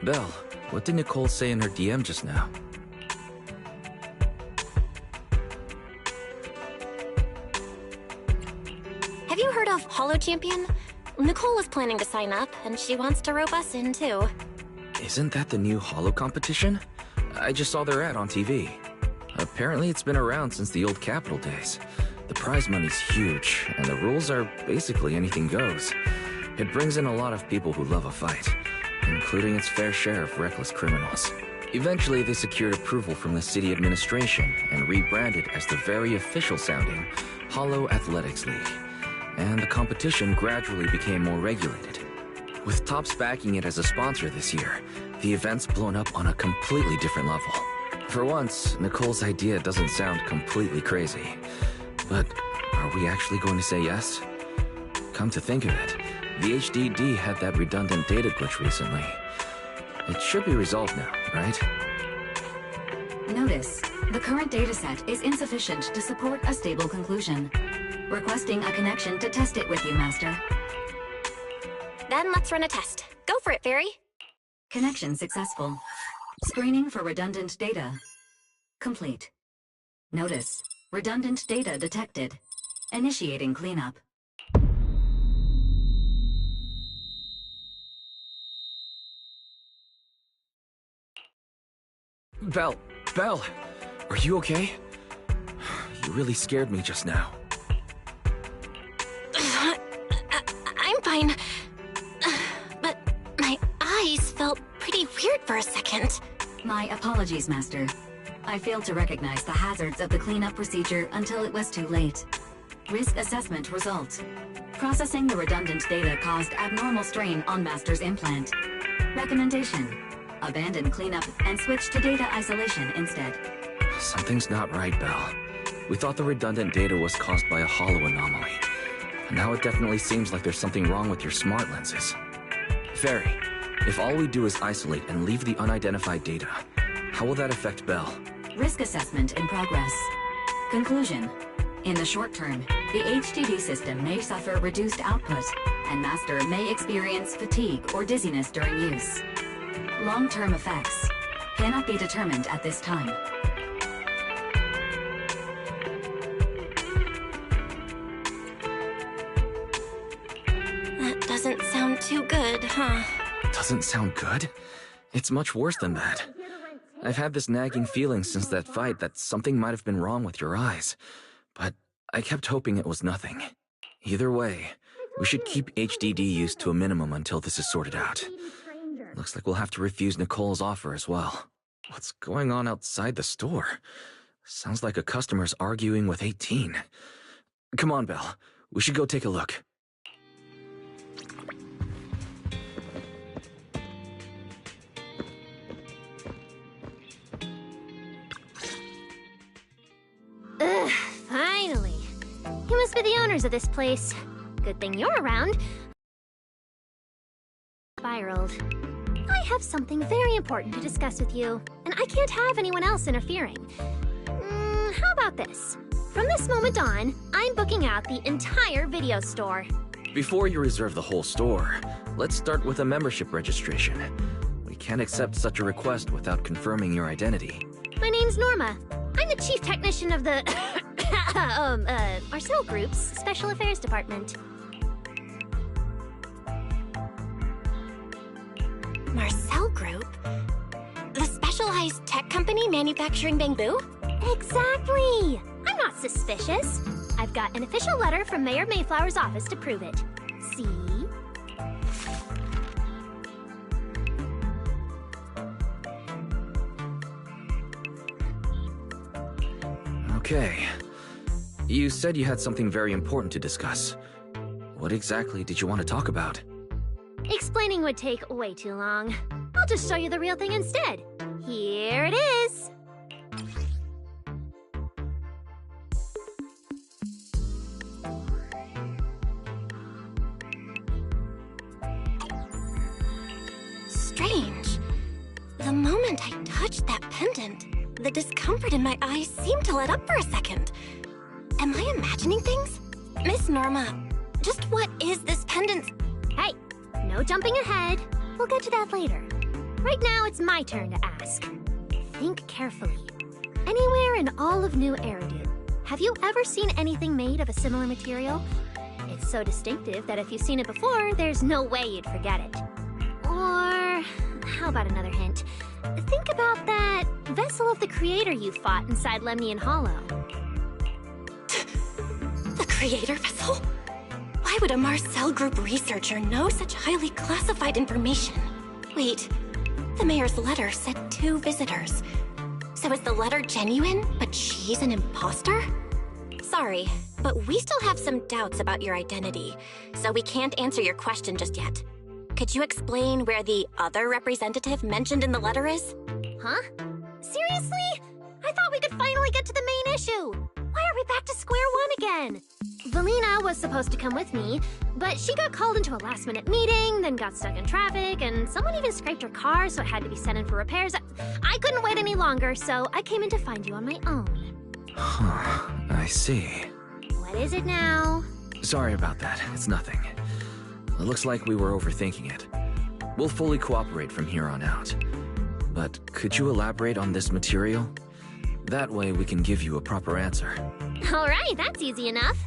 Belle, what did Nicole say in her DM just now? Have you heard of Holo Champion? Nicole is planning to sign up, and she wants to rope us in too. Isn't that the new Holo competition? I just saw their ad on TV. Apparently it's been around since the old Capital days. The prize money's huge, and the rules are basically anything goes. It brings in a lot of people who love a fight, including its fair share of reckless criminals. Eventually, they secured approval from the city administration and rebranded as the very official-sounding Holo Athletics League. And the competition gradually became more regulated. With Topps backing it as a sponsor this year, the event's blown up on a completely different level. For once, Nicole's idea doesn't sound completely crazy. But are we actually going to say yes? Come to think of it, the HDD had that redundant data glitch recently. It should be resolved now, right? Notice, the current dataset is insufficient to support a stable conclusion. Requesting a connection to test it with you, Master. Then let's run a test. Go for it, Fairy. Connection successful. Screening for redundant data. Complete. Notice, redundant data detected. Initiating cleanup. Belle, are you okay? You really scared me just now. I'm fine. But my eyes felt pretty weird for a second. My apologies, Master. I failed to recognize the hazards of the cleanup procedure until it was too late. Risk assessment result. Processing the redundant data caused abnormal strain on Master's implant. Recommendation: abandon cleanup and switch to data isolation instead. Something's not right, Belle. We thought the redundant data was caused by a Holo anomaly. And now it definitely seems like there's something wrong with your smart lenses. Fairy, if all we do is isolate and leave the unidentified data, how will that affect Belle? Risk assessment in progress. Conclusion: in the short term, the HDD system may suffer reduced output, and Master may experience fatigue or dizziness during use. Long-term effects cannot be determined at this time. That doesn't sound too good, huh? Doesn't sound good? It's much worse than that. I've had this nagging feeling since that fight that something might have been wrong with your eyes, but I kept hoping it was nothing. Either way, we should keep HDD use to a minimum until this is sorted out. Looks like we'll have to refuse Nicole's offer as well. What's going on outside the store? Sounds like a customer's arguing with 18. Come on, Belle. We should go take a look. Ugh, finally. You must be the owners of this place. Good thing you're around. Spiraled. I have something very important to discuss with you, and I can't have anyone else interfering. How about this? From this moment on, I'm booking out the entire video store. Before you reserve the whole store, let's start with a membership registration. We can't accept such a request without confirming your identity. My name's Norma. I'm the chief technician of the Marcel Group's Special Affairs Department. Marcel Group? The specialized tech company manufacturing bamboo? Exactly! I'm not suspicious. I've got an official letter from Mayor Mayflower's office to prove it. See? Okay. You said you had something very important to discuss. What exactly did you want to talk about? Explaining would take way too long. I'll just show you the real thing instead. Here it is. Strange. The moment I touched that pendant, the discomfort in my eyes seemed to let up for a second. Am I imagining things? Miss Norma, just what is this pendant? Hey, no jumping ahead. We'll get to that later. Right now, it's my turn to ask. Think carefully. Anywhere in all of New Eridan, have you ever seen anything made of a similar material? It's so distinctive that if you've seen it before, there's no way you'd forget it. Or, how about another hint? Think about that vessel of the Creator you fought inside Lemnian Hollow. The Creator vessel? Why would a Marcel Group researcher know such highly classified information? Wait, the mayor's letter said 2 visitors. So is the letter genuine, but she's an imposter? Sorry, but we still have some doubts about your identity, so we can't answer your question just yet. Could you explain where the other representative mentioned in the letter is? Huh? Seriously? I thought we could finally get to the main issue. Why are we back to square one again? Valina was supposed to come with me, but she got called into a last-minute meeting, then got stuck in traffic, and someone even scraped her car, so it had to be sent in for repairs. I couldn't wait any longer, so I came in to find you on my own. Huh, I see. What is it now? Sorry about that. It's nothing. It looks like we were overthinking it. We'll fully cooperate from here on out. But could you elaborate on this material? That way we can give you a proper answer. All right, that's easy enough.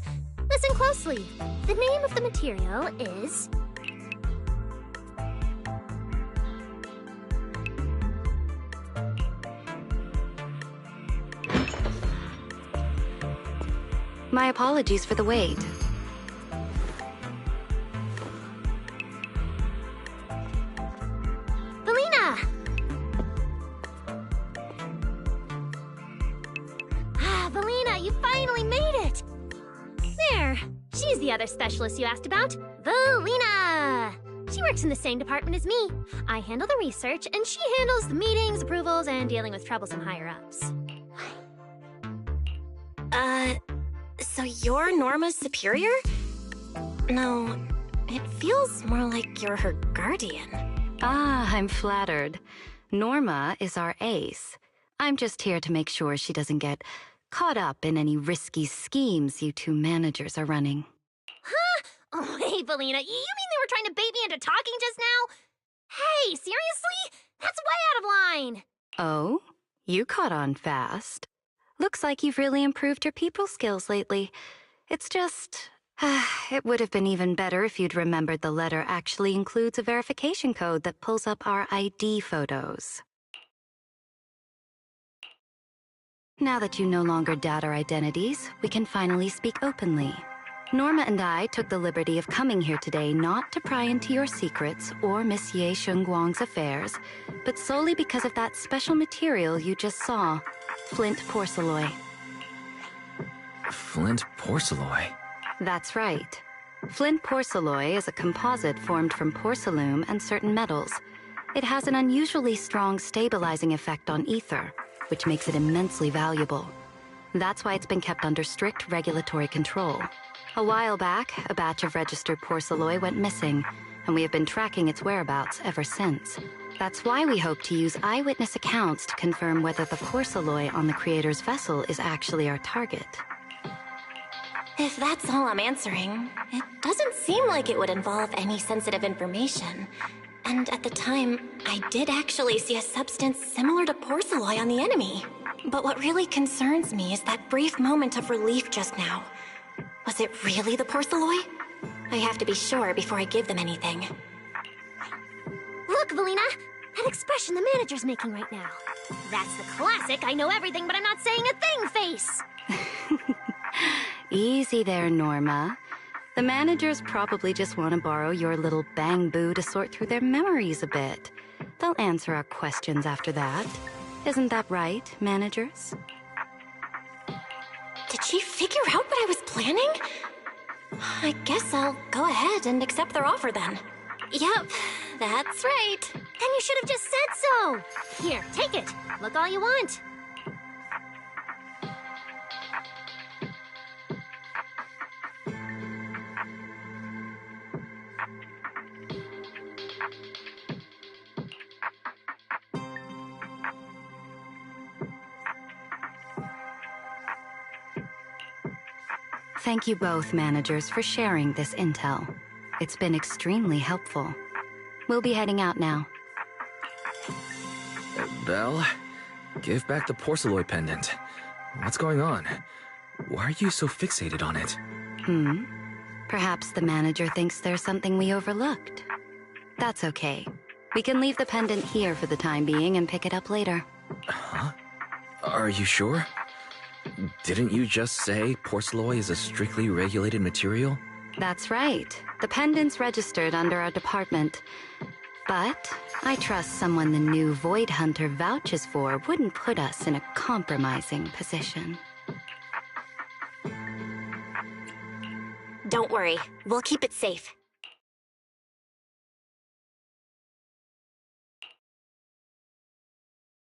Listen closely. The name of the material is... My apologies for the wait. Valina! Valina, you finally made it! There, she's the other specialist you asked about, Valina! She works in the same department as me. I handle the research, and she handles the meetings, approvals, and dealing with troublesome higher-ups. So you're Norma's superior? No, it feels more like you're her guardian. Ah, I'm flattered. Norma is our ace. I'm just here to make sure she doesn't get caught up in any risky schemes you 2 managers are running. Huh? Oh, hey, Valina, you mean they were trying to bait me into talking just now? Hey, seriously? That's way out of line! Oh? You caught on fast. Looks like you've really improved your people skills lately. It's just... it would have been even better if you'd remembered the letter actually includes a verification code that pulls up our ID photos. Now that you no longer doubt our identities, we can finally speak openly. Norma and I took the liberty of coming here today not to pry into your secrets or Miss Ye Shengguang's affairs, but solely because of that special material you just saw, flint porcelain. Flint porcelain? That's right. Flint porcelain is a composite formed from porcelain and certain metals. It has an unusually strong stabilizing effect on ether, which makes it immensely valuable. That's why it's been kept under strict regulatory control. A while back, a batch of registered porcelain went missing, and we have been tracking its whereabouts ever since. That's why we hope to use eyewitness accounts to confirm whether the porcelain on the Creator's vessel is actually our target. If that's all I'm answering, it doesn't seem like it would involve any sensitive information. And at the time, I did actually see a substance similar to porcelain on the enemy. But what really concerns me is that brief moment of relief just now. Was it really the porcelain? I have to be sure before I give them anything. Look, Valina! That expression the manager's making right now. That's the classic I know everything but I'm not saying a thing face! Easy there, Norma. The managers probably just want to borrow your little bang boo to sort through their memories a bit. They'll answer our questions after that. Isn't that right, managers? Did she figure out what I was planning? I guess I'll go ahead and accept their offer then. Yep, that's right. Then you should have just said so. Here, take it. Look all you want. Thank you both, managers, for sharing this intel. It's been extremely helpful. We'll be heading out now. Belle, give back the porcelain pendant. What's going on? Why are you so fixated on it? Perhaps the manager thinks there's something we overlooked. That's okay. We can leave the pendant here for the time being and pick it up later. Huh? Are you sure? Didn't you just say porcelain is a strictly regulated material? That's right. The pendant's registered under our department. But I trust someone the new Void Hunter vouches for wouldn't put us in a compromising position. Don't worry, we'll keep it safe.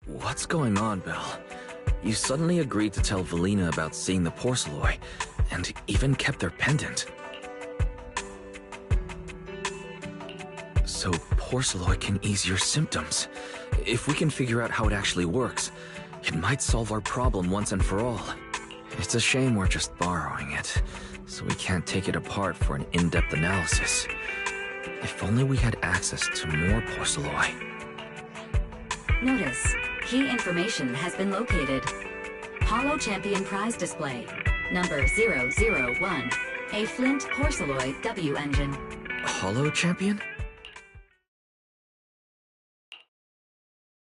What's going on, Belle? You suddenly agreed to tell Valina about seeing the porcelain, and even kept their pendant. So porcelain can ease your symptoms. If we can figure out how it actually works, it might solve our problem once and for all. It's a shame we're just borrowing it, so we can't take it apart for an in-depth analysis. If only we had access to more porcelain. Notice, key information has been located. Holo Champion prize display, number 001, a Flint Porceloid W engine. Holo Champion?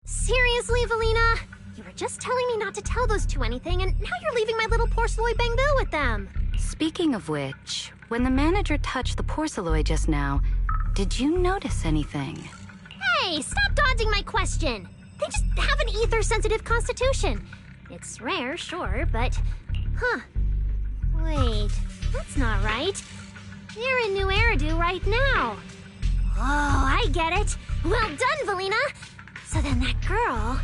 Seriously, Valina? You were just telling me not to tell those two anything, and now you're leaving my little porcelain bangoo with them. Speaking of which, when the manager touched the porcelain just now, did you notice anything? Hey, stop dodging my question. They just have an ether-sensitive constitution. It's rare, sure, but... Huh. Wait, that's not right. They're in New Eridu right now. Oh, I get it. Well done, Valina. So then that girl...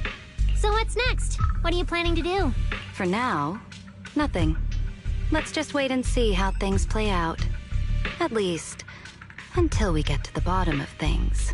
So what's next? What are you planning to do? For now, nothing. Let's just wait and see how things play out. At least, until we get to the bottom of things.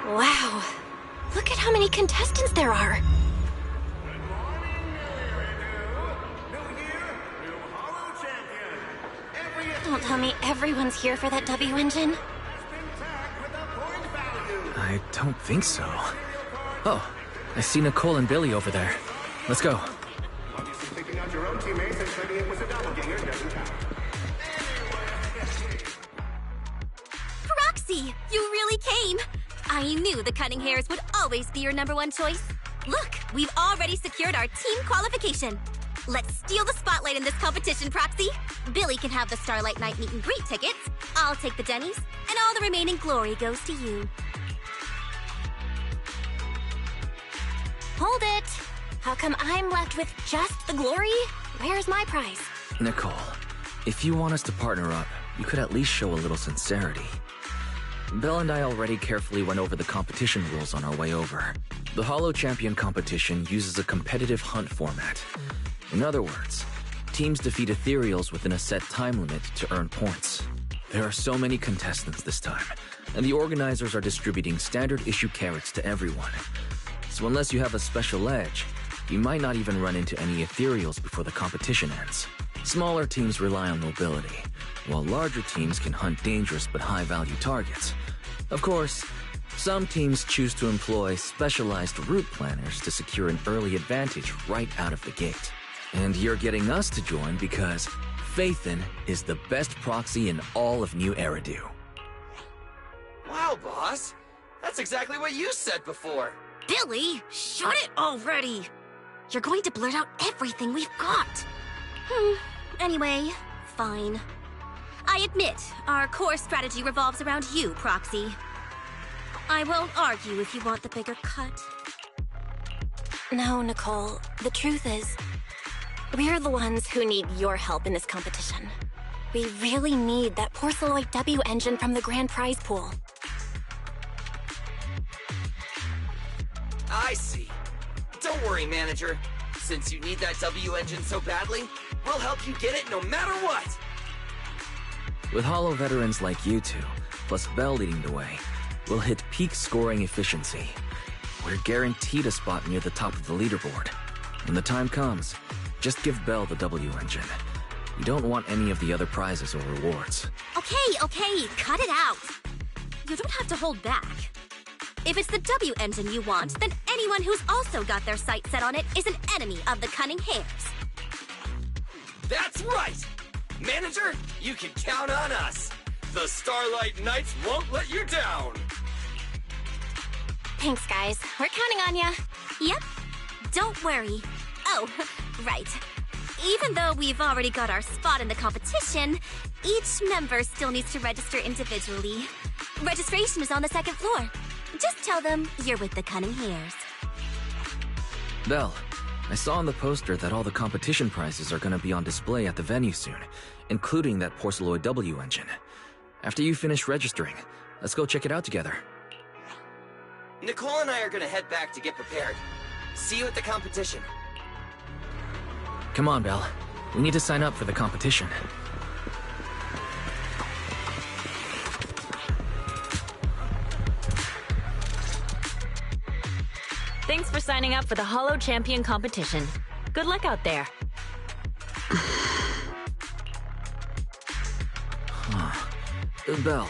Wow. Look at how many contestants there are. Don't tell me everyone's here for that W engine. I don't think so. Oh, I see Nicole and Billy over there. Let's go. Proxy, you really came! I knew the cutting hairs would always be your #1 choice. Look, we've already secured our team qualification. Let's steal the spotlight in this competition, Proxy. Billy can have the Starlight Night meet and greet tickets. I'll take the Denny's, and all the remaining glory goes to you. Hold it! How come I'm left with just the glory? Where's my prize? Nicole, if you want us to partner up, you could at least show a little sincerity. Belle and I already carefully went over the competition rules on our way over. The Holo Champion competition uses a competitive hunt format. In other words, teams defeat ethereals within a set time limit to earn points. There are so many contestants this time, and the organizers are distributing standard issue carrots to everyone. So unless you have a special edge, you might not even run into any ethereals before the competition ends. Smaller teams rely on mobility, while larger teams can hunt dangerous but high-value targets. Of course, some teams choose to employ specialized route planners to secure an early advantage right out of the gate. And you're getting us to join because Phaethon is the best proxy in all of New Eridu. Wow, boss! That's exactly what you said before! Billy, shut it already! You're going to blurt out everything we've got! Anyway, fine. I admit, our core strategy revolves around you, Proxy. I won't argue if you want the bigger cut. No, Nicole. The truth is, we're the ones who need your help in this competition. We really need that Porceloid W engine from the grand prize pool. I see. Don't worry, manager. Since you need that W engine so badly, we'll help you get it no matter what! With Holo veterans like you two, plus Bell leading the way, we'll hit peak scoring efficiency. We're guaranteed a spot near the top of the leaderboard. When the time comes, just give Bell the W engine. You don't want any of the other prizes or rewards. Okay, cut it out! You don't have to hold back. If it's the W engine you want, then anyone who's also got their sights set on it is an enemy of the Cunning Hares. That's right! Manager, you can count on us! The Starlight Knights won't let you down! Thanks, guys. We're counting on ya. Yep. Don't worry. Oh, right. Even though we've already got our spot in the competition, each member still needs to register individually. Registration is on the second floor. Just tell them you're with the Cunning Hares. Bell, I saw on the poster that all the competition prizes are gonna be on display at the venue soon, including that Porceloid W engine. After you finish registering, let's go check it out together. Nicole and I are gonna head back to get prepared. See you at the competition. Come on, Bell. We need to sign up for the competition. Thanks for signing up for the Holo Champion competition. Good luck out there. Bell,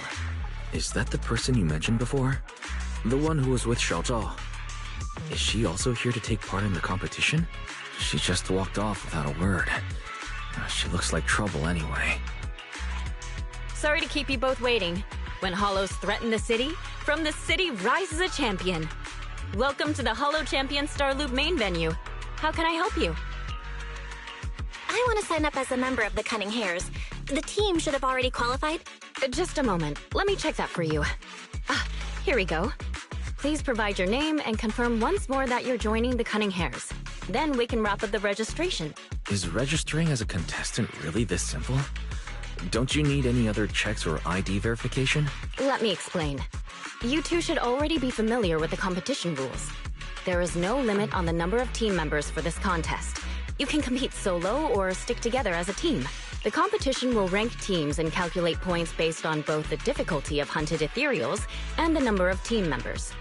is that the person you mentioned before? The one who was with Xiao Zhao? Is she also here to take part in the competition? She just walked off without a word. She looks like trouble anyway. Sorry to keep you both waiting. When Holos threaten the city, from the city rises a champion. Welcome to the Holo Champion Star Loop main venue. How can I help you? I want to sign up as a member of the Cunning Hares. The team should have already qualified. Just a moment. Let me check that for you. Here we go. Please provide your name and confirm once more that you're joining the Cunning Hares. Then we can wrap up the registration. Is registering as a contestant really this simple? Don't you need any other checks or ID verification? Let me explain. You two should already be familiar with the competition rules. There is no limit on the number of team members for this contest. You can compete solo or stick together as a team. The competition will rank teams and calculate points based on both the difficulty of hunted ethereals and the number of team members.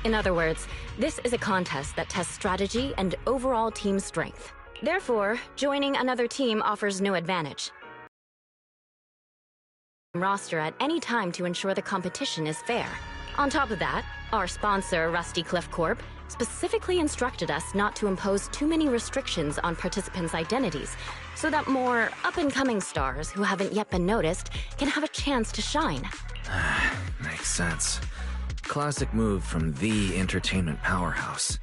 In other words, this is a contest that tests strategy and overall team strength. Therefore, joining another team offers no advantage. Roster at any time to ensure the competition is fair. On top of that, our sponsor, Rusty Cliff Corp, specifically instructed us not to impose too many restrictions on participants' identities, so that more up-and-coming stars who haven't yet been noticed can have a chance to shine. Makes sense. Classic move from the entertainment powerhouse.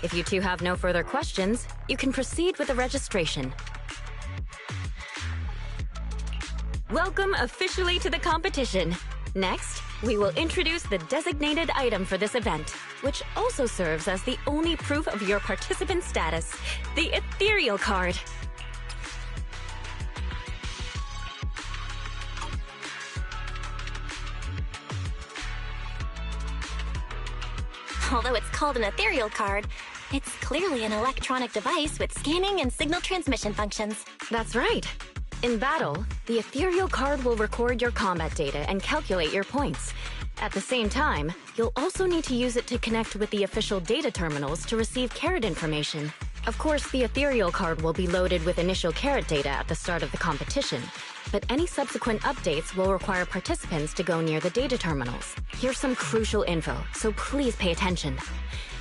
If you two have no further questions, you can proceed with the registration. Welcome officially to the competition. Next, we will introduce the designated item for this event, which also serves as the only proof of your participant status, the Ethereal card. Although it's called an ethereal card, it's clearly an electronic device with scanning and signal transmission functions. That's right. In battle, the ethereal card will record your combat data and calculate your points. At the same time, you'll also need to use it to connect with the official data terminals to receive carrot information. Of course, the ethereal card will be loaded with initial carrot data at the start of the competition, but any subsequent updates will require participants to go near the data terminals. Here's some crucial info, so please pay attention.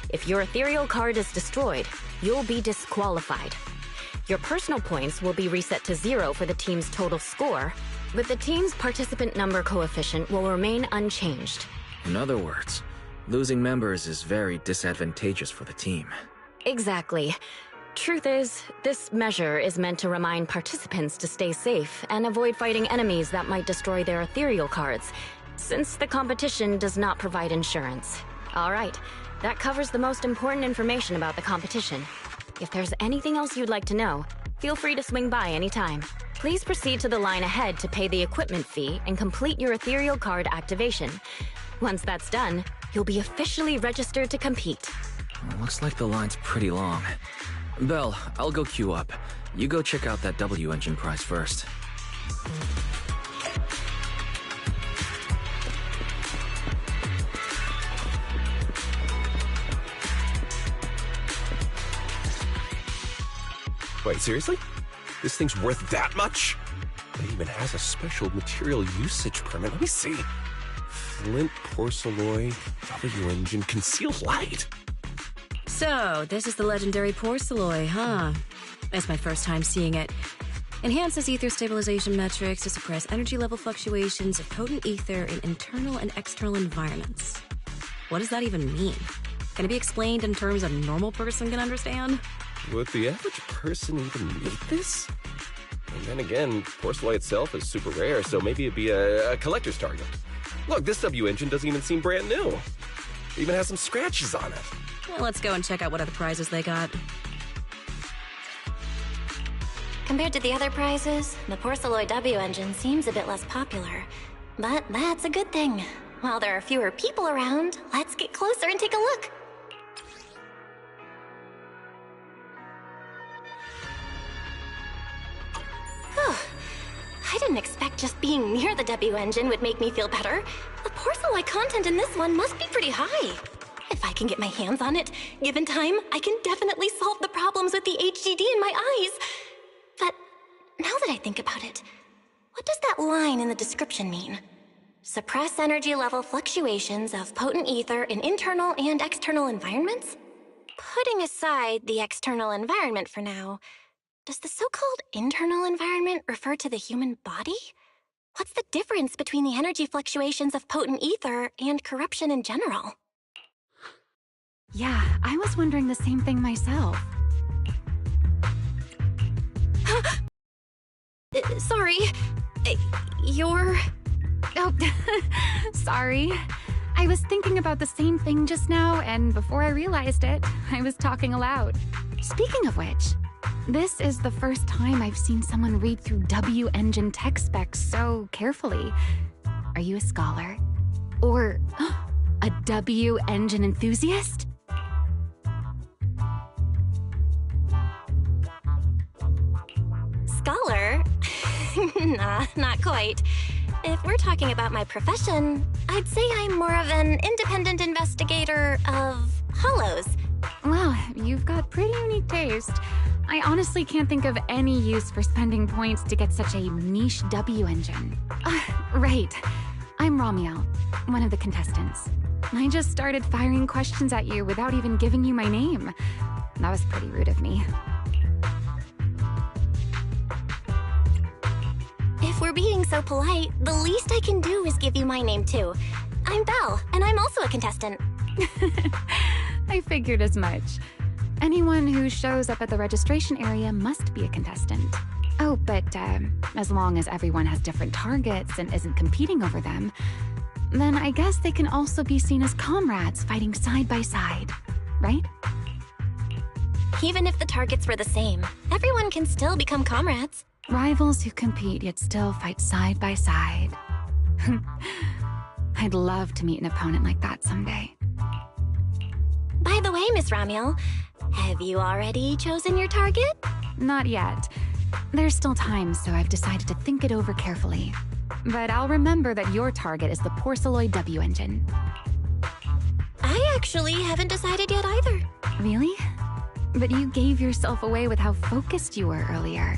If your ethereal card is destroyed, you'll be disqualified. Your personal points will be reset to 0 for the team's total score, but the team's participant number coefficient will remain unchanged. In other words, losing members is very disadvantageous for the team. Exactly. Truth is, this measure is meant to remind participants to stay safe and avoid fighting enemies that might destroy their ethereal cards, since the competition does not provide insurance. All right, that covers the most important information about the competition. If there's anything else you'd like to know, feel free to swing by anytime. Please proceed to the line ahead to pay the equipment fee and complete your ethereal card activation. Once that's done, you'll be officially registered to compete. Looks like the line's pretty long. Belle, I'll go queue up. You go check out that W engine prize first. Wait, seriously? This thing's worth that much? It even has a special material usage permit. Let me see. Flint, porcelloy, W engine, concealed light. So, this is the legendary porcelloy, huh? It's my first time seeing it. Enhances ether stabilization metrics to suppress energy level fluctuations of potent ether in internal and external environments. What does that even mean? Can it be explained in terms a normal person can understand? Would the average person even need this? And then again, porcelloy itself is super rare, so maybe it'd be a collector's target. Look, this W engine doesn't even seem brand new. It even has some scratches on it. Well, let's go and check out what other prizes they got. Compared to the other prizes, the Porcelloy W engine seems a bit less popular. But that's a good thing. While there are fewer people around, let's get closer and take a look. I didn't expect just being near the W engine would make me feel better. The porcelloy content in this one must be pretty high. If I can get my hands on it, given time, I can definitely solve the problems with the HDD in my eyes. But now that I think about it, what does that line in the description mean? Suppress energy level fluctuations of potent ether in internal and external environments? Putting aside the external environment for now, does the so-called internal environment refer to the human body? What's the difference between the energy fluctuations of potent ether and corruption in general? Yeah, I was wondering the same thing myself. Sorry. You're... Oh, sorry. I was thinking about the same thing just now, and before I realized it, I was talking aloud. Speaking of which, this is the first time I've seen someone read through W engine tech specs so carefully. Are you a scholar? Or a W engine enthusiast? Scholar? Nah, not quite. If we're talking about my profession, I'd say I'm more of an independent investigator of hollows. Well, you've got pretty unique taste. I honestly can't think of any use for spending points to get such a niche W engine. Right. I'm Ramiel, one of the contestants. I just started firing questions at you without even giving you my name. That was pretty rude of me. If we're being so polite, the least I can do is give you my name too. I'm Belle, and I'm also a contestant. I figured as much. Anyone who shows up at the registration area must be a contestant. Oh, but as long as everyone has different targets and isn't competing over them, then I guess they can also be seen as comrades fighting side by side, right? Even if the targets were the same, everyone can still become comrades. Rivals who compete yet still fight side by side. I'd love to meet an opponent like that someday. By the way, Miss Ramiel, have you already chosen your target? Not yet. There's still time, so I've decided to think it over carefully. But I'll remember that your target is the Porceloid W engine. I actually haven't decided yet either. Really? But you gave yourself away with how focused you were earlier.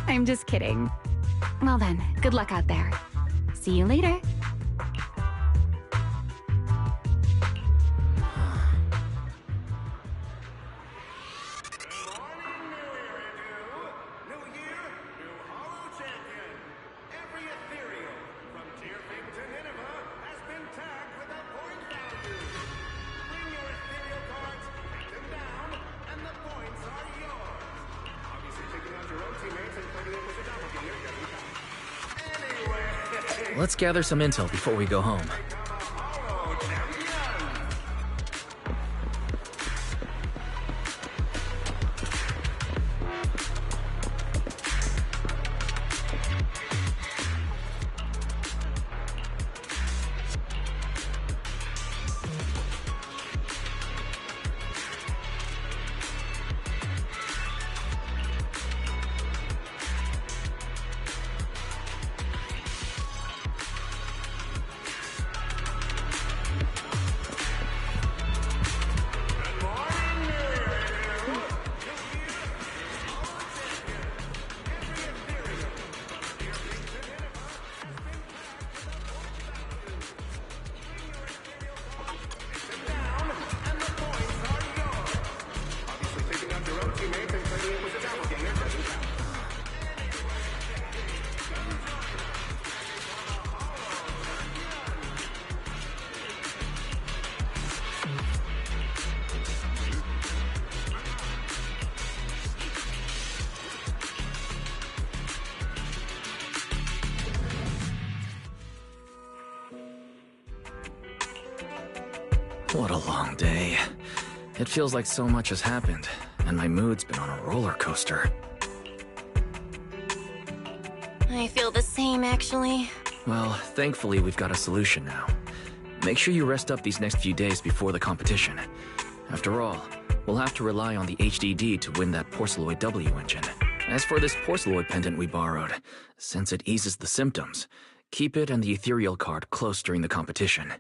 I'm just kidding. Well then, good luck out there. See you later. Let's gather some intel before we go home. What a long day. It feels like so much has happened, and my mood's been on a roller coaster. I feel the same, actually. Well, thankfully we've got a solution now. Make sure you rest up these next few days before the competition. After all, we'll have to rely on the HDD to win that Porceloid W engine. As for this Porceloid pendant we borrowed, since it eases the symptoms, keep it and the ethereal card close during the competition.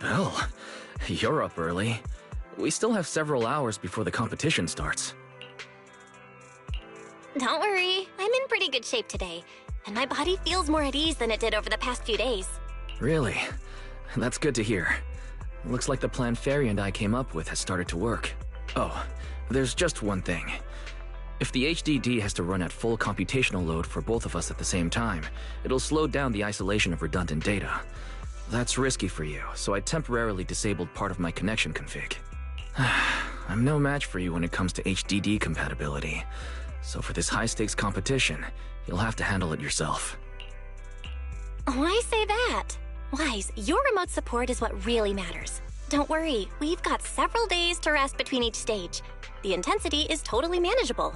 Well, you're up early. We still have several hours before the competition starts. Don't worry, I'm in pretty good shape today, and my body feels more at ease than it did over the past few days. Really? That's good to hear. Looks like the plan Fairy and I came up with has started to work. Oh, there's just one thing. If the HDD has to run at full computational load for both of us at the same time, it'll slow down the isolation of redundant data. That's risky for you, so I temporarily disabled part of my connection config. I'm no match for you when it comes to HDD compatibility, so for this high-stakes competition, you'll have to handle it yourself. Why say that? Wise, your remote support is what really matters. Don't worry, we've got several days to rest between each stage. The intensity is totally manageable.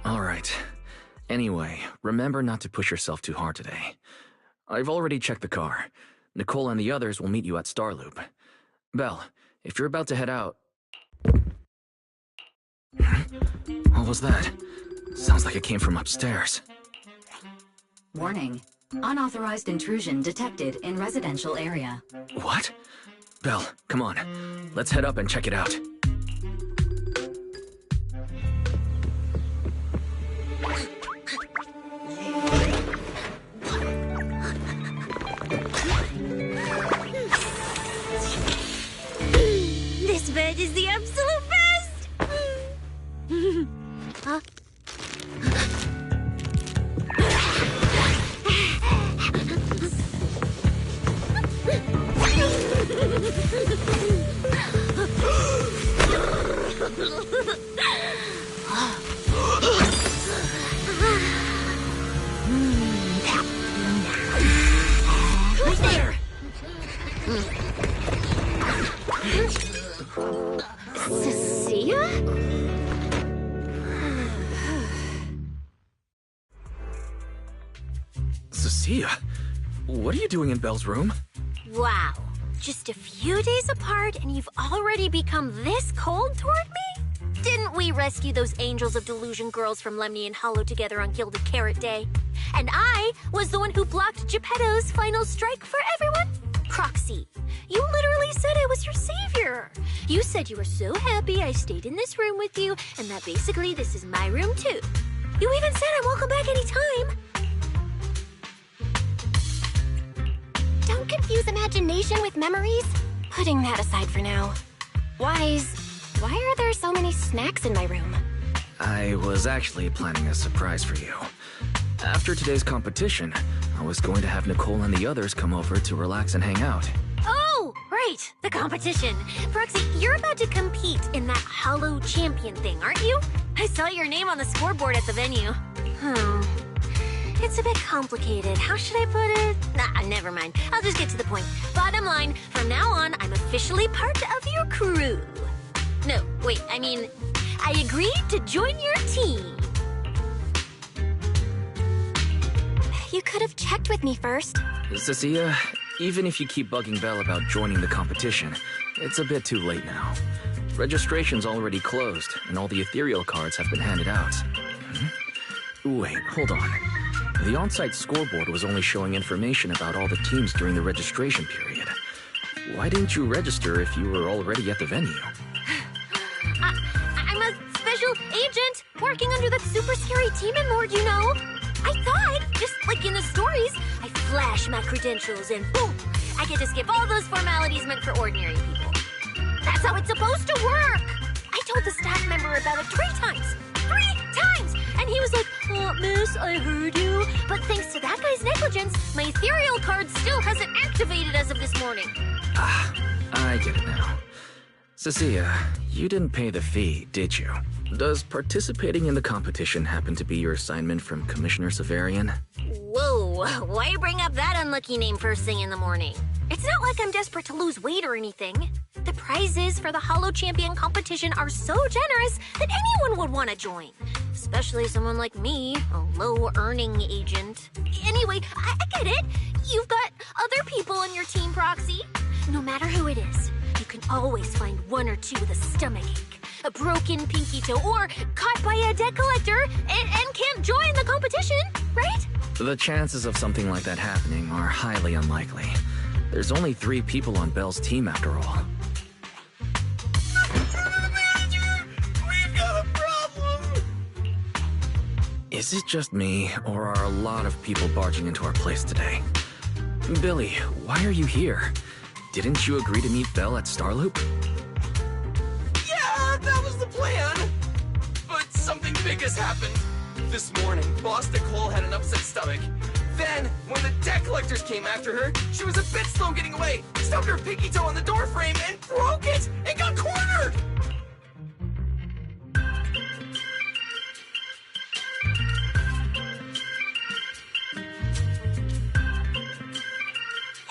Alright. Anyway, remember not to push yourself too hard today. I've already checked the car. Nicole and the others will meet you at Starloop. Belle, if you're about to head out... What was that? Sounds like it came from upstairs. Warning. Unauthorized intrusion detected in residential area. What? Belle, come on. Let's head up and check it out. This bed is the absolute best! Huh? Cecilia? Cecilia, what are you doing in Belle's room? Wow. Just a few days apart and you've already become this cold toward me? Didn't we rescue those Angels of Delusion girls from Lemnian Hollow together on Gilded Carrot Day? And I was the one who blocked Geppetto's final strike for everyone? Proxy, you literally said I was your savior. You said you were so happy I stayed in this room with you, and that basically this is my room too. You even said I'm welcome back anytime. Don't confuse imagination with memories. Putting that aside for now. Wise, why are there so many snacks in my room? I was actually planning a surprise for you. After today's competition, I was going to have Nicole and the others come over to relax and hang out. Oh, right, the competition. Proxy, you're about to compete in that Hollow Champion thing, aren't you? I saw your name on the scoreboard at the venue. It's a bit complicated. How should I put it? Nah, never mind. I'll just get to the point. Bottom line, from now on, I'm officially part of your crew. No, wait, I mean, I agreed to join your team. You could have checked with me first. Cecilia, even if you keep bugging Belle about joining the competition, it's a bit too late now. Registration's already closed, and all the ethereal cards have been handed out. Wait, hold on. The on-site scoreboard was only showing information about all the teams during the registration period. Why didn't you register if you were already at the venue? I'm a special agent working under that super scary demon lord, you know. I thought, just like in the stories, I flash my credentials and boom, I get to skip all those formalities meant for ordinary people. That's how it's supposed to work. I told the staff member about it 3 times. 3 times! And he was like, oh, miss, I heard you. But thanks to that guy's negligence, my ethereal card still hasn't activated as of this morning. Ah, I get it now. Cecilia, you didn't pay the fee, did you? Does participating in the competition happen to be your assignment from Commissioner Severian? Whoa, why bring up that unlucky name first thing in the morning? It's not like I'm desperate to lose weight or anything. The prizes for the Hollow Champion competition are so generous that anyone would want to join. Especially someone like me, a low-earning agent. Anyway, I get it. You've got other people on your team, Proxy. No matter who it is, you can always find 1 or 2 with a stomachache, a broken pinky toe, or caught by a debt collector and can't join the competition, right? The chances of something like that happening are highly unlikely. There's only 3 people on Belle's team after all. We've got a problem! Is it just me, or are a lot of people barging into our place today? Billy, why are you here? Didn't you agree to meet Belle at Starloop? Yeah, that was the plan! But something big has happened. This morning, Boss Nicole had an upset stomach. Then, when the debt collectors came after her, she was a bit slow getting away, stubbed her pinky toe on the door frame and broke it, and got cornered!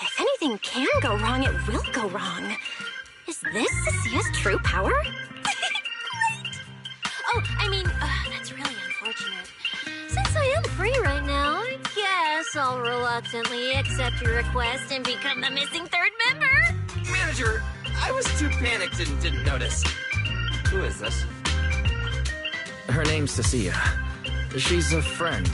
If anything can go wrong, it will go wrong. Is this Cecilia's true power? Great! Oh, I mean, that's really unfortunate. Since I am free right now, I guess I'll reluctantly accept your request and become the missing 3rd member. Manager, I was too panicked and didn't notice. Who is this? Her name's Cecilia. She's a friend,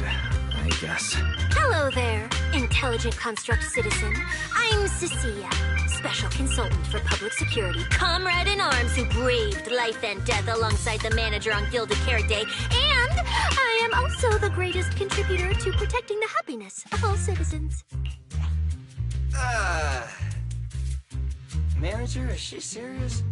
I guess. Hello there, intelligent construct citizen. I'm Cecilia, special consultant for public security, comrade in arms who braved life and death alongside the manager on Gilded Carrot Day, and I am also the greatest contributor to protecting the happiness of all citizens. Manager, is she serious?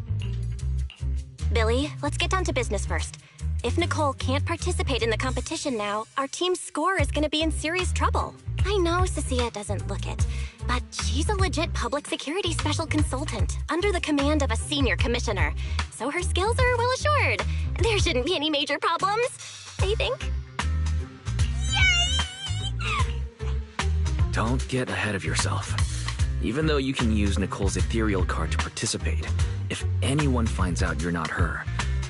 Billy, let's get down to business first. If Nicole can't participate in the competition now, our team's score is going to be in serious trouble. I know Cecilia doesn't look it, but she's a legit public security special consultant under the command of a senior commissioner, so her skills are well assured. There shouldn't be any major problems, I think. Yay! Don't get ahead of yourself. Even though you can use Nicole's ethereal card to participate, If anyone finds out you're not her,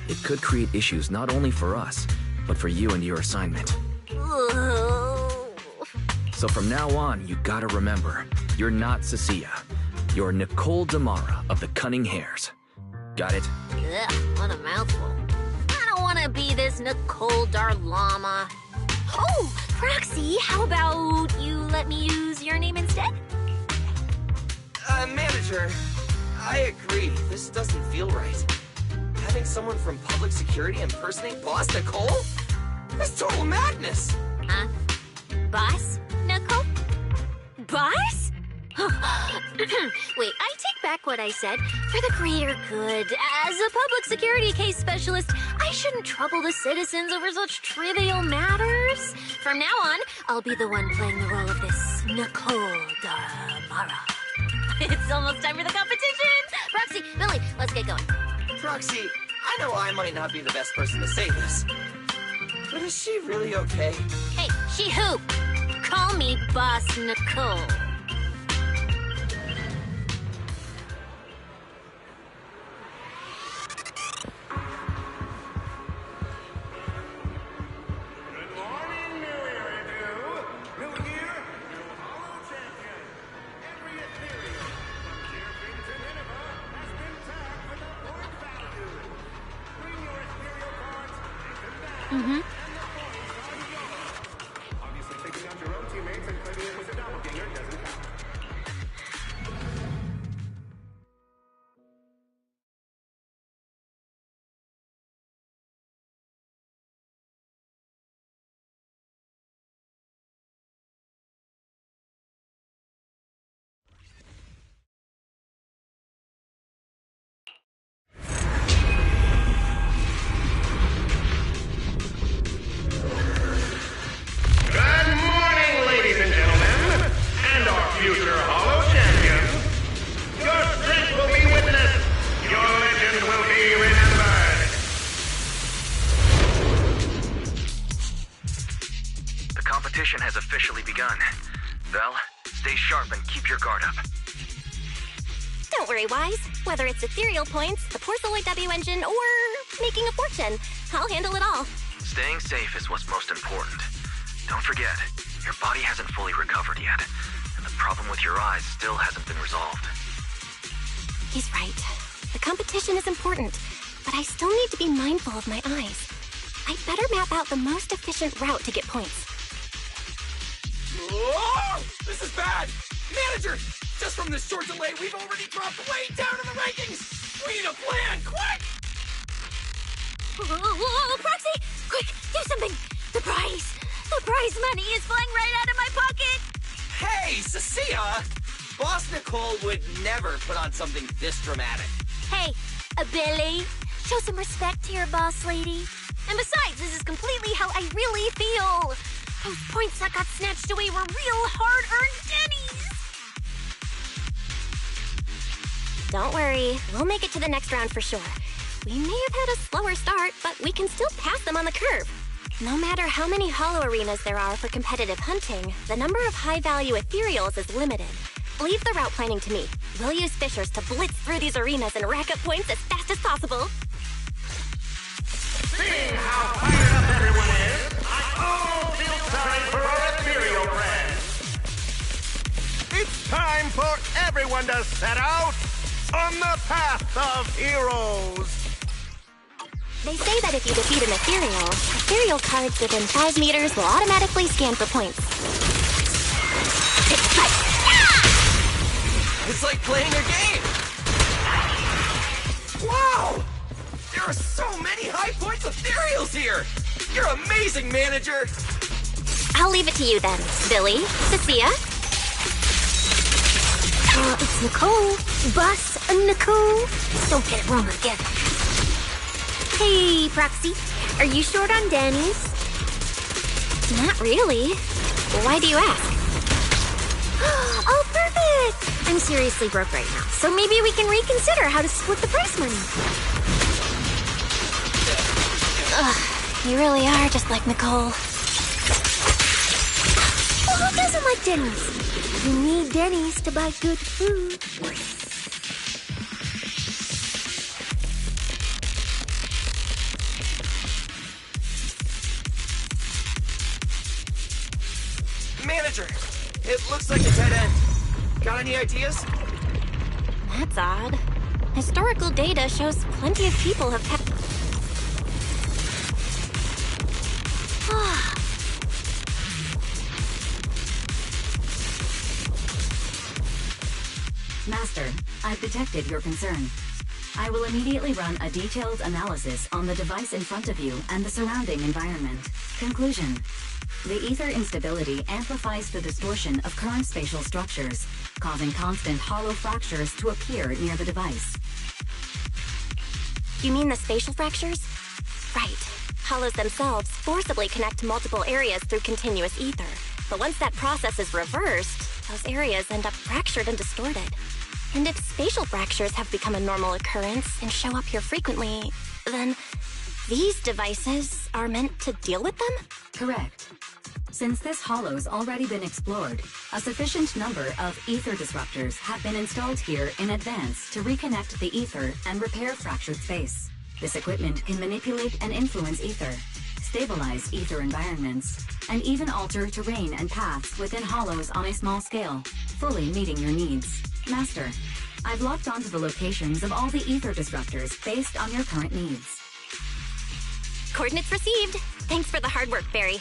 it could create issues not only for us, but for you and your assignment. So from now on, you gotta remember, you're not Cecilia. You're Nicole Damara of the Cunning Hares. Got it? Ugh, what a mouthful. I don't want to be this Nicole Darlama. Oh, Proxy, how about you let me use your name instead? Manager, I agree. This doesn't feel right. Having someone from public security impersonate Boss Nicole? That's total madness. Huh? Boss, Nicole? Boss? Wait, I take back what I said. For the greater good, as a public security case specialist, I shouldn't trouble the citizens over such trivial matters. From now on, I'll be the one playing the role of this Nicole Damara. It's almost time for the competition! Proxy, Billy, let's get going. Proxy, I know I might not be the best person to say this, but is she really okay? Hey, she who? Call me Boss Nicole. Has officially begun. Vel, stay sharp and keep your guard up. Don't worry, Wise. Whether it's ethereal points, the Porceloid W engine, or making a fortune, I'll handle it all. Staying safe is what's most important. Don't forget, your body hasn't fully recovered yet, and the problem with your eyes still hasn't been resolved. He's right. The competition is important, but I still need to be mindful of my eyes. I'd better map out the most efficient route to get points. Whoa! This is bad! Manager! Just from this short delay, we've already dropped way down in the rankings! We need a plan, quick! Whoa, Proxy! Quick, do something! The prize money is flying right out of my pocket! Hey, Cecilia! Boss Nicole would never put on something this dramatic. Hey, Billy, show some respect to your boss lady. And besides, this is completely how I really feel. Those points that got snatched away were real hard-earned Denny's! Don't worry, we'll make it to the next round for sure. We may have had a slower start, but we can still pass them on the curve. No matter how many hollow arenas there are for competitive hunting, the number of high-value ethereals is limited. Leave the route planning to me. We'll use fishers to blitz through these arenas and rack up points as fast as possible. Seeing how fired up everyone is, I feel time for our ethereal friends. It's time for everyone to set out on the path of heroes. They say that if you defeat an ethereal cards within 5 meters will automatically scan for points. It's like playing a game! Wow! There are so many high points ethereals here! You're amazing, manager! I'll leave it to you then, Billy, Cecilia. It's Nicole. Boss Nicole. Don't get it wrong again. Hey, Proxy. Are you short on Denny's? Not really. Why do you ask? Oh, perfect! I'm seriously broke right now, so maybe we can reconsider how to split the prize money. Ugh, you really are just like Nicole. Well, who doesn't like Denny's? You need Denny's to buy good food. Manager, it looks like a dead end. Got any ideas? That's odd. Historical data shows plenty of people have Master, I've detected your concern. I will immediately run a detailed analysis on the device in front of you and the surrounding environment. Conclusion. The ether instability amplifies the distortion of current spatial structures, causing constant hollow fractures to appear near the device. You mean the spatial fractures? Right. Hollows themselves forcibly connect multiple areas through continuous ether. But once that process is reversed, those areas end up fractured and distorted. And if spatial fractures have become a normal occurrence and show up here frequently, then these devices are meant to deal with them? Correct. Since this hollow's already been explored, a sufficient number of ether disruptors have been installed here in advance to reconnect the ether and repair fractured space. This equipment can manipulate and influence ether, stabilize ether environments, and even alter terrain and paths within hollows on a small scale, fully meeting your needs. Master, I've locked onto the locations of all the ether disruptors based on your current needs. Coordinates received. Thanks for the hard work, Barry.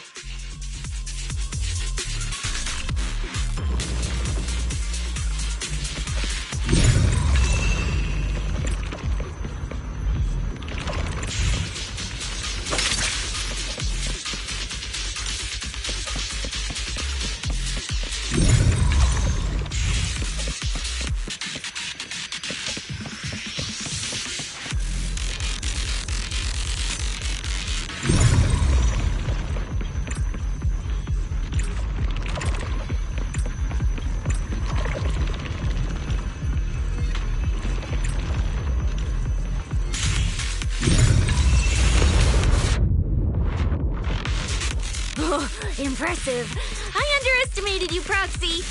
Impressive. I underestimated you, Proxy.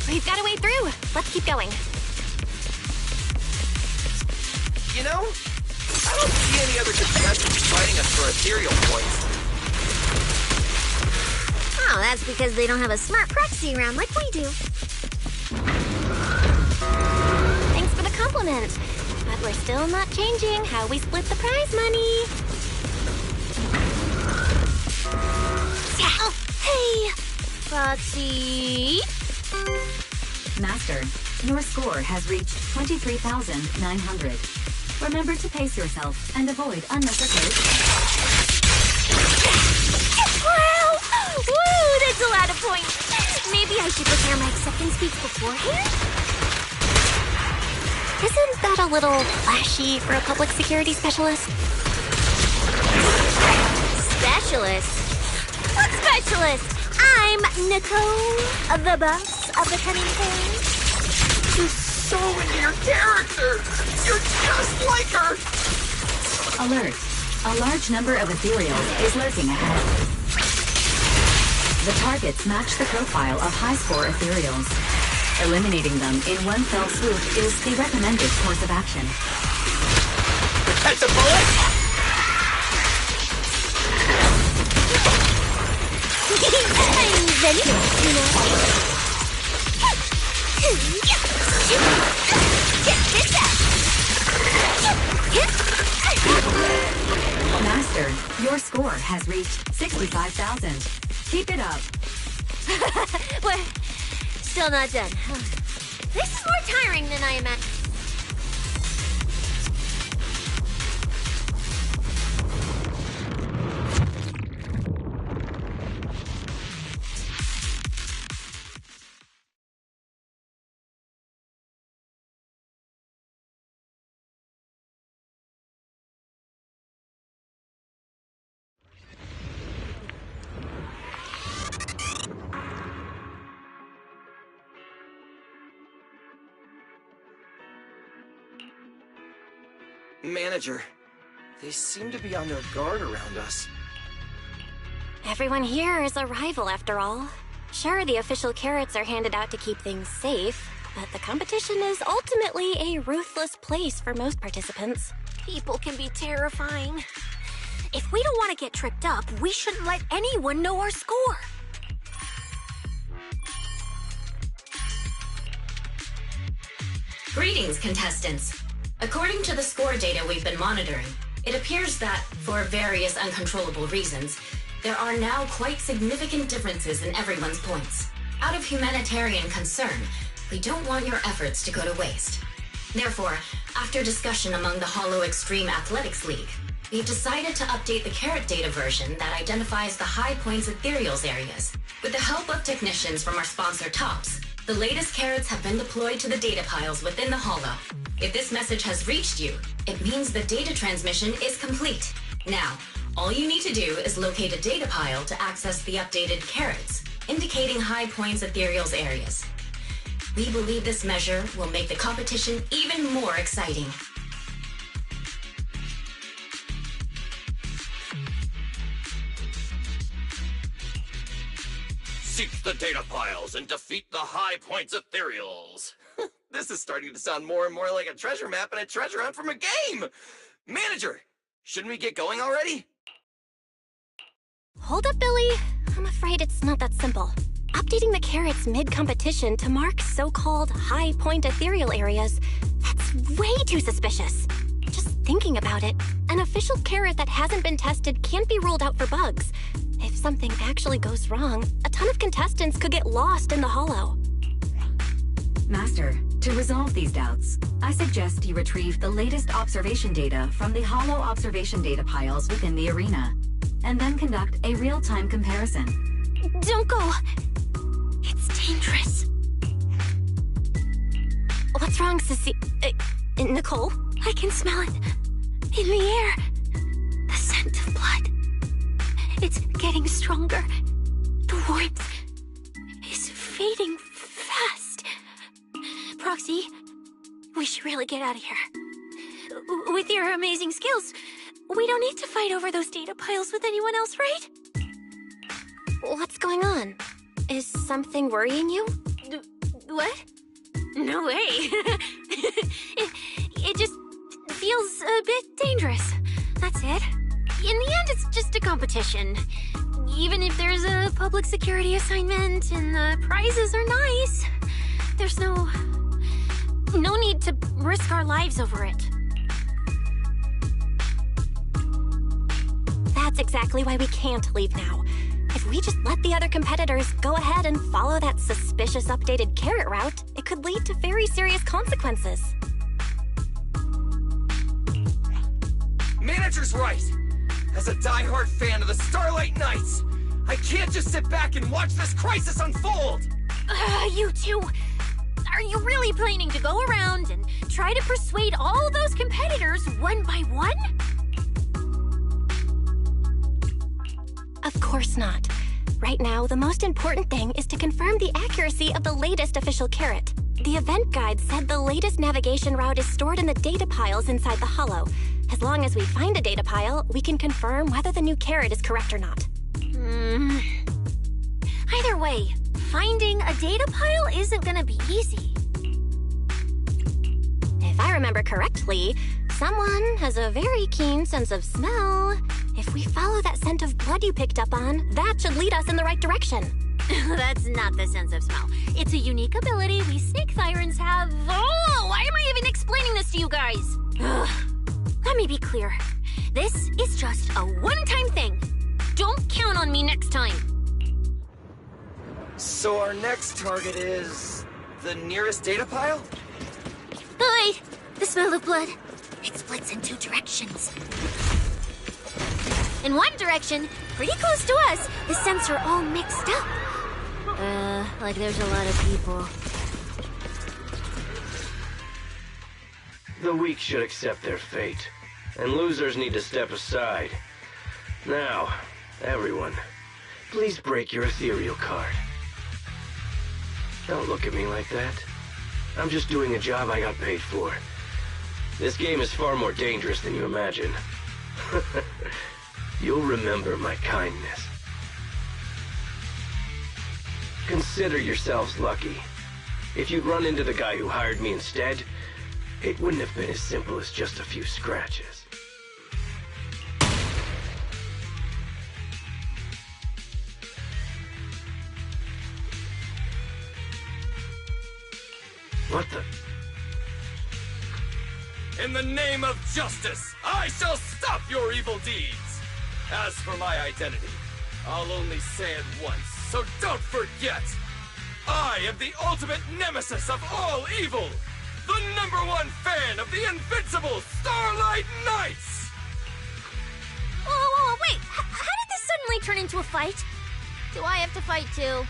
We've got a way through. Let's keep going. You know, I don't see any other contestants fighting us for ethereal points. Oh, that's because they don't have a smart proxy around like we do. Thanks for the compliment. But we're still not changing how we split the prize money. Oh, hey, Proxy. Master, your score has reached 23,900. Remember to pace yourself and avoid unnecessary... Wow! Woo, that's a lot of points. Maybe I should prepare my acceptance speech beforehand? Isn't that a little flashy for a public security specialist? Specialist? What specialist? I'm Nicole, the boss of the Cunning Hares. You're so into your character! You're just like her! Alert. A large number of ethereals is lurking ahead. The targets match the profile of high-score ethereals. Eliminating them in one fell swoop is the recommended course of action. Catch a bullet! I'm ready, you know. Check this out. Master, your score has reached 65,000. Keep it up. We're still not done. This is more tiring than I imagined. Manager, they seem to be on their guard around us. Everyone here is a rival, after all. Sure, the official carrots are handed out to keep things safe, but the competition is ultimately a ruthless place for most participants. People can be terrifying. If we don't want to get tripped up, we shouldn't let anyone know our score. Greetings, contestants. According to the score data we've been monitoring, it appears that, for various uncontrollable reasons, there are now quite significant differences in everyone's points. Out of humanitarian concern, we don't want your efforts to go to waste. Therefore, after discussion among the Hollow Extreme Athletics League, we've decided to update the carrot data version that identifies the high points ethereals areas. With the help of technicians from our sponsor TOPS, the latest carrots have been deployed to the data piles within the Hollow. If this message has reached you, it means the data transmission is complete. Now, all you need to do is locate a data pile to access the updated carrots, indicating high points ethereals areas. We believe this measure will make the competition even more exciting. Seek the data piles and defeat the high points ethereals. This is starting to sound more and more like a treasure map and a treasure hunt from a game! Manager, shouldn't we get going already? Hold up, Billy. I'm afraid it's not that simple. Updating the carrots mid-competition to mark so-called high-point ethereal areas, that's way too suspicious. Just thinking about it, an official carrot that hasn't been tested can't be ruled out for bugs. If something actually goes wrong, a ton of contestants could get lost in the Hollow. Master, to resolve these doubts, I suggest you retrieve the latest observation data from the Hollow observation data piles within the arena, and then conduct a real-time comparison. Don't go! It's dangerous. What's wrong, Sissy? Nicole? I can smell it. In the air. The scent of blood. It's getting stronger. The warmth is fading fast. Proxy, we should really get out of here. With your amazing skills, we don't need to fight over those data piles with anyone else, right? What's going on? Is something worrying you? What? No way. it just feels a bit dangerous. That's it. In the end, it's just a competition. Even if there's a public security assignment and the prizes are nice, there's no need to risk our lives over it. That's exactly why we can't leave now. If we just let the other competitors go ahead and follow that suspicious updated carrot route, it could lead to very serious consequences. Manager's right! As a die-hard fan of the Starlight Knights, I can't just sit back and watch this crisis unfold! You two! Are you really planning to go around and try to persuade all those competitors one by one? Of course not. Right now, the most important thing is to confirm the accuracy of the latest official carrot. The event guide said the latest navigation route is stored in the data piles inside the Hollow. As long as we find a data pile, we can confirm whether the new carrot is correct or not. Either way, finding a data pile isn't gonna be easy. If I remember correctly, someone has a very keen sense of smell. If we follow that scent of blood you picked up on, that should lead us in the right direction. That's not the sense of smell. It's a unique ability we snake sirens have. Oh, why am I even explaining this to you guys? Let me be clear. This is just a one-time thing. Don't count on me next time. So our next target is the nearest data pile? Oh, wait, the smell of blood. It splits in two directions. In one direction, pretty close to us, the scents are all mixed up. Like there's a lot of people. The weak should accept their fate, and losers need to step aside. Now, everyone, please break your ethereal card. Don't look at me like that. I'm just doing a job I got paid for. This game is far more dangerous than you imagine. You'll remember my kindness. Consider yourselves lucky. If you'd run into the guy who hired me instead, it wouldn't have been as simple as just a few scratches. What the? In the name of justice, I shall stop your evil deeds! As for my identity, I'll only say it once, so don't forget! I am the ultimate nemesis of all evil! The #1 fan of the invincible Starlight Knights! Whoa, wait! How did this suddenly turn into a fight? Do I have to fight too?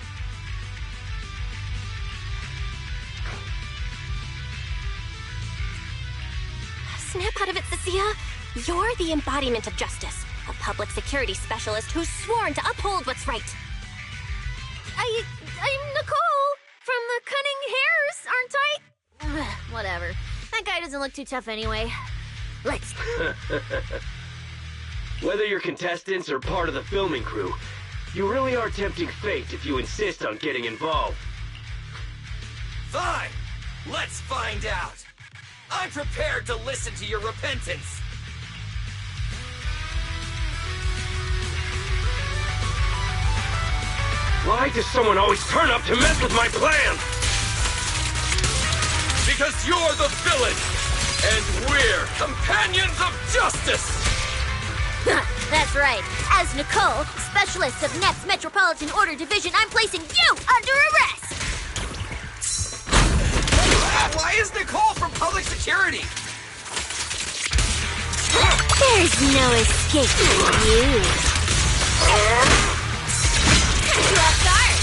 Snap out of it, Cecilia. You're the embodiment of justice. A public security specialist who's sworn to uphold what's right. I'm Nicole from the Cunning Hairs, aren't I? Whatever. That guy doesn't look too tough anyway. Let's... Whether you're contestants or part of the filming crew, you really are tempting fate if you insist on getting involved. Fine! Let's find out! I'm prepared to listen to your repentance! Why does someone always turn up to mess with my plans? Because you're the villain! And we're companions of justice! That's right. As Nicole, specialist of NEP's Metropolitan Order Division, I'm placing you under arrest! Why is Nicole from public security? There's no escape from you. You off guard.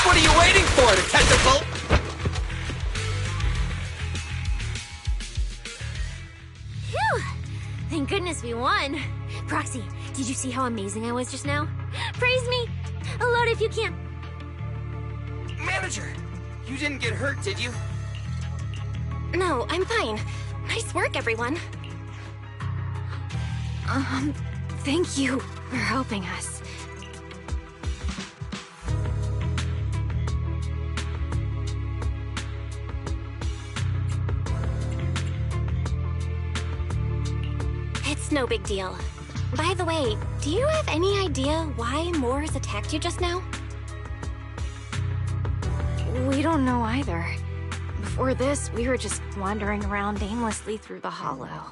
What are you waiting for, to catch a bolt? Phew! Thank goodness we won. Proxy, did you see how amazing I was just now? Praise me! Aloud if you can. Manager, you didn't get hurt, did you? No, I'm fine. Nice work, everyone. Thank you for helping us. It's no big deal. By the way, do you have any idea why Moores attacked you just now? We don't know either. Before this, we were just wandering around aimlessly through the hollow.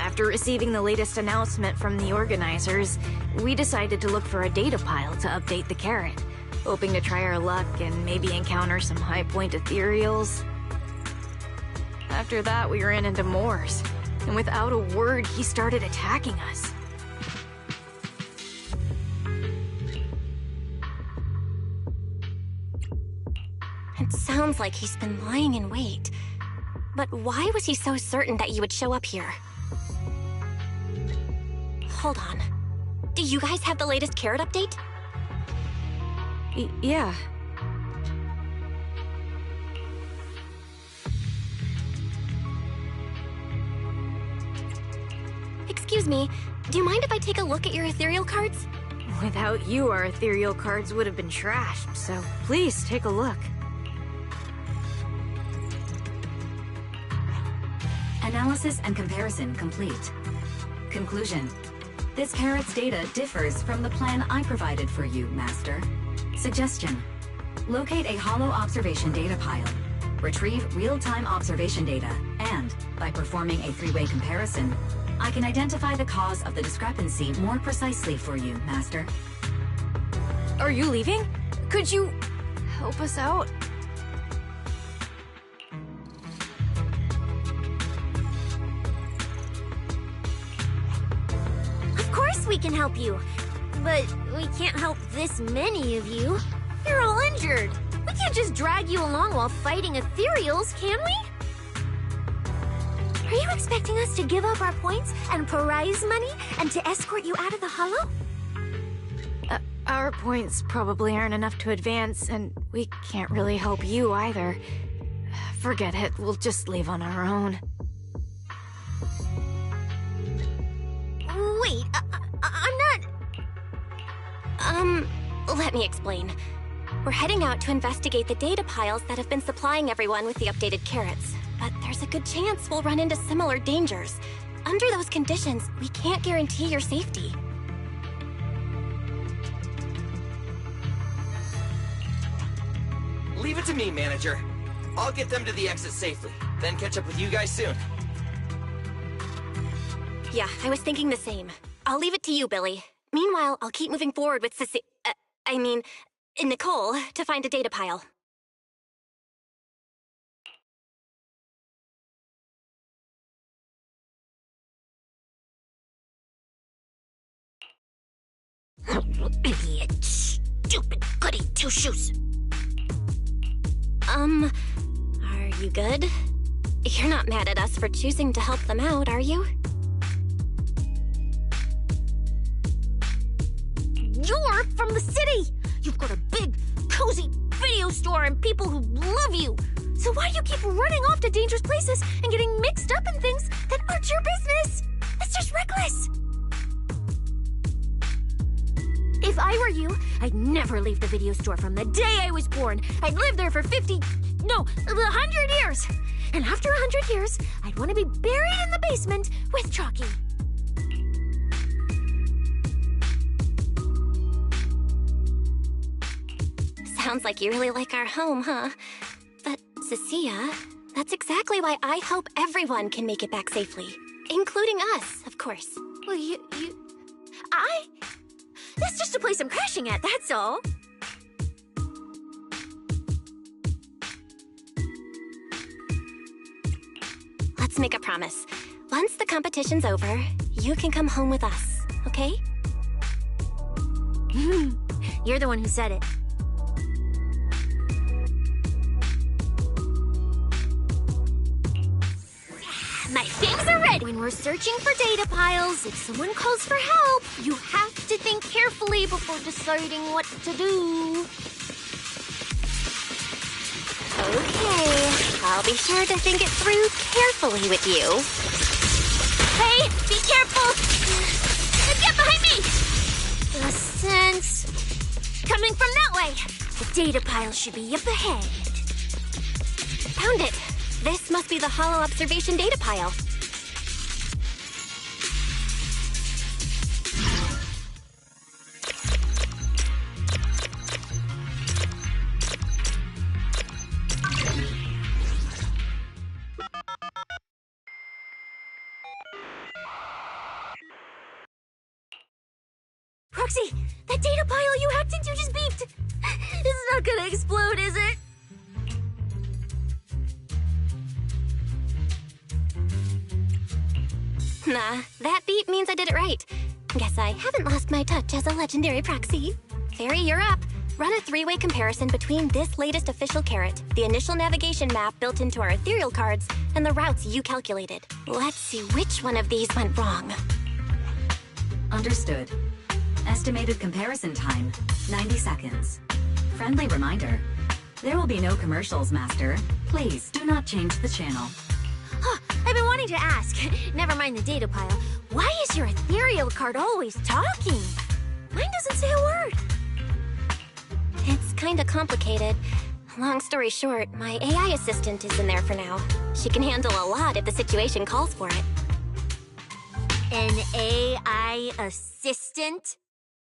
After receiving the latest announcement from the organizers, we decided to look for a data pile to update the carrot, hoping to try our luck and maybe encounter some high-point ethereals. After that, we ran into Moores, and without a word, he started attacking us. It sounds like he's been lying in wait. But why was he so certain that you would show up here? Hold on. Do you guys have the latest carrot update? Yeah. Excuse me, do you mind if I take a look at your ethereal cards? Without you, our ethereal cards would have been trashed, so please take a look. Analysis and comparison complete. Conclusion. This carrot's data differs from the plan I provided for you, Master. Suggestion. Locate a hollow observation data pile. Retrieve real-time observation data, and, by performing a three-way comparison, I can identify the cause of the discrepancy more precisely for you, Master. Are you leaving? Could you help us out? Of course we can help you. But we can't help this many of you. You're all injured. We can't just drag you along while fighting ethereals, can we? Are you expecting us to give up our points and prize money and to escort you out of the hollow? Our points probably aren't enough to advance, and we can't really help you either. Forget it, we'll just leave on our own. Wait, I'm not... Let me explain. We're heading out to investigate the data piles that have been supplying everyone with the updated carrots. But there's a good chance we'll run into similar dangers. Under those conditions, we can't guarantee your safety. Leave it to me, Manager. I'll get them to the exit safely, then catch up with you guys soon. Yeah, I was thinking the same. I'll leave it to you, Billy. Meanwhile, I'll keep moving forward with Nicole, to find a data pile. Idiot. Stupid goody two-shoes. Are you good? You're not mad at us for choosing to help them out, are you? You're from the city! You've got a big, cozy video store and people who love you! So why do you keep running off to dangerous places and getting mixed up in things that aren't your business? That's just reckless! If I were you, I'd never leave the video store from the day I was born. I'd live there for 100 years! And after 100 years, I'd want to be buried in the basement with Chalky. Sounds like you really like our home, huh? But, Cecilia, that's exactly why I hope everyone can make it back safely. Including us, of course. Well, that's just a place I'm crashing at, that's all. Let's make a promise. Once the competition's over, you can come home with us, okay? You're the one who said it. My things are ready! When we're searching for data piles, if someone calls for help, you have to think carefully before deciding what to do. Okay, I'll be sure to think it through carefully with you. Hey, be careful! Get behind me! A sense coming from that way. The data pile should be up ahead. Found it! This must be the Holo observation data pile. Proxy, that data pile you hacked into just beeped. It's not gonna explode, is it? Nah, that beep means I did it right. Guess I haven't lost my touch as a legendary proxy. Fairy, you're up. Run a three-way comparison between this latest official carrot, the initial navigation map built into our ethereal cards, and the routes you calculated. Let's see which one of these went wrong. Understood. Estimated comparison time, 90 seconds. Friendly reminder, there will be no commercials, Master. Please do not change the channel. Huh, I've been wanting to ask. Never mind the data pile. Why is your ethereal card always talking? Mine doesn't say a word. It's kinda complicated. Long story short, my AI assistant is in there for now. She can handle a lot if the situation calls for it. An AI assistant?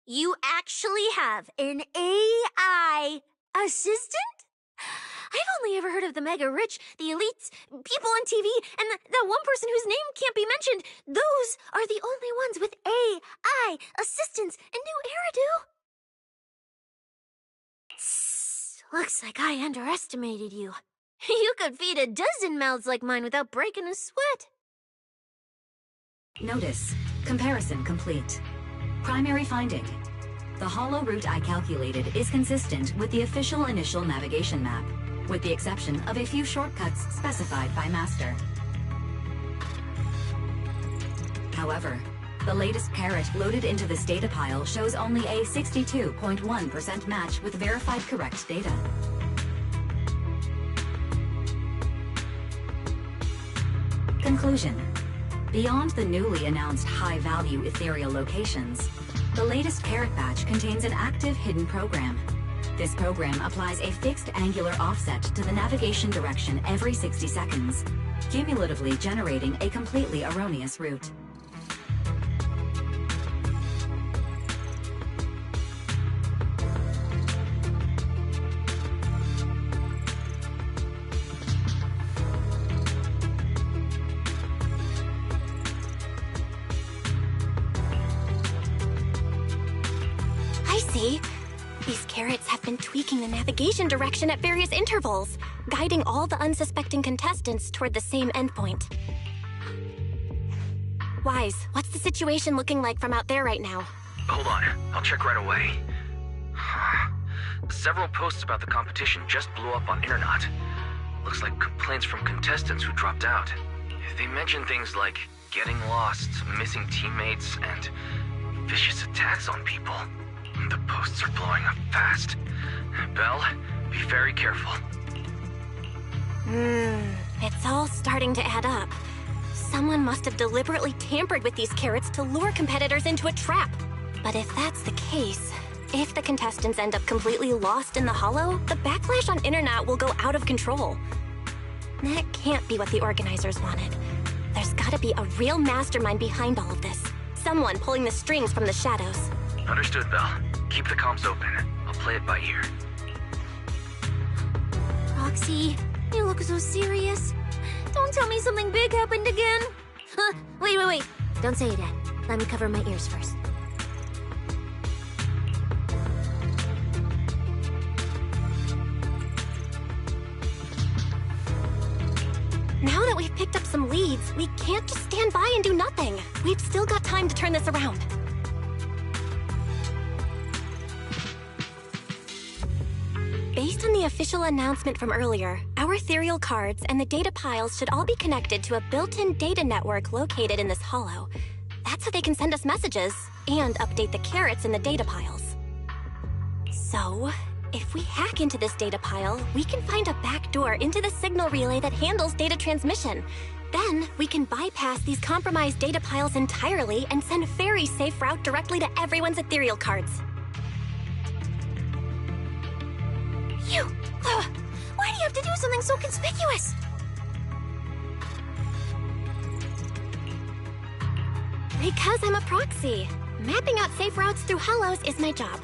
You actually have an AI assistant? I've only ever heard of the mega rich, the elites, people on TV, and that one person whose name can't be mentioned. Those are the only ones with AI assistants in New Eridan. Looks like I underestimated you. You could feed a dozen mouths like mine without breaking a sweat. Notice. Comparison complete. Primary finding. The hollow route I calculated is consistent with the official initial navigation map, with the exception of a few shortcuts specified by Master. However, the latest carrot loaded into this data pile shows only a 62.1% match with verified correct data. Conclusion. Beyond the newly announced high-value ethereal locations, the latest carrot batch contains an active hidden program. This program applies a fixed angular offset to the navigation direction every 60 seconds, cumulatively generating a completely erroneous route. I see. These carrots have been tweaking the navigation direction at various intervals, guiding all the unsuspecting contestants toward the same endpoint. Wise, what's the situation looking like from out there right now? Hold on, I'll check right away. Several posts about the competition just blew up on Internet. Looks like complaints from contestants who dropped out. They mention things like getting lost, missing teammates, and vicious attacks on people. The posts are blowing up fast. Belle, be very careful. It's all starting to add up. Someone must have deliberately tampered with these carrots to lure competitors into a trap. But if that's the case, if the contestants end up completely lost in the hollow, the backlash on Internet will go out of control. That can't be what the organizers wanted. There's gotta be a real mastermind behind all of this. Someone pulling the strings from the shadows. Understood, Belle. Keep the comms open. I'll play it by ear. Roxy, you look so serious. Don't tell me something big happened again. Wait. Don't say it yet. Let me cover my ears first. Now that we've picked up some leads, we can't just stand by and do nothing. We've still got time to turn this around. Based on the official announcement from earlier, our ethereal cards and the data piles should all be connected to a built-in data network located in this hollow. That's how they can send us messages and update the carrots in the data piles. So, if we hack into this data pile, we can find a back door into the signal relay that handles data transmission. Then, we can bypass these compromised data piles entirely and send a very safe route directly to everyone's ethereal cards. Why do you have to do something so conspicuous? Because I'm a proxy. Mapping out safe routes through hollows is my job.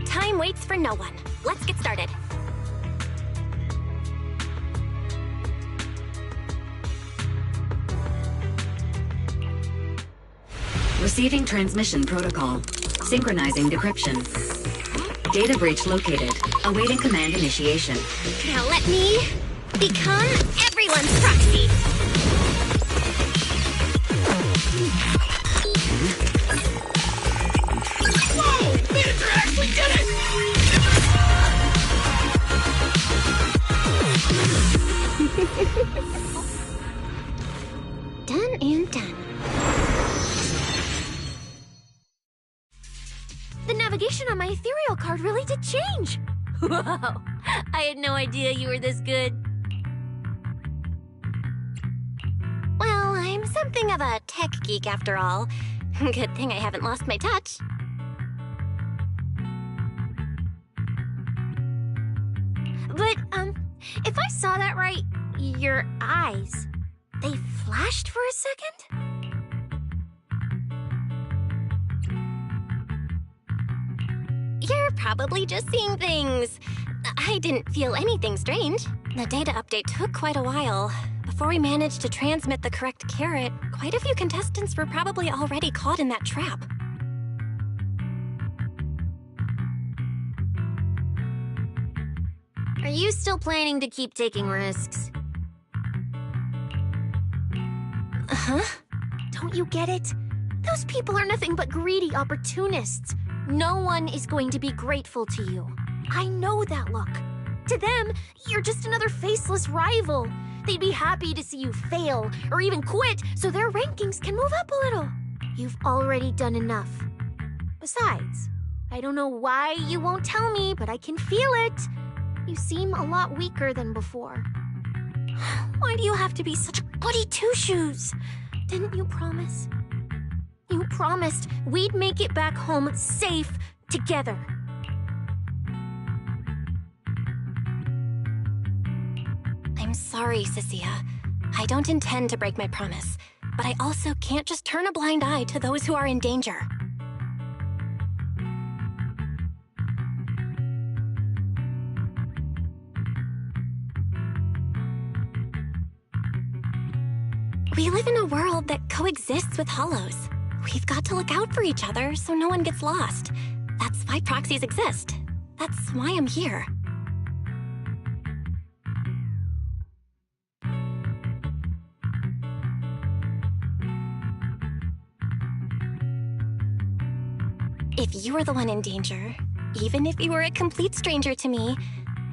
Time waits for no one. Let's get started. Receiving transmission protocol. Synchronizing decryption. Data breach located. Awaiting command initiation. Now let me become everyone's proxy. Whoa! Manager actually did it! Done and done. The navigation on my ethereal card really did change. Wow, I had no idea you were this good. Well, I'm something of a tech geek after all. Good thing I haven't lost my touch. But, if I saw that right, your eyes, they flashed for a second? You're probably just seeing things. I didn't feel anything strange. The data update took quite a while. Before we managed to transmit the correct carrot, quite a few contestants were probably already caught in that trap. Are you still planning to keep taking risks? Huh? Don't you get it? Those people are nothing but greedy opportunists. No one is going to be grateful to you. I know that look. To them, you're just another faceless rival. They'd be happy to see you fail or even quit so their rankings can move up a little. You've already done enough. Besides, I don't know why you won't tell me, but I can feel it. You seem a lot weaker than before. Why do you have to be such a goody two-shoes? Didn't you promise? You promised we'd make it back home safe together. I'm sorry, Cecilia. I don't intend to break my promise, but I also can't just turn a blind eye to those who are in danger. We live in a world that coexists with hollows. We've got to look out for each other so no one gets lost. That's why proxies exist. That's why I'm here. If you were the one in danger, even if you were a complete stranger to me,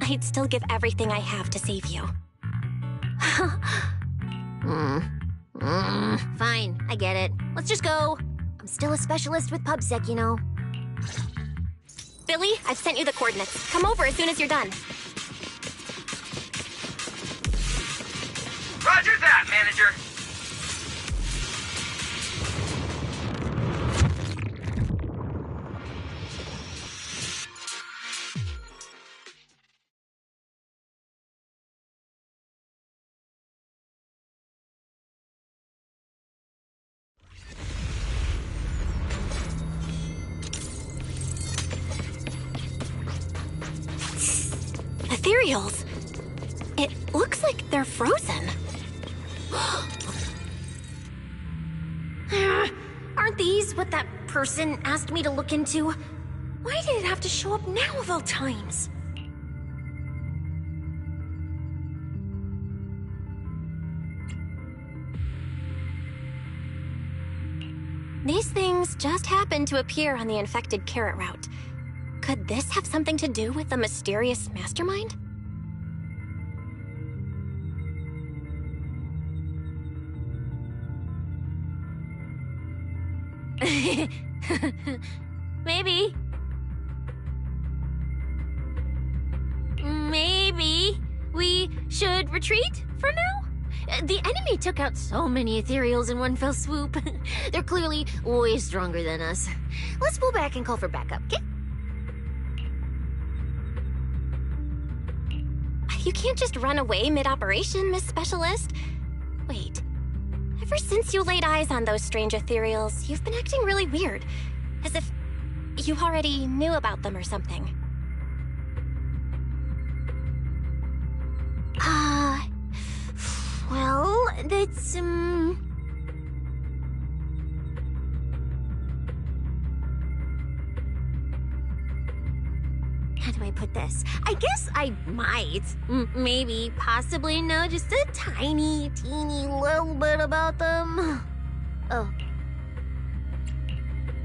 I'd still give everything I have to save you. Fine, I get it. Let's just go. I'm still a specialist with PubSec, you know. Billy, I've sent you the coordinates. Come over as soon as you're done. Roger that, manager. Ethereals. It looks like they're frozen. Aren't these what that person asked me to look into? Why did it have to show up now of all times? These things just happened to appear on the infected carrot route. Could this have something to do with the mysterious mastermind? Maybe. Maybe we should retreat for now? The enemy took out so many ethereals in one fell swoop. They're clearly way stronger than us. Let's pull back and call for backup, okay? You can't just run away mid-operation, Miss Specialist. Wait. Ever since you laid eyes on those strange ethereals, you've been acting really weird. As if you already knew about them or something. Well, that's, how do I put this? I guess I might, maybe, possibly know just a tiny, teeny little bit about them. Oh.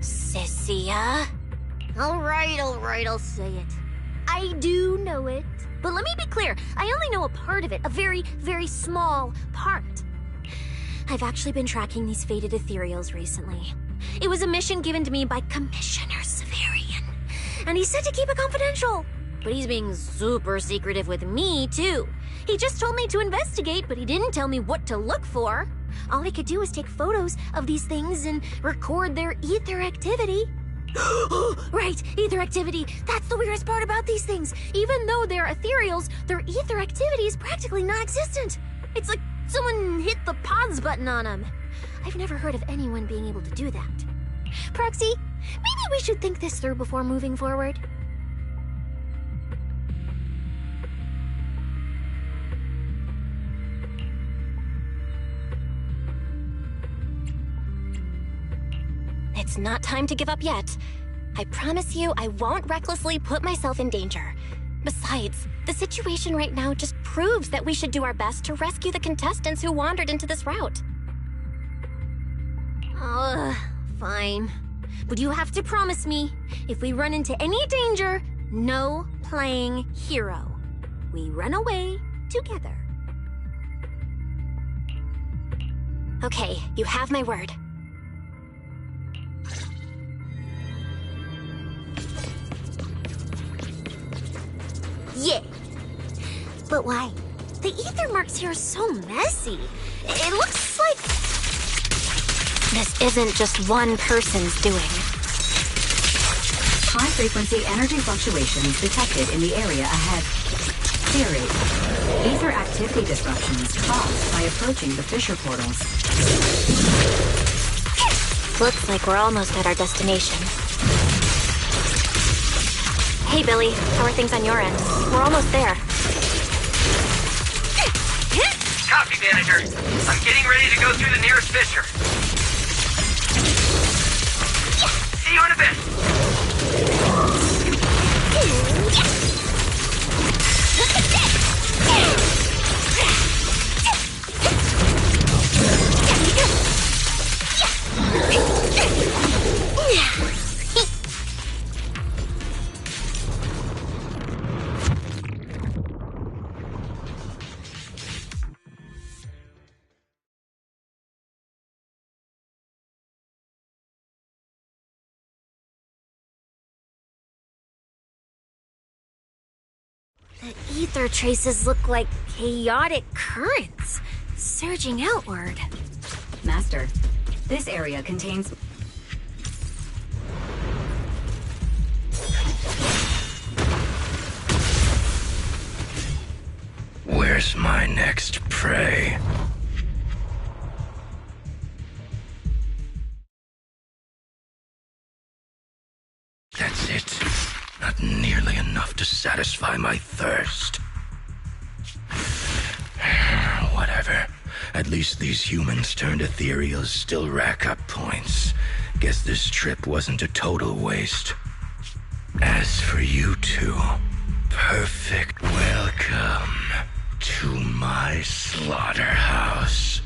Cecilia? All right, I'll say it. I do know it. But let me be clear, I only know a part of it, a very, very small part. I've actually been tracking these faded ethereals recently. It was a mission given to me by Commissioner Severian, and he said to keep it confidential. But he's being super secretive with me, too. He just told me to investigate, but he didn't tell me what to look for. All I could do was take photos of these things and record their ether activity. Right, ether activity. That's the weirdest part about these things. Even though they're ethereals, their ether activity is practically non-existent. It's like someone hit the pause button on them. I've never heard of anyone being able to do that. Proxy, maybe we should think this through before moving forward. It's not time to give up yet. I promise you I won't recklessly put myself in danger. Besides, the situation right now just proves that we should do our best to rescue the contestants who wandered into this route. Fine. But you have to promise me, if we run into any danger, no playing hero. We run away together. Okay, you have my word. Yeah. But why? The ether marks here are so messy. It looks like... This isn't just one person's doing. High-frequency energy fluctuations detected in the area ahead. Theory: ether activity disruptions caused by approaching the fissure portals. Looks like we're almost at our destination. Hey, Billy. How are things on your end? We're almost there. Copy, Manager. I'm getting ready to go through the nearest fissure. See you in a bit. The ether traces look like chaotic currents, surging outward. Master, this area contains... Where's my next prey? That's it. Not nearly enough to satisfy my thirst. Whatever. At least these humans turned ethereals still rack up points. Guess this trip wasn't a total waste. As for you two, perfect welcome to my slaughterhouse.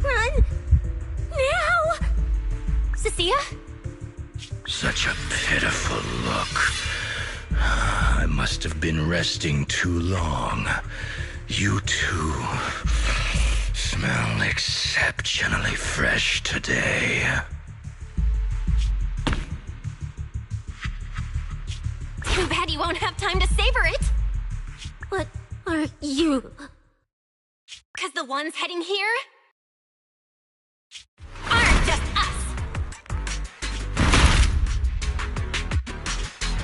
Run! Now! Cecilia? Such a pitiful look. I must have been resting too long. You two smell exceptionally fresh today. Too bad you won't have time to savor it. What are you? 'Cause the ones heading here aren't just us.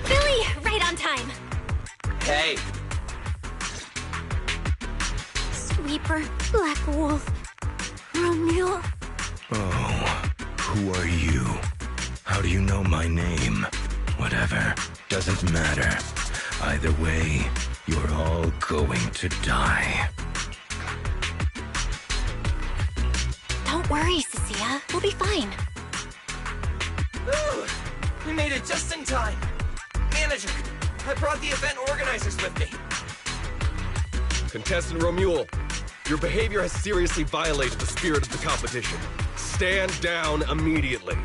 Billy, right on time. Hey. Sweeper, Black Wolf, Romeo. Oh, who are you? How do you know my name? Whatever, doesn't matter. Either way, you're all going to die. Don't worry, Cecilia. We'll be fine. Ooh, we made it just in time. Manager, I brought the event organizers with me. Contestant Romuald, your behavior has seriously violated the spirit of the competition. Stand down immediately.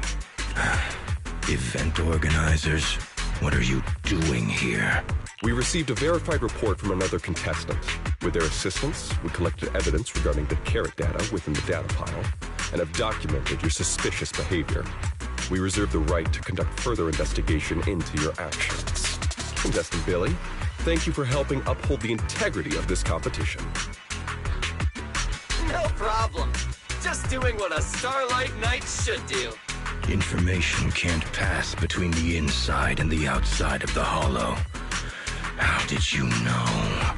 Event organizers, what are you doing here? We received a verified report from another contestant. With their assistance, we collected evidence regarding the carrot data within the data pile and have documented your suspicious behavior. We reserve the right to conduct further investigation into your actions. Contestant Billy, thank you for helping uphold the integrity of this competition. No problem. Just doing what a Starlight Knight should do. Information can't pass between the inside and the outside of the Hollow. How did you know?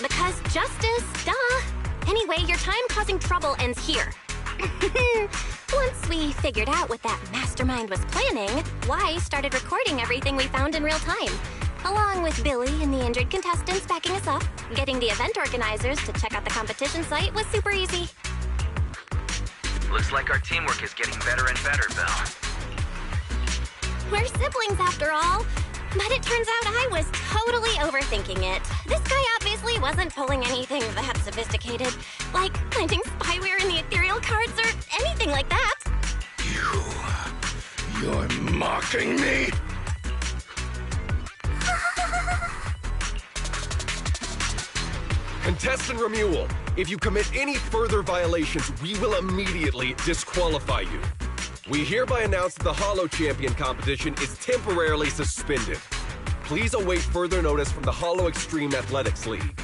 Because justice, duh. Anyway, your time causing trouble ends here. Once we figured out what that mastermind was planning, Y started recording everything we found in real time. Along with Billy and the injured contestants backing us up, getting the event organizers to check out the competition site was super easy. Looks like our teamwork is getting better and better, Belle. We're siblings after all. But it turns out I was totally overthinking it. This guy obviously wasn't pulling anything that sophisticated, like planting spyware in the ethereal cards or anything like that. You're mocking me? Contestant Remuel, if you commit any further violations, we will immediately disqualify you. We hereby announce that the Holo Champion competition is temporarily suspended. Please await further notice from the Holo Extreme Athletics League.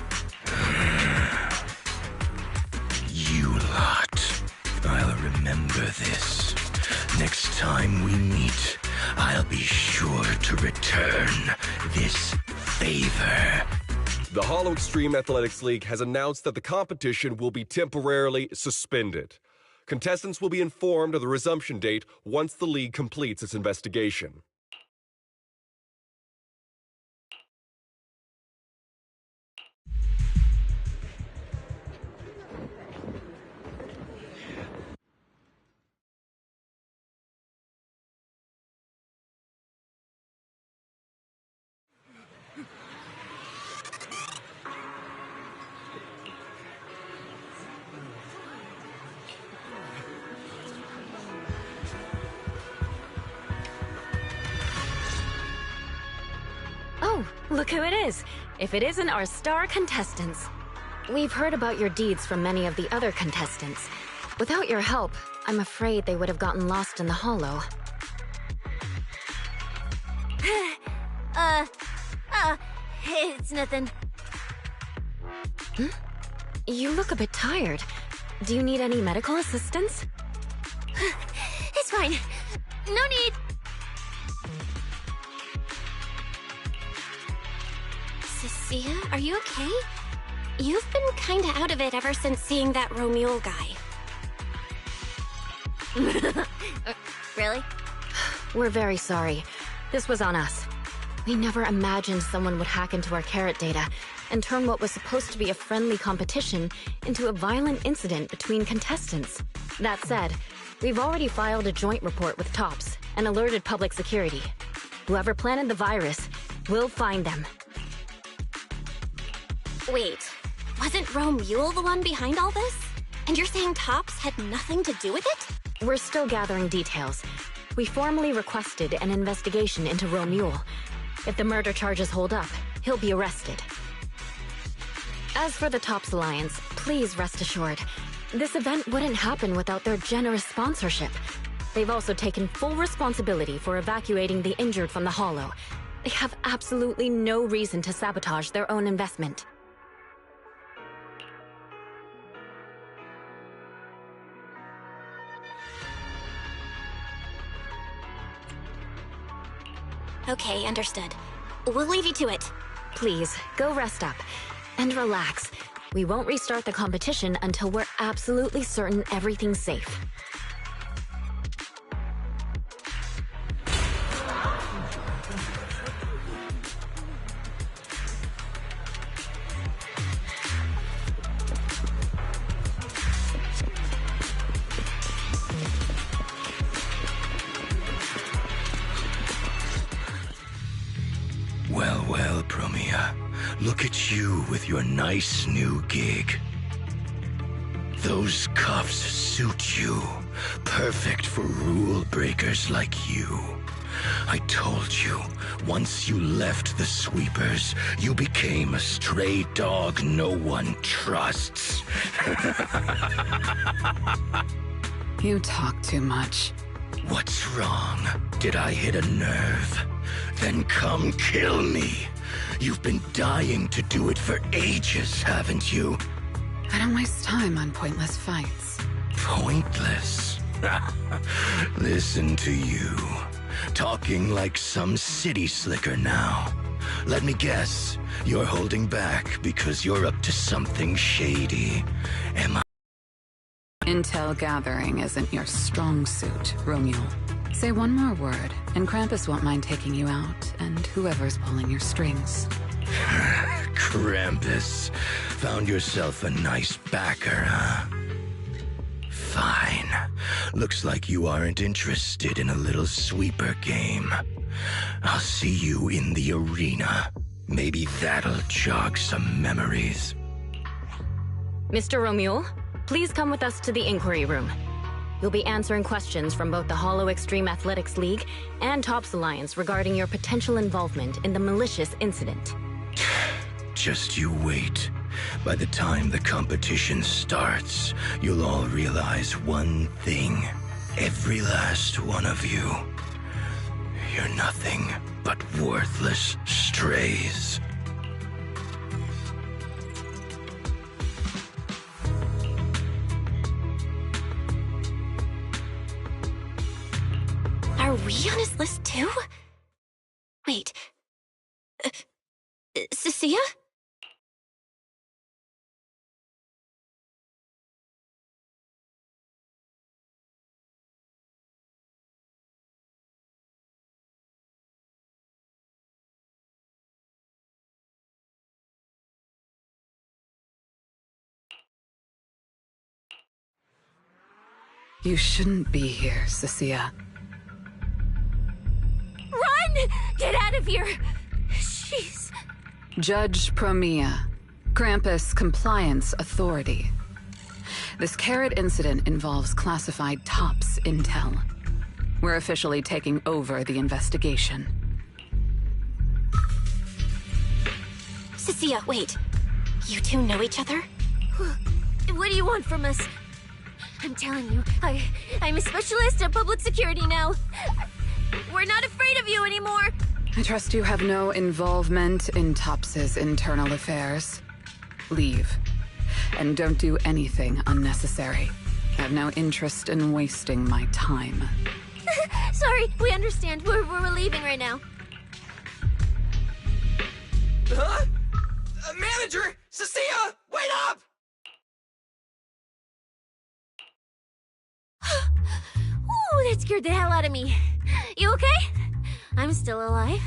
You lot. I'll remember this. Next time we meet, I'll be sure to return this favor. The Holo Extreme Athletics League has announced that the competition will be temporarily suspended. Contestants will be informed of the resumption date once the league completes its investigation. Oh, look who it is. If it isn't our star contestants. We've heard about your deeds from many of the other contestants. Without your help, I'm afraid they would have gotten lost in the Holo. It's nothing. You look a bit tired. Do you need any medical assistance? It's fine. No need. Cecilia, are you okay? You've been kinda out of it ever since seeing that Romuel guy. Really? We're very sorry. This was on us. We never imagined someone would hack into our carrot data and turn what was supposed to be a friendly competition into a violent incident between contestants. That said, we've already filed a joint report with TOPS and alerted public security. Whoever planted the virus, we'll find them. Wait, wasn't Romuel the one behind all this? And you're saying TOPS had nothing to do with it? We're still gathering details. We formally requested an investigation into Romuel. If the murder charges hold up, he'll be arrested. As for the TOPS Alliance, please rest assured, this event wouldn't happen without their generous sponsorship. They've also taken full responsibility for evacuating the injured from the Holo. They have absolutely no reason to sabotage their own investment. Okay, understood. We'll leave you to it. Please, go rest up. And relax. We won't restart the competition until we're absolutely certain everything's safe. Well, Promia. Look at you with your nice new gig. Those cuffs suit you. Perfect for rule breakers like you. I told you, once you left the sweepers, you became a stray dog no one trusts. You talk too much. What's wrong? Did I hit a nerve? Then come kill me. You've been dying to do it for ages, haven't you? I don't waste time on pointless fights. Pointless? Listen to you. Talking like some city slicker now. Let me guess, you're holding back because you're up to something shady. Am I? Intel gathering isn't your strong suit, Romuel. Say one more word, and Krampus won't mind taking you out, and whoever's pulling your strings. Krampus. Found yourself a nice backer, huh? Fine. Looks like you aren't interested in a little sweeper game. I'll see you in the arena. Maybe that'll jog some memories. Mr. Romuel, please come with us to the inquiry room. You'll be answering questions from both the Holo Extreme Athletics League and TOPS Alliance regarding your potential involvement in the malicious incident. Just you wait. By the time the competition starts, you'll all realize one thing. Every last one of you. You're nothing but worthless strays. Are we on his list too? Wait. Cecilia? You shouldn't be here, Cecilia. Run! Get out of here! Jeez. Judge Promia, Krampus Compliance Authority. This Carrot incident involves classified TOPS intel. We're officially taking over the investigation. Cecilia, wait. You two know each other? What do you want from us? I'm telling you, I'm a specialist at public security now. We're not afraid of you anymore. I trust you have no involvement in TOPS's internal affairs. Leave. And don't do anything unnecessary. I have no interest in wasting my time. Sorry, we understand. We're leaving right now. Huh? Manager! Cecilia! Wait up! Ooh, that scared the hell out of me. You okay? I'm still alive.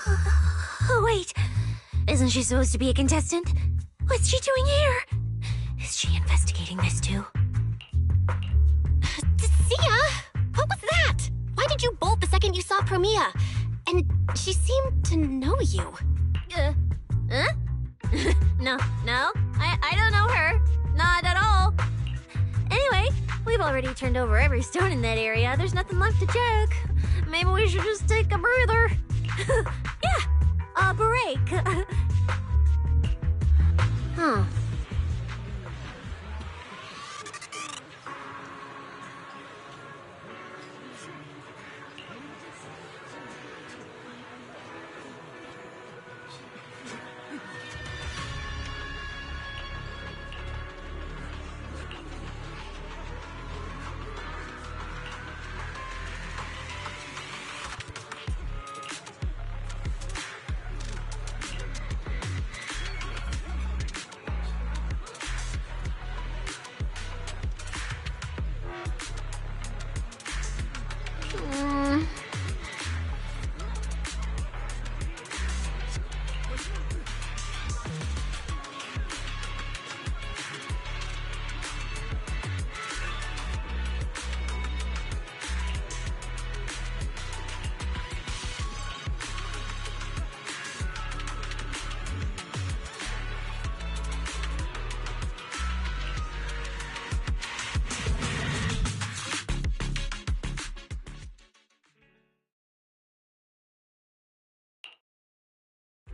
Oh, wait. Isn't she supposed to be a contestant? What's she doing here? Is she investigating this too? Cecilia! What was that? Why did you bolt the second you saw Promia? And she seemed to know you. Huh? No, I don't know her. Not at all. Anyway, we've already turned over every stone in that area. There's nothing left to check. Maybe we should just take a breather. Yeah, a break. Huh.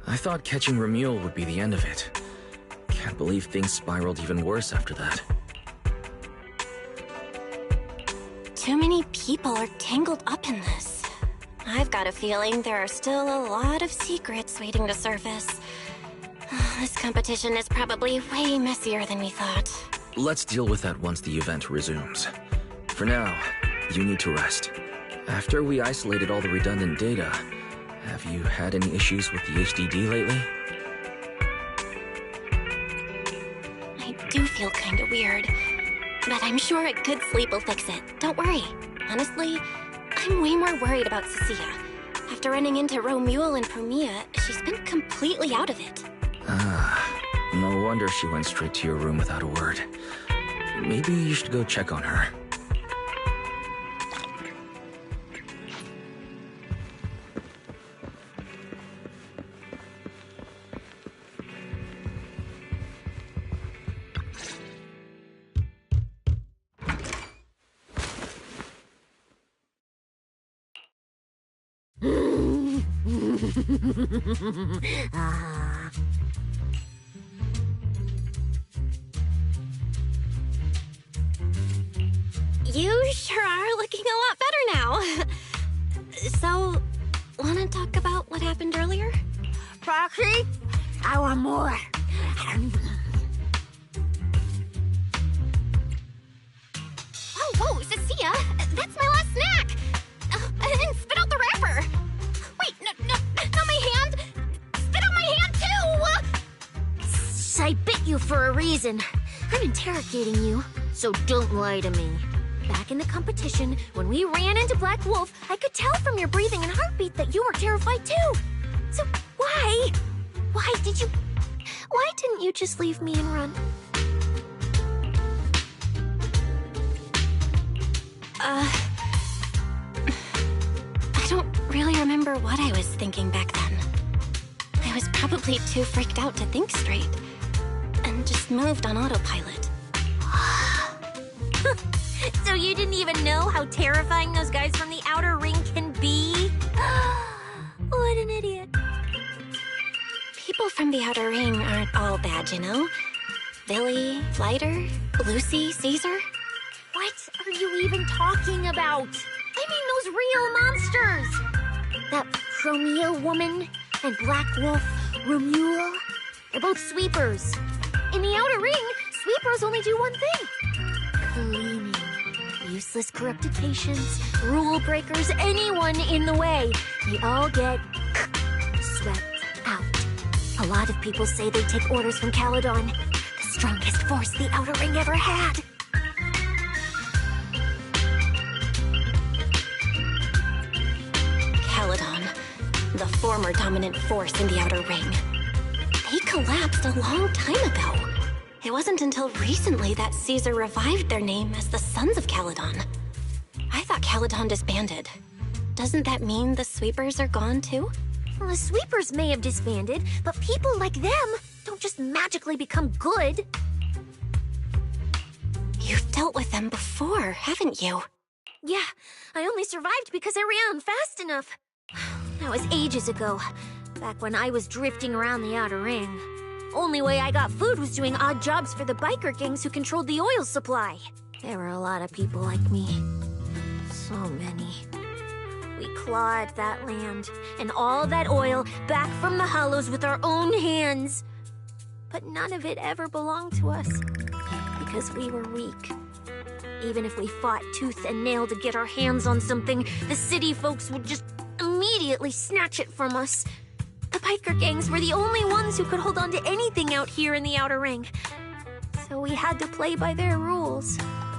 I thought catching Remuel would be the end of it. Can't believe things spiraled even worse after that. Too many people are tangled up in this. I've got a feeling there are still a lot of secrets waiting to surface. This competition is probably way messier than we thought. Let's deal with that once the event resumes. For now, you need to rest. After we isolated all the redundant data, have you had any issues with the HDD lately? I do feel kinda weird, but I'm sure a good sleep will fix it. Don't worry. Honestly, I'm way more worried about Cecilia. After running into Romuel and Promia, she's been completely out of it. No wonder she went straight to your room without a word. Maybe you should go check on her. You sure are looking a lot better now. So, wanna talk about what happened earlier? Proxy, I want more. Whoa, Cecilia! That's my last snack! And spit out the wrapper! Wait, no, not my hand! Spit out my hand, too! I bit you for a reason. I'm interrogating you, so don't lie to me. Back in the competition, when we ran into Black Wolf, I could tell from your breathing and heartbeat that you were terrified too. So why? Why didn't you just leave me and run? I don't really remember what I was thinking back then. I was probably too freaked out to think straight, and just moved on autopilot. So you didn't even know how terrifying those guys from the Outer Ring can be? What an idiot. People from the Outer Ring aren't all bad, you know? Billy, Flighter, Lucy, Caesar. What are you even talking about? I mean those real monsters! That Chromia woman and Black Wolf, Romulo, they're both sweepers. In the Outer Ring, sweepers only do one thing. Cleaning. Useless corrupted patients, rule breakers, anyone in the way. They all get swept out. A lot of people say they take orders from Caledon, the strongest force the Outer Ring ever had. Caledon, the former dominant force in the Outer Ring. They collapsed a long time ago. It wasn't until recently that Caesar revived their name as the Sons of Caledon. I thought Caledon disbanded. Doesn't that mean the Sweepers are gone too? Well, the Sweepers may have disbanded, but people like them don't just magically become good. You've dealt with them before, haven't you? Yeah, I only survived because I ran fast enough. That was ages ago, back when I was drifting around the Outer Ring. Only way I got food was doing odd jobs for the biker gangs who controlled the oil supply. There were a lot of people like me. So many. We clawed that land and all that oil back from the hollows with our own hands. But none of it ever belonged to us, because we were weak. Even if we fought tooth and nail to get our hands on something, the city folks would just immediately snatch it from us. The biker gangs were the only ones who could hold on to anything out here in the Outer Ring. So we had to play by their rules.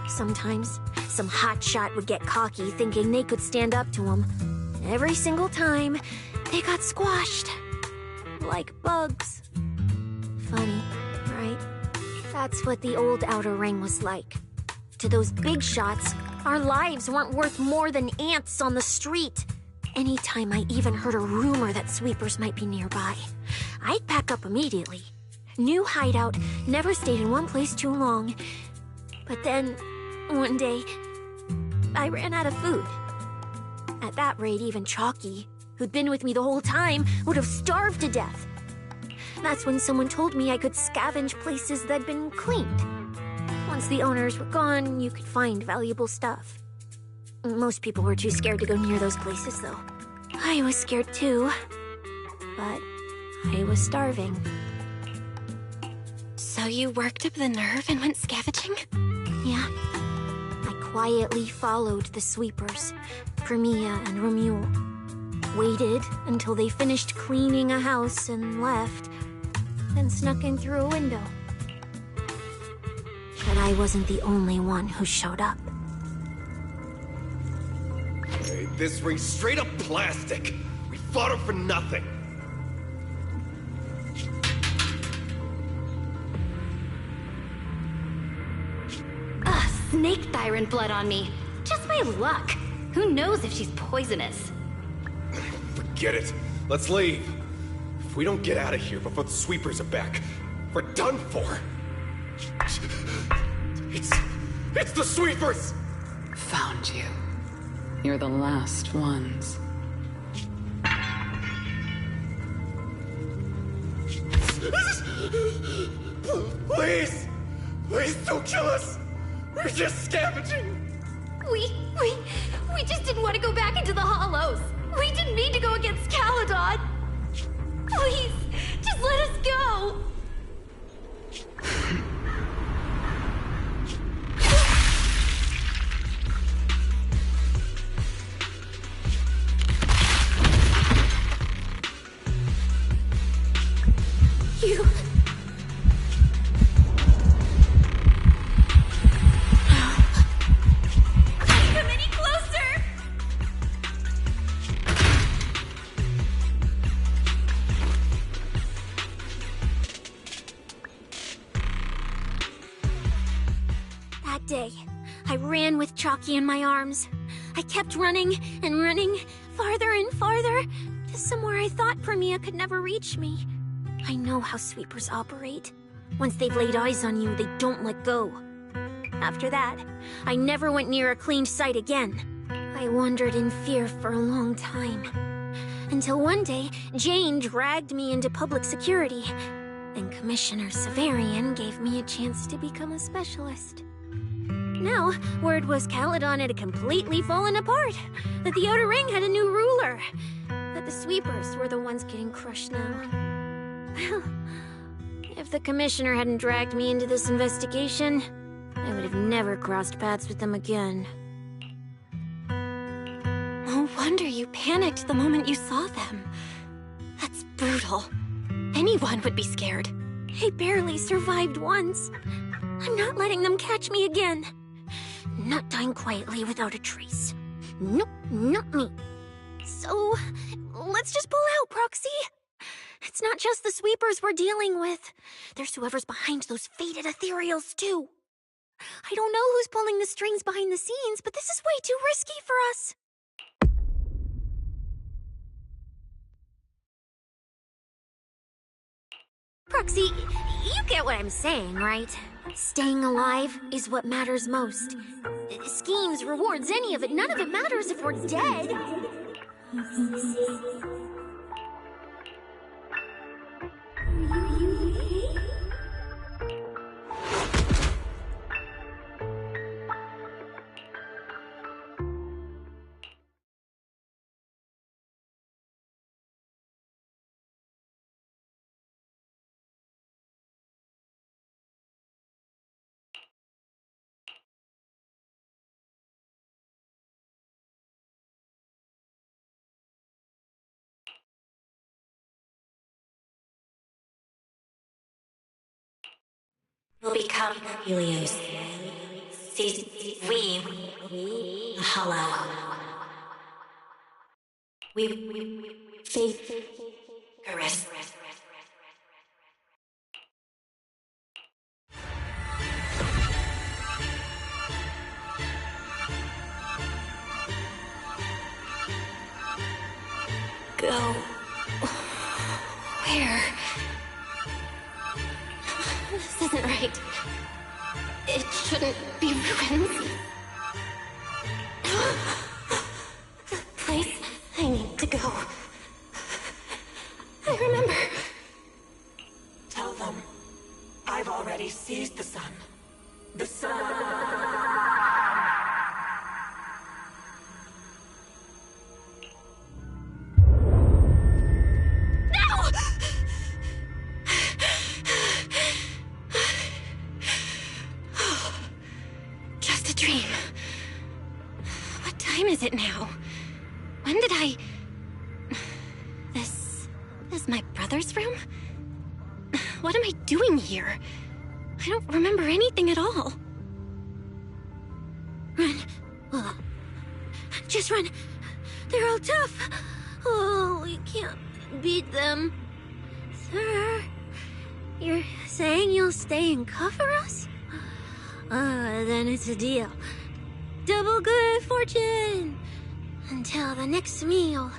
Sometimes, some hotshot would get cocky thinking they could stand up to them. Every single time, they got squashed. Like bugs. Funny, right? That's what the old Outer Ring was like. To those big shots, our lives weren't worth more than ants on the street. Anytime I even heard a rumor that sweepers might be nearby, I'd pack up immediately. New hideout, never stayed in one place too long. But then, one day, I ran out of food. At that rate, even Chalky, who'd been with me the whole time, would have starved to death. That's when someone told me I could scavenge places that'd been cleaned. Once the owners were gone, you could find valuable stuff. Most people were too scared to go near those places, though. I was scared too, but I was starving. So you worked up the nerve and went scavenging? Yeah. I quietly followed the sweepers, Chromia and Romulo. Waited until they finished cleaning a house and left, then snuck in through a window. But I wasn't the only one who showed up. Hey, this ring's straight up plastic. We fought it for nothing. Snake thyron blood on me. Just my luck. Who knows if she's poisonous? Forget it. Let's leave. If we don't get out of here before the sweepers are back, we're done for. It's the sweepers! Found you. You're the last ones. Please! Please don't kill us! We're just scavenging! We just didn't want to go back into the hollows. We didn't mean to go against Caledon. Please, just let us go. You... Come any closer! That day, I ran with Chalky in my arms. I kept running and running, farther and farther, to somewhere I thought Premia could never reach me. I know how sweepers operate. Once they've laid eyes on you, they don't let go. After that, I never went near a cleaned site again. I wandered in fear for a long time. Until one day, Jane dragged me into public security, and Commissioner Severian gave me a chance to become a specialist. Now, word was Caledon had completely fallen apart, that the Outer Ring had a new ruler, that the sweepers were the ones getting crushed now. Well, if the Commissioner hadn't dragged me into this investigation, I would have never crossed paths with them again. No wonder you panicked the moment you saw them. That's brutal. Anyone would be scared. I barely survived once. I'm not letting them catch me again. Not dying quietly without a trace. Nope, not me. So, let's just pull out, Proxy. It's not just the sweepers we're dealing with. There's whoever's behind those faded ethereals, too. I don't know who's pulling the strings behind the scenes, but this is way too risky for us. Proxy, you get what I'm saying, right? Staying alive is what matters most. Schemes, rewards, any of it, none of it matters if we're dead. Will become Helios. We, hollow. We faith, caress. Go. Where? This isn't right. It shouldn't be ruins. The place I need to go. I remember. Tell them I've already seized the sun. The sun. Is it now? When did I... This is my brother's room? What am I doing here? I don't remember anything at all. Run. Just run. They're all tough. Oh, you can't beat them. Sir, you're saying you'll stay and cover us? Then it's a deal. Double good fortune! Until the next meal.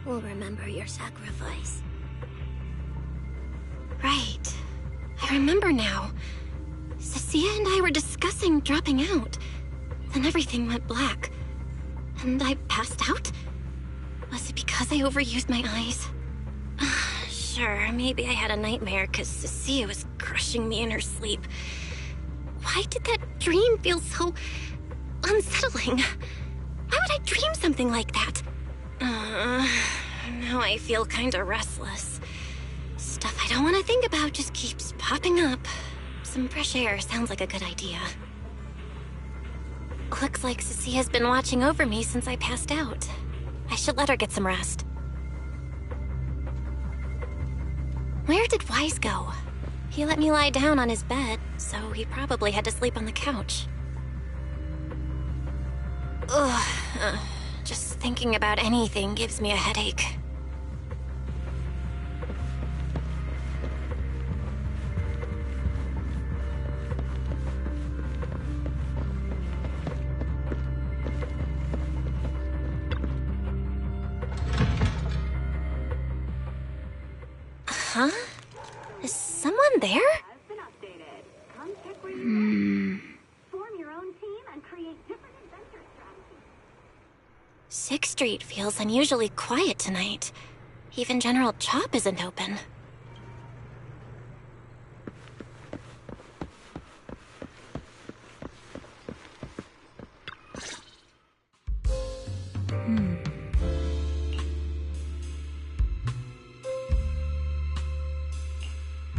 We'll remember your sacrifice. Right. I remember now. Cecilia and I were discussing dropping out. Then everything went black. And I passed out? Was it because I overused my eyes? Sure, maybe I had a nightmare because Cecilia was crushing me in her sleep. Why did that dream feel so unsettling. Why would I dream something like that? Now I feel kinda restless. Stuff I don't want to think about just keeps popping up. Some fresh air sounds like a good idea. Looks like Sissy has been watching over me since I passed out. I should let her get some rest. Where did Wise go? He let me lie down on his bed, so he probably had to sleep on the couch. Ugh, just thinking about anything gives me a headache. Huh? Is someone there? Sixth Street feels unusually quiet tonight. Even General Chop isn't open.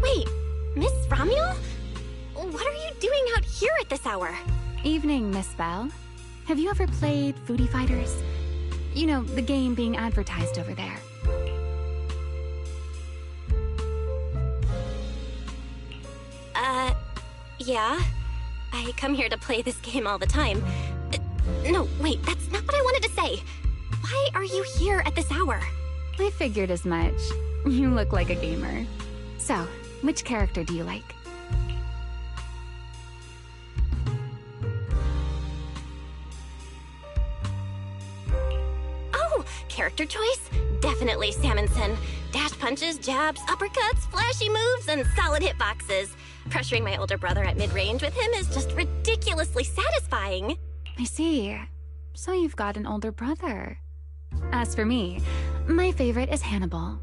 Wait, Miss Romuel? What are you doing out here at this hour? Evening, Miss Bell. Have you ever played Foodie Fighters? You know, the game being advertised over there. Yeah. I come here to play this game all the time. No, wait, that's not what I wanted to say. Why are you here at this hour? I figured as much. You look like a gamer. So, which character do you like? Oh, character choice? Definitely Salmonson. Dash punches, jabs, uppercuts, flashy moves, and solid hitboxes. Pressuring my older brother at mid-range with him is just ridiculously satisfying. I see. So you've got an older brother. As for me, my favorite is Hannibal.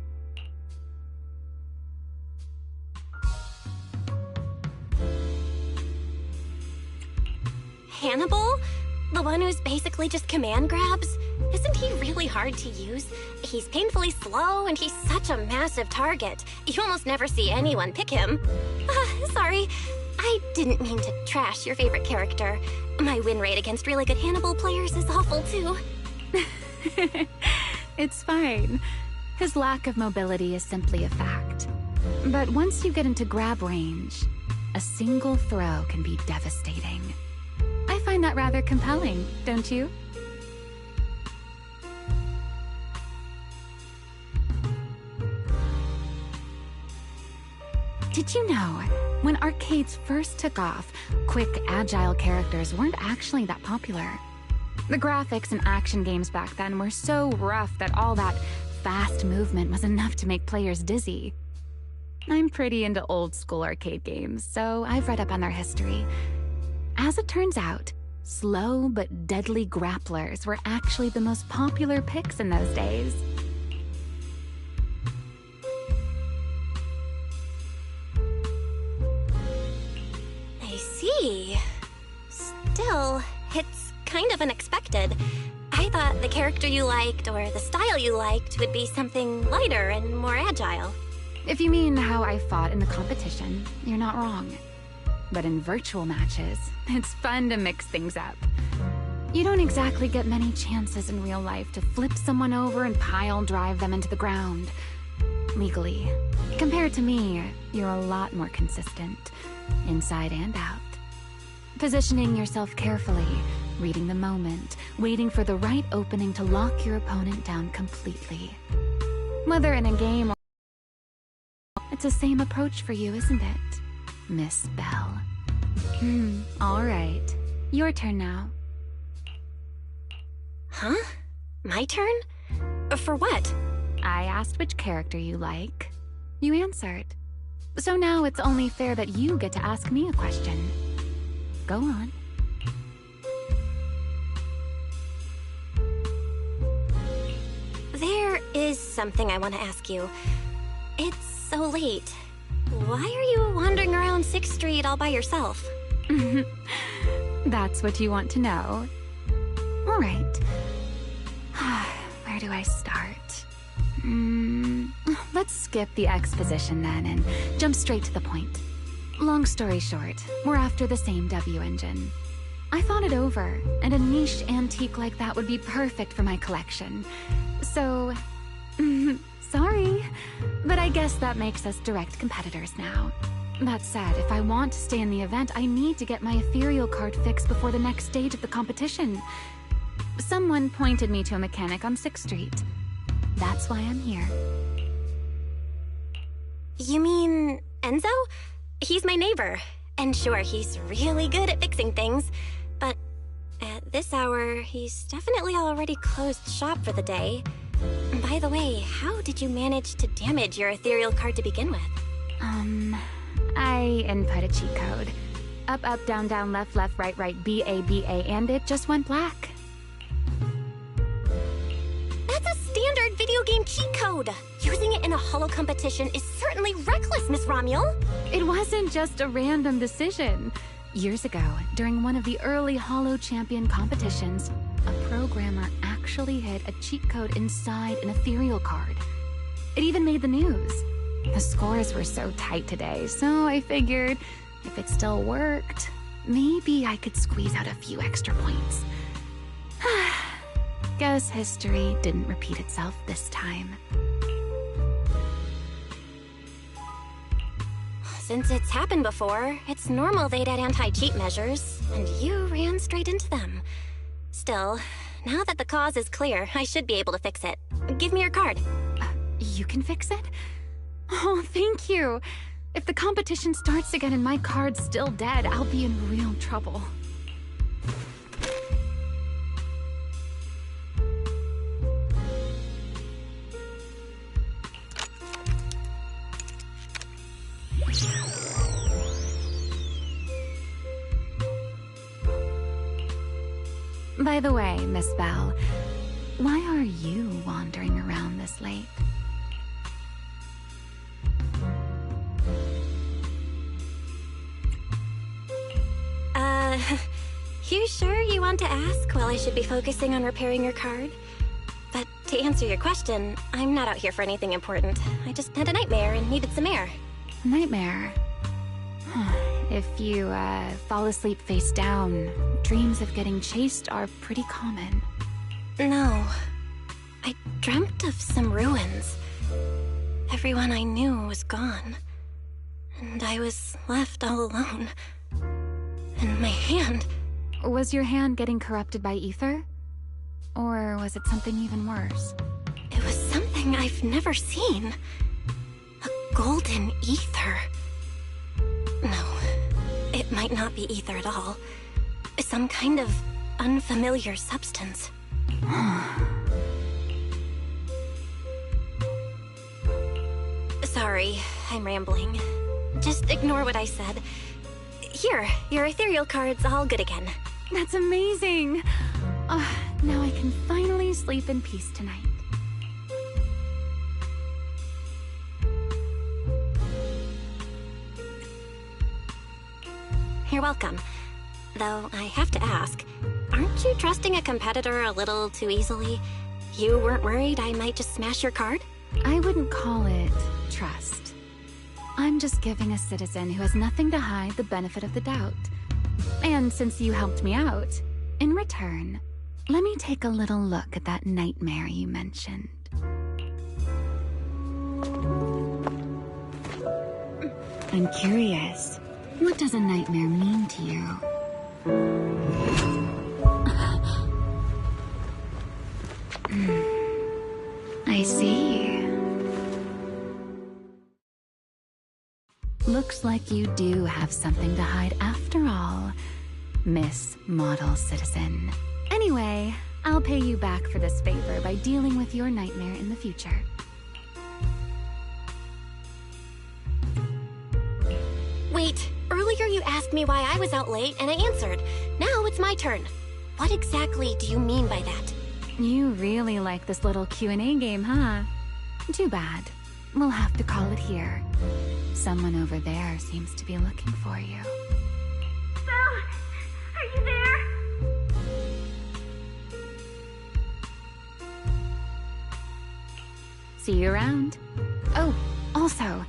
Hannibal? The one who's basically just command grabs? Isn't he really hard to use? He's painfully slow, and he's such a massive target. You almost never see anyone pick him. Sorry. I didn't mean to trash your favorite character. My win rate against really good Hannibal players is awful, too. It's fine. His lack of mobility is simply a fact. But once you get into grab range, a single throw can be devastating. I find that rather compelling, don't you? Did you know, when arcades first took off, quick, agile characters weren't actually that popular? The graphics in action games back then were so rough that all that fast movement was enough to make players dizzy. I'm pretty into old-school arcade games, so I've read up on their history. As it turns out, slow but deadly grapplers were actually the most popular picks in those days. I see. Still, it's kind of unexpected. I thought the character you liked or the style you liked would be something lighter and more agile. If you mean how I fought in the competition, you're not wrong. But in virtual matches, it's fun to mix things up. You don't exactly get many chances in real life to flip someone over and pile drive them into the ground. Legally. Compared to me, you're a lot more consistent, inside and out. Positioning yourself carefully, reading the moment, waiting for the right opening to lock your opponent down completely. Whether in a game or... It's the same approach for you, isn't it, Miss Bell? All right. Your turn now. Huh? My turn? For what? I asked which character you like. You answered. So now it's only fair that you get to ask me a question. Go on. There is something I want to ask you. It's so late. Why are you wandering around 6th Street all by yourself? That's what you want to know. All right. Where do I start? Let's skip the exposition then and jump straight to the point. Long story short, we're after the same W engine. I thought it over, and a niche antique like that would be perfect for my collection. So, sorry, but I guess that makes us direct competitors now. That said, if I want to stay in the event, I need to get my ethereal card fixed before the next stage of the competition. Someone pointed me to a mechanic on 6th Street. That's why I'm here. You mean Enzo? He's my neighbor. And sure, he's really good at fixing things. But at this hour, he's definitely already closed shop for the day. By the way, how did you manage to damage your ethereal card to begin with? I input a cheat code. Up, up, down, down, left, left, right, right, B-A, B-A, and it just went black. That's a standard video game cheat code! Using it in a holo competition is certainly reckless, Miss Romuel! It wasn't just a random decision. Years ago, during one of the early holo champion competitions, a programmer actually hid a cheat code inside an ethereal card. It even made the news. The scores were so tight today, so I figured if it still worked, maybe I could squeeze out a few extra points. Guess history didn't repeat itself this time. Since it's happened before, it's normal they'd add anti-cheat measures, and you ran straight into them. Still, now that the cause is clear, I should be able to fix it. Give me your card. You can fix it? Oh, thank you. If the competition starts again and my card's still dead, I'll be in real trouble. By the way, Miss Bell, why are you wandering around this late? You sure you want to ask while I should be focusing on repairing your card? But to answer your question, I'm not out here for anything important. I just had a nightmare and needed some air. Nightmare? If you, fall asleep face down, dreams of getting chased are pretty common. No. I dreamt of some ruins. Everyone I knew was gone. And I was left all alone. And my hand... Was your hand getting corrupted by ether? Or was it something even worse? It was something I've never seen. A golden ether. No, it might not be ether at all. Some kind of unfamiliar substance. Sorry, I'm rambling. Just ignore what I said. Here, your ethereal card's all good again. That's amazing! Now I can finally sleep in peace tonight. You're welcome. Though I have to ask, aren't you trusting a competitor a little too easily? You weren't worried I might just smash your card? I wouldn't call it trust. I'm just giving a citizen who has nothing to hide the benefit of the doubt. And since you helped me out, in return, let me take a little look at that nightmare you mentioned. I'm curious, what does a nightmare mean to you? I see. Looks like you do have something to hide after all, Miss Model Citizen. Anyway, I'll pay you back for this favor by dealing with your nightmare in the future. Wait, earlier you asked me why I was out late, and I answered. Now it's my turn. What exactly do you mean by that? You really like this little Q&A game, huh? Too bad. We'll have to call it here. Someone over there seems to be looking for you. Belle! I Are you there? See you around. Oh, also,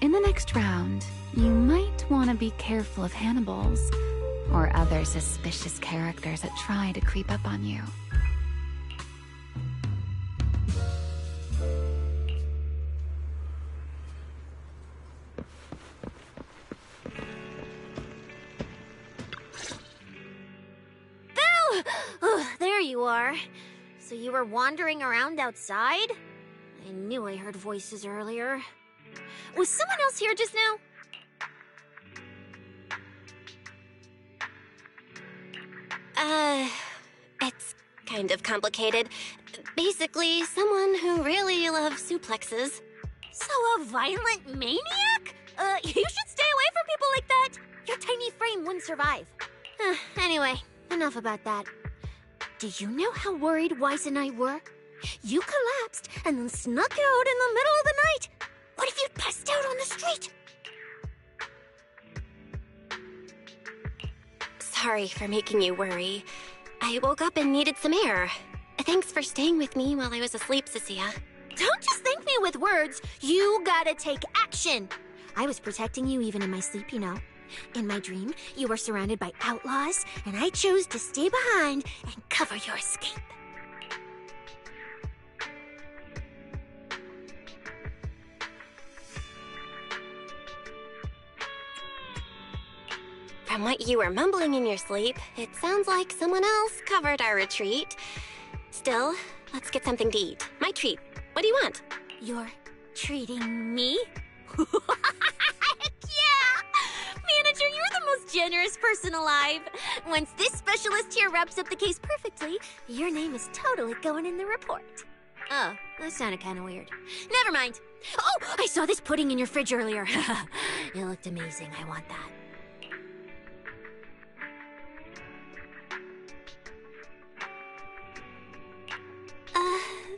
in the next round, you might want to be careful of Hannibals or other suspicious characters that try to creep up on you. Bill! Oh, there you are. So you were wandering around outside? I knew I heard voices earlier. Was someone else here just now? It's kind of complicated. Basically, someone who really loves suplexes. So a violent maniac? You should stay away from people like that. Your tiny frame wouldn't survive. Anyway, enough about that. Do you know how worried Weiss and I were? You collapsed and then snuck out in the middle of the night. What if you'd passed out on the street? Sorry for making you worry. I woke up and needed some air. Thanks for staying with me while I was asleep, Cecilia. Don't just thank me with words. You gotta take action. I was protecting you even in my sleep, you know. In my dream, you were surrounded by outlaws, and I chose to stay behind and cover your escape. From what you were mumbling in your sleep, it sounds like someone else covered our retreat. Still, let's get something to eat. My treat. What do you want? You're treating me? Heck yeah! Manager, you're the most generous person alive. Once this specialist here wraps up the case perfectly, your name is totally going in the report. Oh, that sounded kind of weird. Never mind. Oh, I saw this pudding in your fridge earlier. It looked amazing. I want that.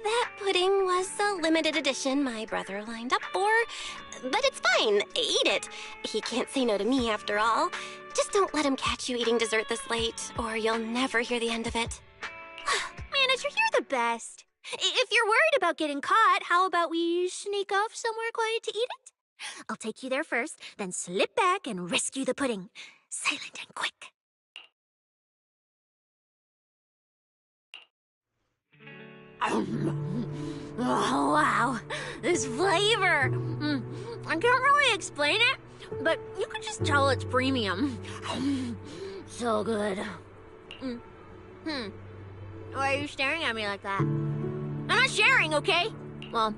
That pudding was a limited edition my brother lined up for. But it's fine. Eat it. He can't say no to me after all. Just don't let him catch you eating dessert this late, or you'll never hear the end of it. Manager, you're the best. If you're worried about getting caught, how about we sneak off somewhere quiet to eat it? I'll take you there first, then slip back and rescue the pudding. Silent and quick. Oh, wow. This flavor. I can't really explain it, but you can just tell it's premium. So good. Why are you staring at me like that? I'm not sharing, okay? Well,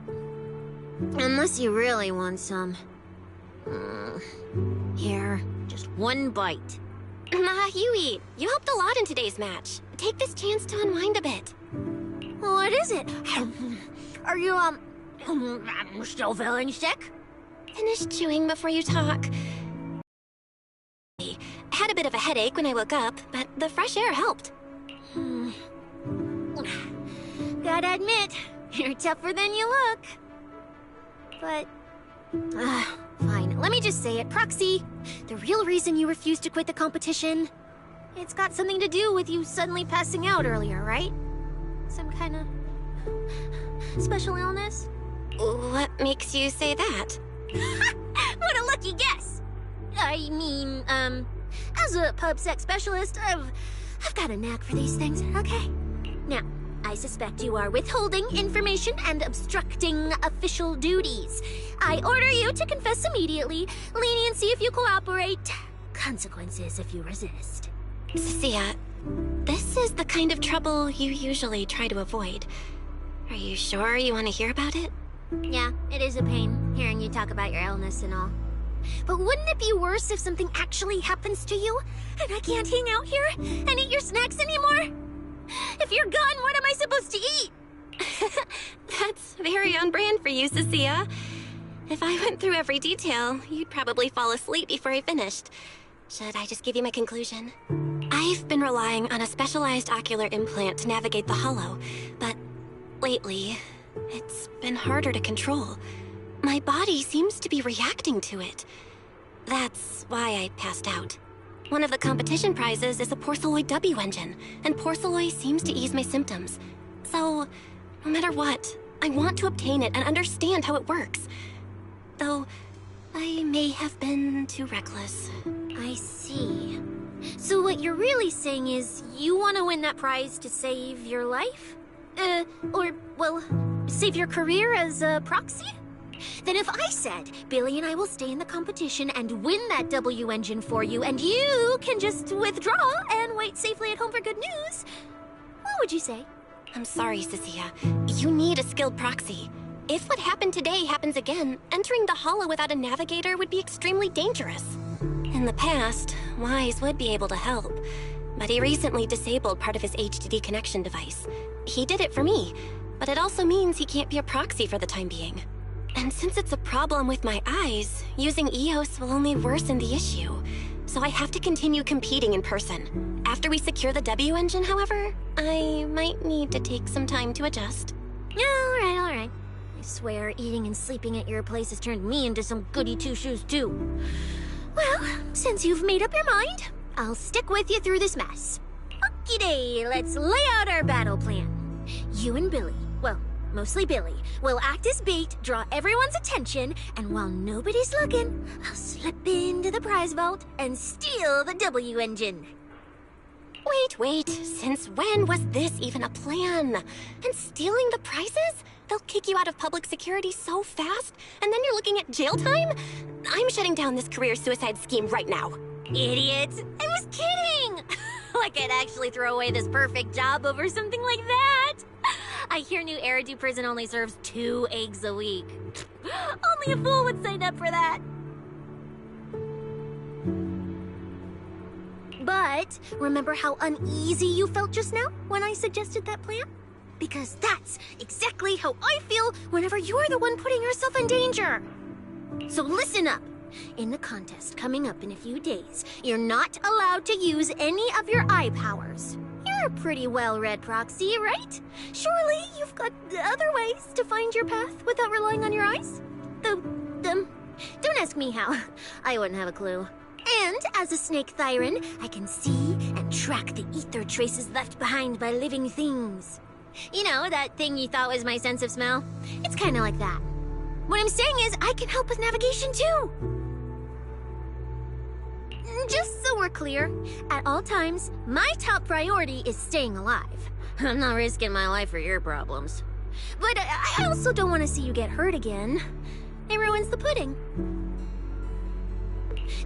unless you really want some. Here, just one bite. Nah, you eat. You helped a lot in today's match. Take this chance to unwind a bit. What is it? Are you, still feeling sick? Finish chewing before you talk. I had a bit of a headache when I woke up, but the fresh air helped. Gotta admit, you're tougher than you look. But, fine. Let me just say it. Proxy, the real reason you refused to quit the competition, it's got something to do with you suddenly passing out earlier, right? Some kind of special illness? What makes you say that? What a lucky guess! I mean, as a pub sex specialist, I've got a knack for these things, okay? Now, I suspect you are withholding information and obstructing official duties. I order you to confess immediately, leniency if you cooperate, consequences if you resist. Cecilia, this is the kind of trouble you usually try to avoid. Are you sure you want to hear about it? Yeah, it is a pain, hearing you talk about your illness and all. But wouldn't it be worse if something actually happens to you, and I can't hang out here and eat your snacks anymore? If you're gone, what am I supposed to eat? That's very on brand for you, Cecilia. If I went through every detail, you'd probably fall asleep before I finished. Should I just give you my conclusion? I've been relying on a specialized ocular implant to navigate the hollow, but lately, it's been harder to control. My body seems to be reacting to it. That's why I passed out. One of the competition prizes is a Porceloid W engine, and Porceloid seems to ease my symptoms. So, no matter what, I want to obtain it and understand how it works. Though, I may have been too reckless. I see. So what you're really saying is you want to win that prize to save your life? Well, save your career as a proxy? Then if I said, Billy and I will stay in the competition and win that W engine for you, and you can just withdraw and wait safely at home for good news, what would you say? I'm sorry, Cecilia. You need a skilled proxy. If what happened today happens again, entering the Hollow without a navigator would be extremely dangerous. In the past, Wise would be able to help, but he recently disabled part of his HDD connection device. He did it for me, but it also means he can't be a proxy for the time being. And since it's a problem with my eyes, using EOS will only worsen the issue. So I have to continue competing in person. After we secure the W engine, however, I might need to take some time to adjust. Alright. I swear, eating and sleeping at your place has turned me into some goody two-shoes too. Well, since you've made up your mind, I'll stick with you through this mess. Okie day, let's lay out our battle plan. You and Billy, well, mostly Billy, will act as bait, draw everyone's attention, and while nobody's looking, I'll slip into the prize vault and steal the W engine. Wait, since when was this even a plan? And stealing the prizes? They'll kick you out of public security so fast, and then you're looking at jail time? I'm shutting down this career suicide scheme right now. Idiot! I was kidding! Like I'd actually throw away this perfect job over something like that! I hear New Eridan prison only serves 2 eggs a week. Only a fool would sign up for that. But remember how uneasy you felt just now when I suggested that plan? Because that's exactly how I feel whenever you're the one putting yourself in danger. So listen up. In the contest coming up in a few days, you're not allowed to use any of your eye powers. You're a pretty well-read proxy, right? Surely you've got other ways to find your path without relying on your eyes? Don't ask me how. I wouldn't have a clue. And as a snake Thyran, I can see and track the ether traces left behind by living things. You know, that thing you thought was my sense of smell? It's kind of like that. What I'm saying is, I can help with navigation too. Just so we're clear, at all times, my top priority is staying alive. I'm not risking my life for your problems. But I also don't want to see you get hurt again. It ruins the pudding.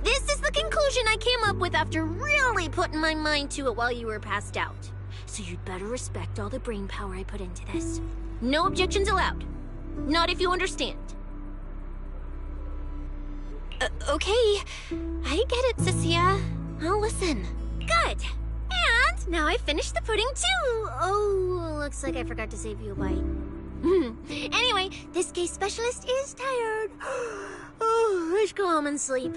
This is the conclusion I came up with after really putting my mind to it while you were passed out. So you'd better respect all the brain power I put into this. No objections allowed. Not if you understand. Okay. I get it, Cecilia. I'll listen. Good. And now I finished the pudding too. Oh, looks like I forgot to save you a bite. Anyway, this case specialist is tired. Oh, let's go home and sleep.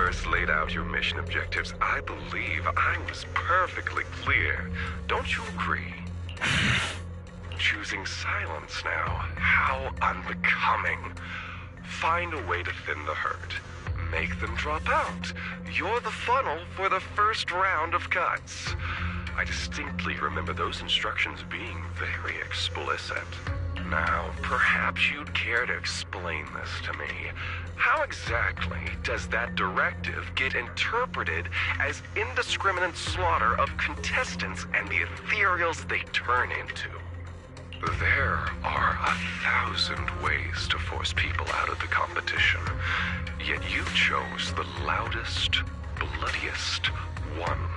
first laid out your mission objectives, I believe I was perfectly clear. Don't you agree? Choosing silence now. How unbecoming. Find a way to thin the herd. Make them drop out. You're the funnel for the first round of cuts. I distinctly remember those instructions being very explicit. Now, perhaps you'd care to explain this to me. How exactly does that directive get interpreted as indiscriminate slaughter of contestants and the ethereals they turn into? There are 1,000 ways to force people out of the competition, yet you chose the loudest, bloodiest one.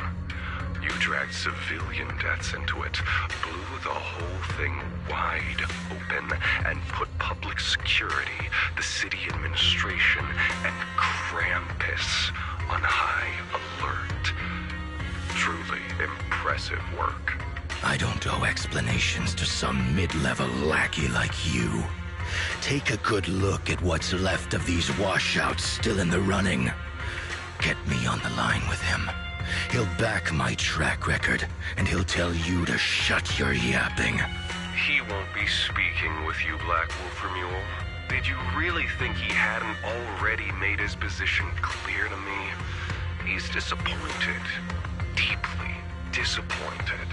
You dragged civilian deaths into it, blew the whole thing wide open, and put public security, the city administration, and Krampus on high alert. Truly impressive work. I don't owe explanations to some mid-level lackey like you. Take a good look at what's left of these washouts still in the running. Get me on the line with him. He'll back my track record, and he'll tell you to shut your yapping. He won't be speaking with you, Black Wolf Mule. Did you really think he hadn't already made his position clear to me? He's disappointed. Deeply disappointed.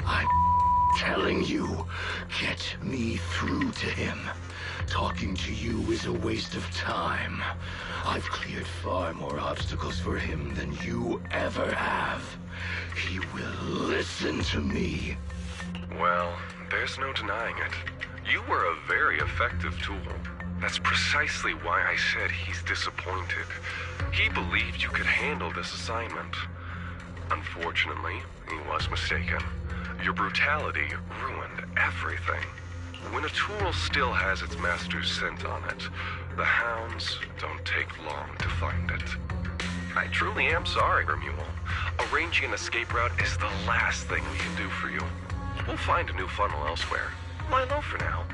I'm telling you, get me through to him. Talking to you is a waste of time. I've cleared far more obstacles for him than you ever have. He will listen to me. Well, there's no denying it. You were a very effective tool. That's precisely why I said he's disappointed. He believed you could handle this assignment. Unfortunately, he was mistaken. Your brutality ruined everything. When a tool still has its master's scent on it, the hounds don't take long to find it. I truly am sorry, Mule. Arranging an escape route is the last thing we can do for you. We'll find a new funnel elsewhere. Lie low for now.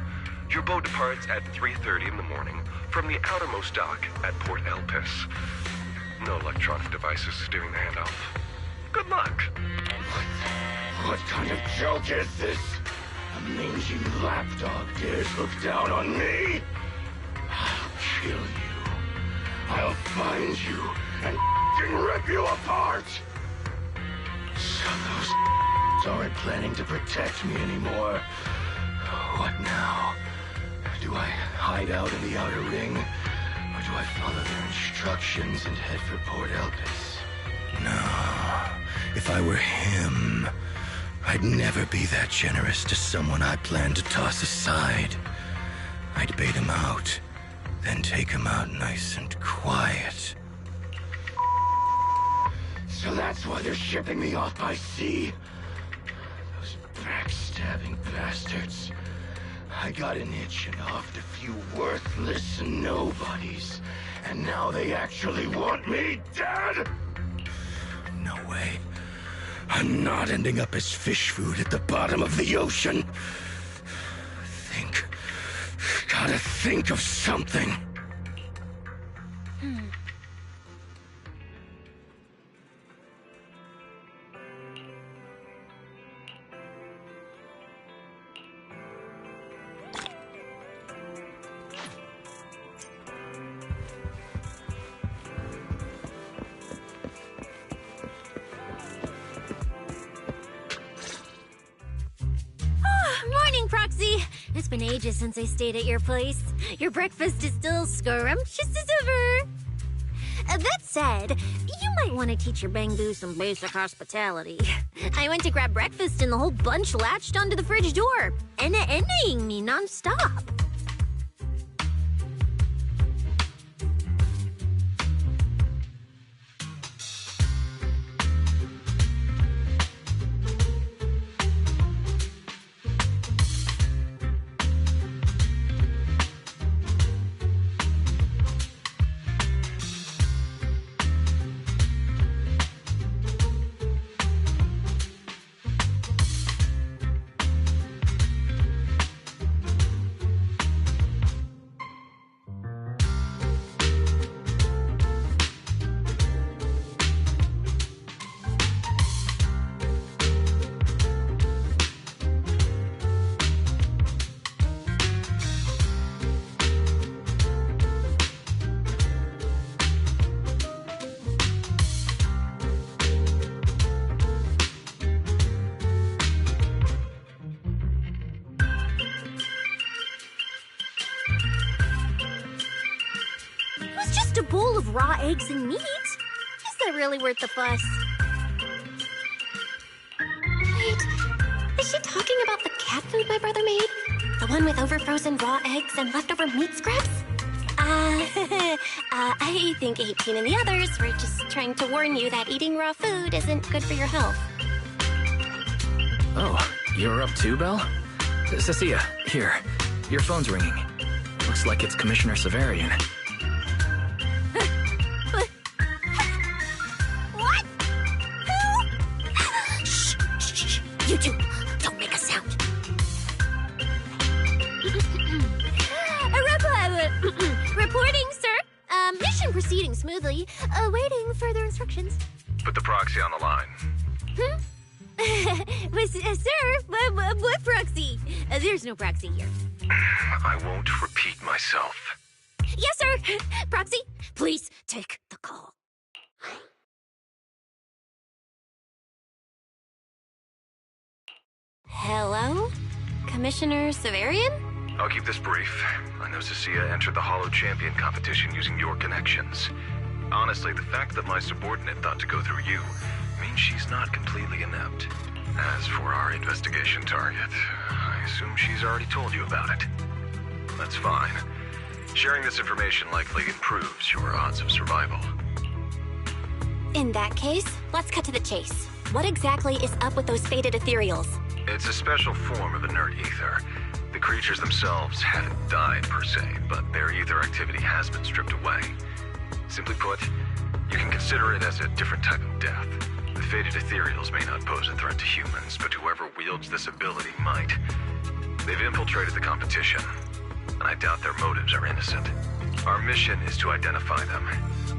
Your boat departs at 3:30 in the morning from the outermost dock at Port Elpis. No electronic devices during the handoff. Good luck. What kind of joke is this? A mangy lapdog dares look down on me? I'll kill you. I'll find you and f***ing rip you apart! So those aren't planning to protect me anymore. What now? Do I hide out in the outer ring? Or do I follow their instructions and head for Port Elpis? No. If I were him, I'd never be that generous to someone I plan to toss aside. I'd bait him out, then take him out nice and quiet. So that's why they're shipping me off by sea. Those backstabbing bastards. I got an itch and offed a few worthless nobodies, and now they actually want me dead? No way. I'm not ending up as fish food at the bottom of the ocean. Gotta think of something. Morning, Proxy! It's been ages since I stayed at your place. Your breakfast is still scrumptious as ever. That said, you might want to teach your Bangbu some basic hospitality. I went to grab breakfast and the whole bunch latched onto the fridge door, envying me nonstop. bowl of raw eggs and meat. Is that really worth the fuss? Wait, is she talking about the cat food my brother made? The one with overfrozen raw eggs and leftover meat scraps? I think 18 and the others were just trying to warn you that eating raw food isn't good for your health. Oh, you're up too, Belle? Cecilia, here. Your phone's ringing. Looks like it's Commissioner Severian. What? Who? Shh. You two, don't make a sound. Reporting, sir. Mission proceeding smoothly. Awaiting further instructions. Put the proxy on the line. Sir, what proxy? There's no proxy here. I won't repeat myself. Yes, sir. Proxy, please take the call. Hello? Commissioner Severian? I'll keep this brief. I know Cecilia entered the Hollow Champion competition using your connections. Honestly, the fact that my subordinate thought to go through you means she's not completely inept. As for our investigation target, I assume she's already told you about it. That's fine. Sharing this information likely improves your odds of survival. In that case, let's cut to the chase. What exactly is up with those faded ethereals? It's a special form of inert ether. The creatures themselves haven't died per se, but their ether activity has been stripped away. Simply put, you can consider it as a different type of death. The faded ethereals may not pose a threat to humans, but whoever wields this ability might. They've infiltrated the competition, and I doubt their motives are innocent. Our mission is to identify them,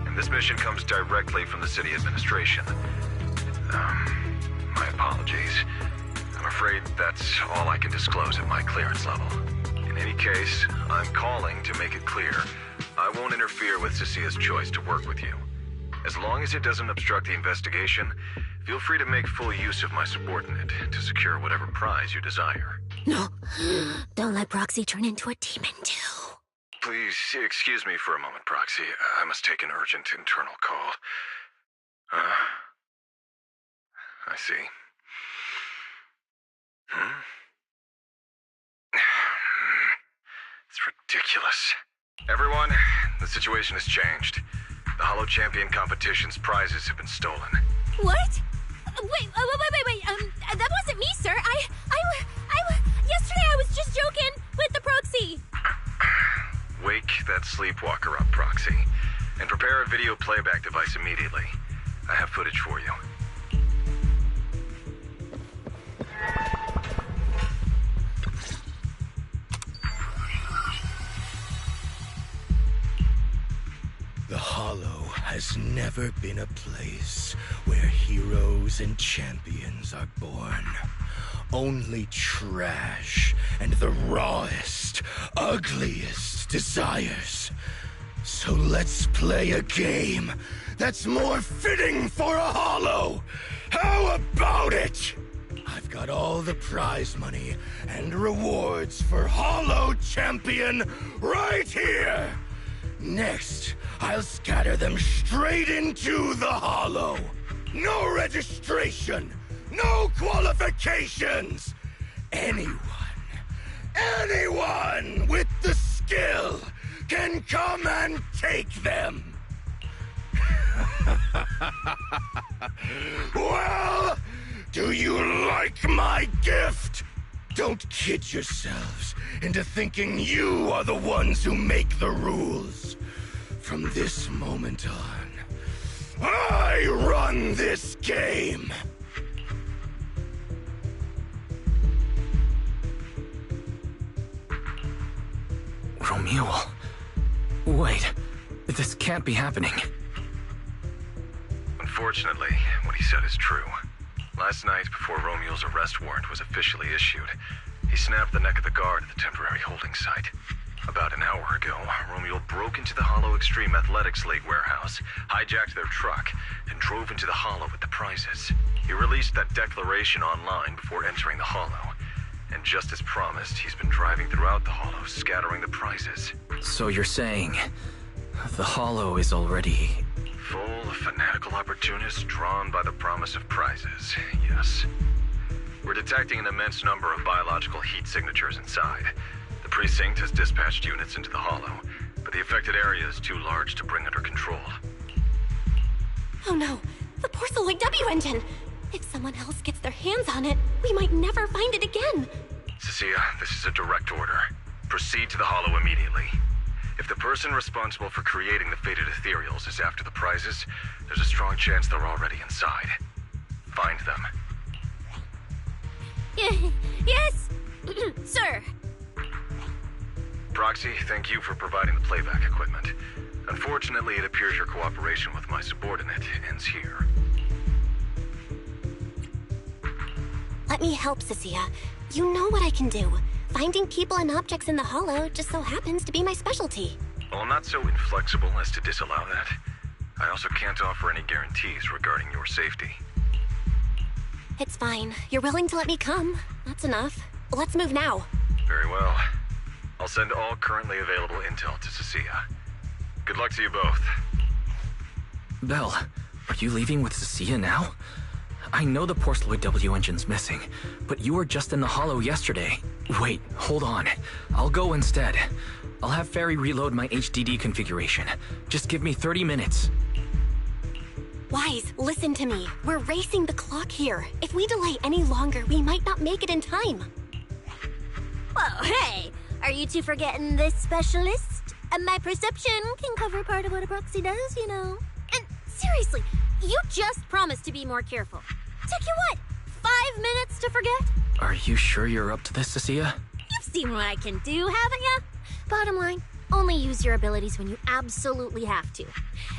and this mission comes directly from the city administration. My apologies. I'm afraid that's all I can disclose at my clearance level. In any case, I'm calling to make it clear I won't interfere with Cecilia's choice to work with you. As long as it doesn't obstruct the investigation, feel free to make full use of my subordinate to secure whatever prize you desire. No, don't let Proxy turn into a demon too. Please excuse me for a moment, Proxy. I must take an urgent internal call. I see. It's ridiculous. Everyone, the situation has changed. The Hollow Champion competition's prizes have been stolen. What? Wait, that wasn't me, sir. Yesterday I was just joking with the Proxy. Wake that sleepwalker up, Proxy, and prepare a video playback device immediately. I have footage for you. The Hollow has never been a place where heroes and champions are born. Only trash and the rawest, ugliest desires. So let's play a game that's more fitting for a Hollow. How about it? I've got all the prize money and rewards for Hollow Champion right here. Next, I'll scatter them straight into the Hollow. No registration, no qualifications. Anyone with the skill can come and take them. Well, do you like my gift? Don't kid yourselves into thinking you are the ones who make the rules. From this moment on, I run this game. Romuald. Wait, this can't be happening. Unfortunately, what he said is true. Last night, before Romuald's arrest warrant was officially issued, he snapped the neck of the guard at the temporary holding site. About an hour ago, Romuald broke into the Hollow Extreme Athletics League warehouse, hijacked their truck, and drove into the Hollow with the prizes. He released that declaration online before entering the Hollow. And just as promised, he's been driving throughout the Hollow, scattering the prizes. So you're saying The Hollow is already... Full of fanatical opportunists drawn by the promise of prizes, yes. We're detecting an immense number of biological heat signatures inside. The precinct has dispatched units into the Hollow, but the affected area is too large to bring under control. Oh no, the Porceloid W engine! If someone else gets their hands on it, we might never find it again. Cecilia, this is a direct order. Proceed to the Hollow immediately. If the person responsible for creating the fated ethereals is after the prizes, there's a strong chance they're already inside. Find them. Yes, sir. Proxy, thank you for providing the playback equipment. Unfortunately, it appears your cooperation with my subordinate ends here. Let me help, Cecilia. You know what I can do. Finding people and objects in the Hollow just so happens to be my specialty. Well, I'm not so inflexible as to disallow that. I also can't offer any guarantees regarding your safety. It's fine. You're willing to let me come. That's enough. Let's move now. Very well. I'll send all currently available intel to Cecilia. Good luck to you both. Belle, are you leaving with Cecilia now? I know the Porceloid W engine's missing, but you were just in the Hollow yesterday. Wait, hold on. I'll go instead. I'll have Ferry reload my HDD configuration. Just give me 30 minutes. Wise, listen to me. We're racing the clock here. If we delay any longer, we might not make it in time. Well, hey, are you two forgetting this specialist? My perception can cover part of what a proxy does, you know. And seriously, you just promised to be more careful. Took you what, 5 minutes to forget? Are you sure you're up to this, Cecilia? You've seen what I can do, haven't you? Bottom line, only use your abilities when you absolutely have to.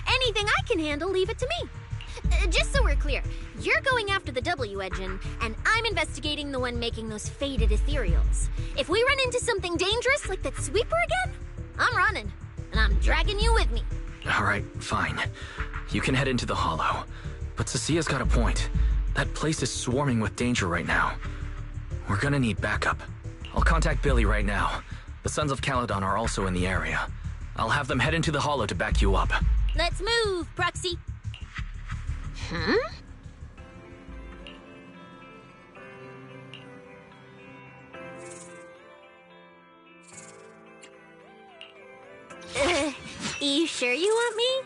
Anything I can handle, leave it to me. Just so we're clear, you're going after the W engine, and I'm investigating the one making those faded ethereals. If we run into something dangerous like that sweeper again, I'm running, and I'm dragging you with me. All right, fine. You can head into the Hollow. But Cecilia's got a point. That place is swarming with danger right now. We're gonna need backup. I'll contact Billy right now. The Sons of Caledon are also in the area. I'll have them head into the Hollow to back you up. Let's move, Proxy. Huh? You sure you want me?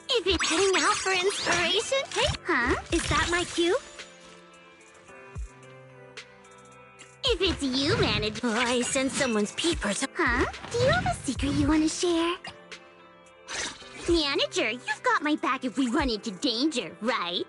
If it's heading out for inspiration, hey, huh? Is that my cue? If it's you, manager. Oh, I sense someone's peepers. Huh? Do you have a secret you want to share? Manager, you've got my back if we run into danger, right?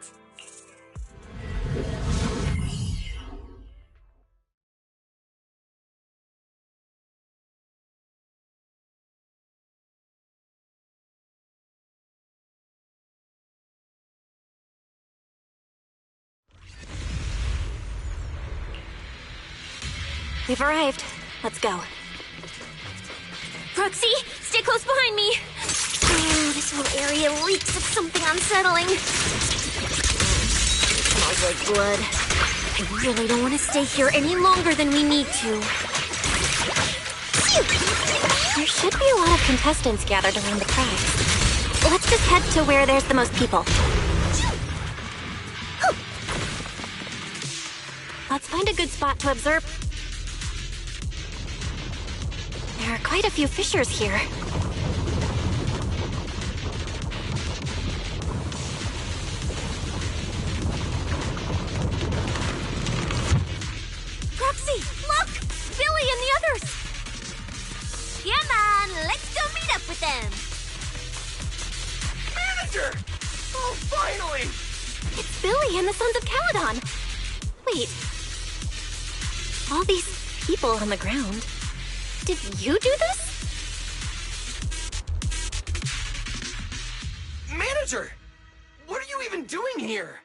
We've arrived. Let's go. Proxy, stay close behind me. Oh, this whole area reeks of something unsettling. Smells like blood. I really don't want to stay here any longer than we need to. There should be a lot of contestants gathered around the prize. Let's just head to where there's the most people. Let's find a good spot to observe. There are quite a few fissures here. Proxy, look! Billy and the others! Come on, let's go meet up with them! Manager! Oh, finally! It's Billy and the Sons of Caledon! Wait. All these people on the ground. Did you do this? Manager! What are you even doing here?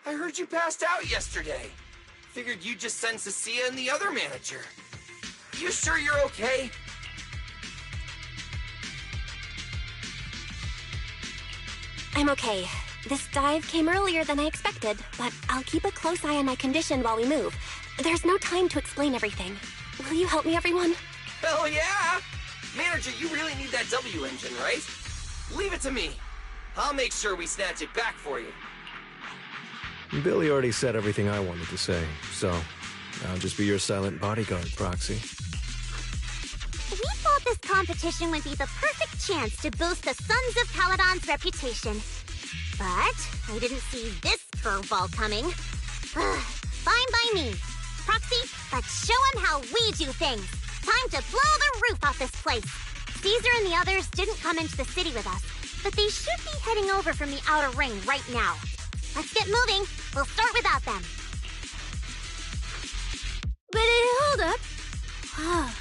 I heard you passed out yesterday. Figured you'd just send Cecilia and the other manager. You sure you're okay? I'm okay. This dive came earlier than I expected, but I'll keep a close eye on my condition while we move. There's no time to explain everything. Will you help me, everyone? Hell yeah! Manager, you really need that W engine, right? Leave it to me. I'll make sure we snatch it back for you. Billy already said everything I wanted to say, so I'll just be your silent bodyguard, Proxy. We thought this competition would be the perfect chance to boost the Sons of Paladon's reputation. But I didn't see this curveball coming. Fine by me. Proxy, let's show him how we do things. Time to blow the roof off this place. Caesar and the others didn't come into the city with us, but they should be heading over from the outer ring right now. Let's get moving. We'll start without them. But hold up. Oh,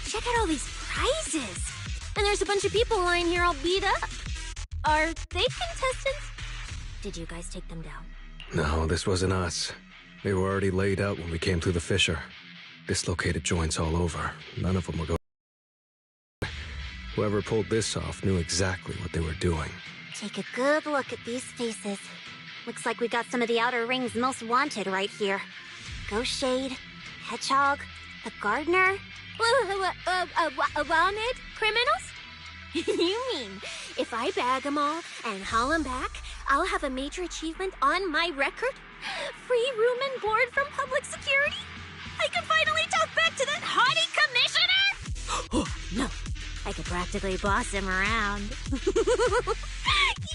check out all these prizes. And there's a bunch of people lying here all beat up. Are they contestants? Did you guys take them down? No, this wasn't us. They were already laid out when we came through the fissure. Dislocated joints all over. None of them were going. Whoever pulled this off knew exactly what they were doing. Take a good look at these faces. Looks like we got some of the Outer Ring's most wanted right here. Ghost Shade, Hedgehog, the Gardener. Wanted criminals? You mean, if I bag them all and haul them back, I'll have a major achievement on my record? Free room and board from public security? I can finally talk back to that haughty commissioner? Oh, no. I could practically boss him around.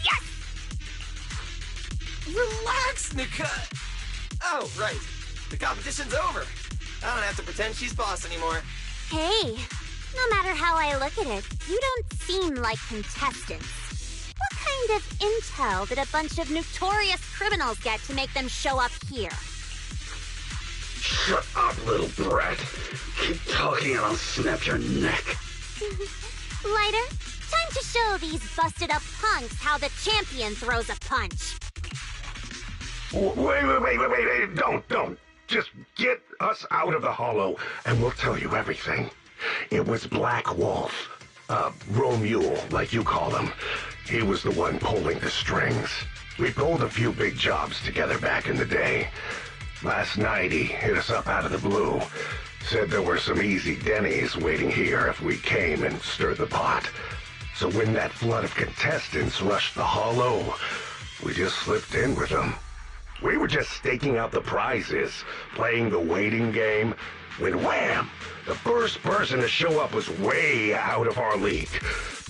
Yes! Relax, Nika! Oh, right. The competition's over. I don't have to pretend she's boss anymore. Hey, no matter how I look at it, you don't seem like contestants. What kind of intel did a bunch of notorious criminals get to make them show up here? Shut up, little brat. Keep talking and I'll snap your neck. Lighter, time to show these busted-up punks how the champion throws a punch. Wait. Don't. Just get us out of the hollow, and we'll tell you everything. It was Black Wolf. Romule, like you call him. He was the one pulling the strings. We pulled a few big jobs together back in the day. Last night, he hit us up out of the blue. Said there were some easy Denny's waiting here if we came and stirred the pot. So when that flood of contestants rushed the hollow, we just slipped in with them. We were just staking out the prizes, playing the waiting game, when wham! The first person to show up was way out of our league.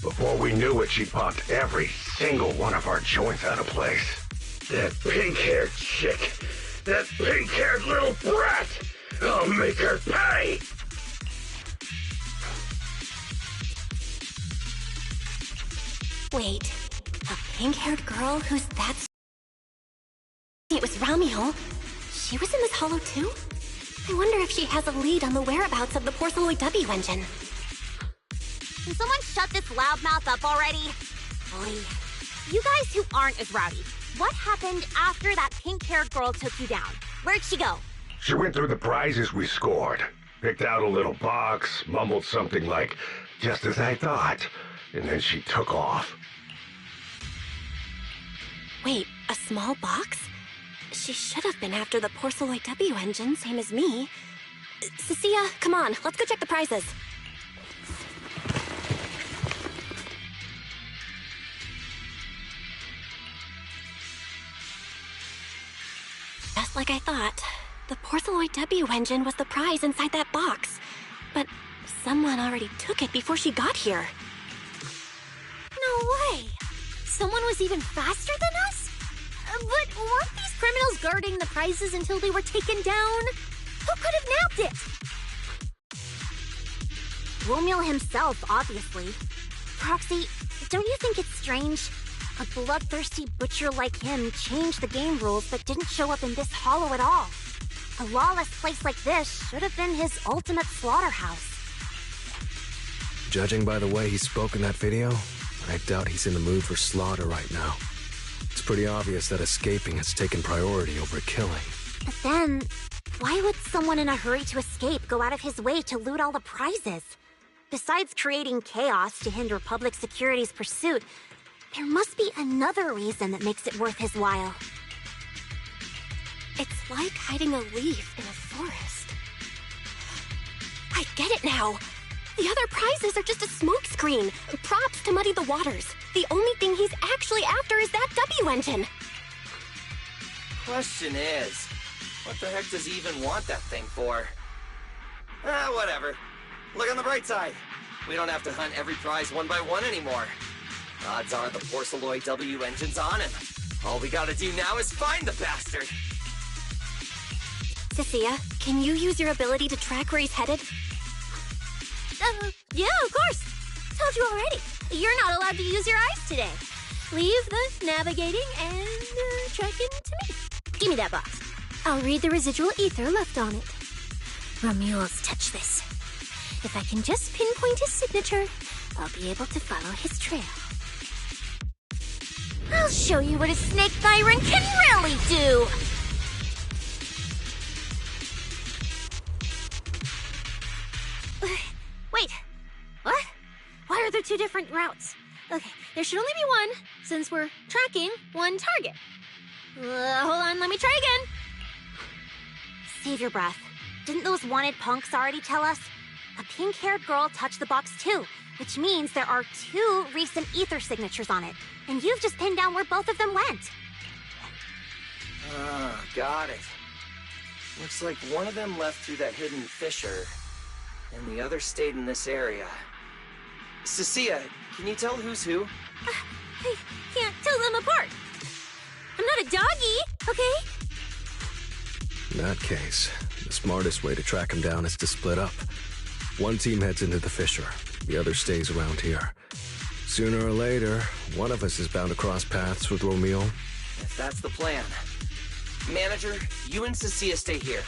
Before we knew it, she popped every single one of our joints out of place. That pink-haired chick. That pink-haired little brat. I'll make her pay! Wait, a pink-haired girl who's that... It was Romeo. She was in this hollow too? I wonder if she has a lead on the whereabouts of the Porceloid W engine. Can someone shut this loudmouth up already? Boy, you guys who aren't as rowdy, what happened after that pink-haired girl took you down? Where'd she go? She went through the prizes we scored, picked out a little box, mumbled something like, "just as I thought," and then she took off. Wait, a small box? She should have been after the Porceloid W engine, same as me. Cecilia, come on, let's go check the prizes. Just like I thought. The Porceloid W engine was the prize inside that box. But someone already took it before she got here. No way! Someone was even faster than us? But weren't these criminals guarding the prizes until they were taken down? Who could have nabbed it? Romeo himself, obviously. Proxy, don't you think it's strange? A bloodthirsty butcher like him changed the game rules but didn't show up in this hollow at all. A lawless place like this should have been his ultimate slaughterhouse. Judging by the way he spoke in that video, I doubt he's in the mood for slaughter right now. It's pretty obvious that escaping has taken priority over killing. But then, why would someone in a hurry to escape go out of his way to loot all the prizes? Besides creating chaos to hinder public security's pursuit, there must be another reason that makes it worth his while. It's like hiding a leaf in a forest. I get it now. The other prizes are just a smokescreen, props to muddy the waters. The only thing he's actually after is that W engine. Question is, what the heck does he even want that thing for? Whatever. Look on the bright side. We don't have to hunt every prize one by one anymore. Odds are the Porceloid W engine's on him. All we gotta do now is find the bastard. Cecilia, can you use your ability to track where he's headed? Yeah, of course. Told you already. You're not allowed to use your eyes today. Leave the navigating and tracking to me. Give me that box. I'll read the residual ether left on it. Romuald's touch this. If I can just pinpoint his signature, I'll be able to follow his trail. I'll show you what a snake tyrant can really do! Wait, what? Why are there two different routes? Okay, there should only be one, since we're tracking one target. Hold on, let me try again. Save your breath. Didn't those wanted punks already tell us? A pink-haired girl touched the box too, which means there are 2 recent ether signatures on it. And you've just pinned down where both of them went. Got it. Looks like one of them left through that hidden fissure, and the other stayed in this area. Cecilia, can you tell who's who? I can't tell them apart. I'm not a doggy, okay? In that case, the smartest way to track him down is to split up. One team heads into the fissure, the other stays around here. Sooner or later, one of us is bound to cross paths with Romeo. If that's the plan. Manager, you and Cecilia stay here.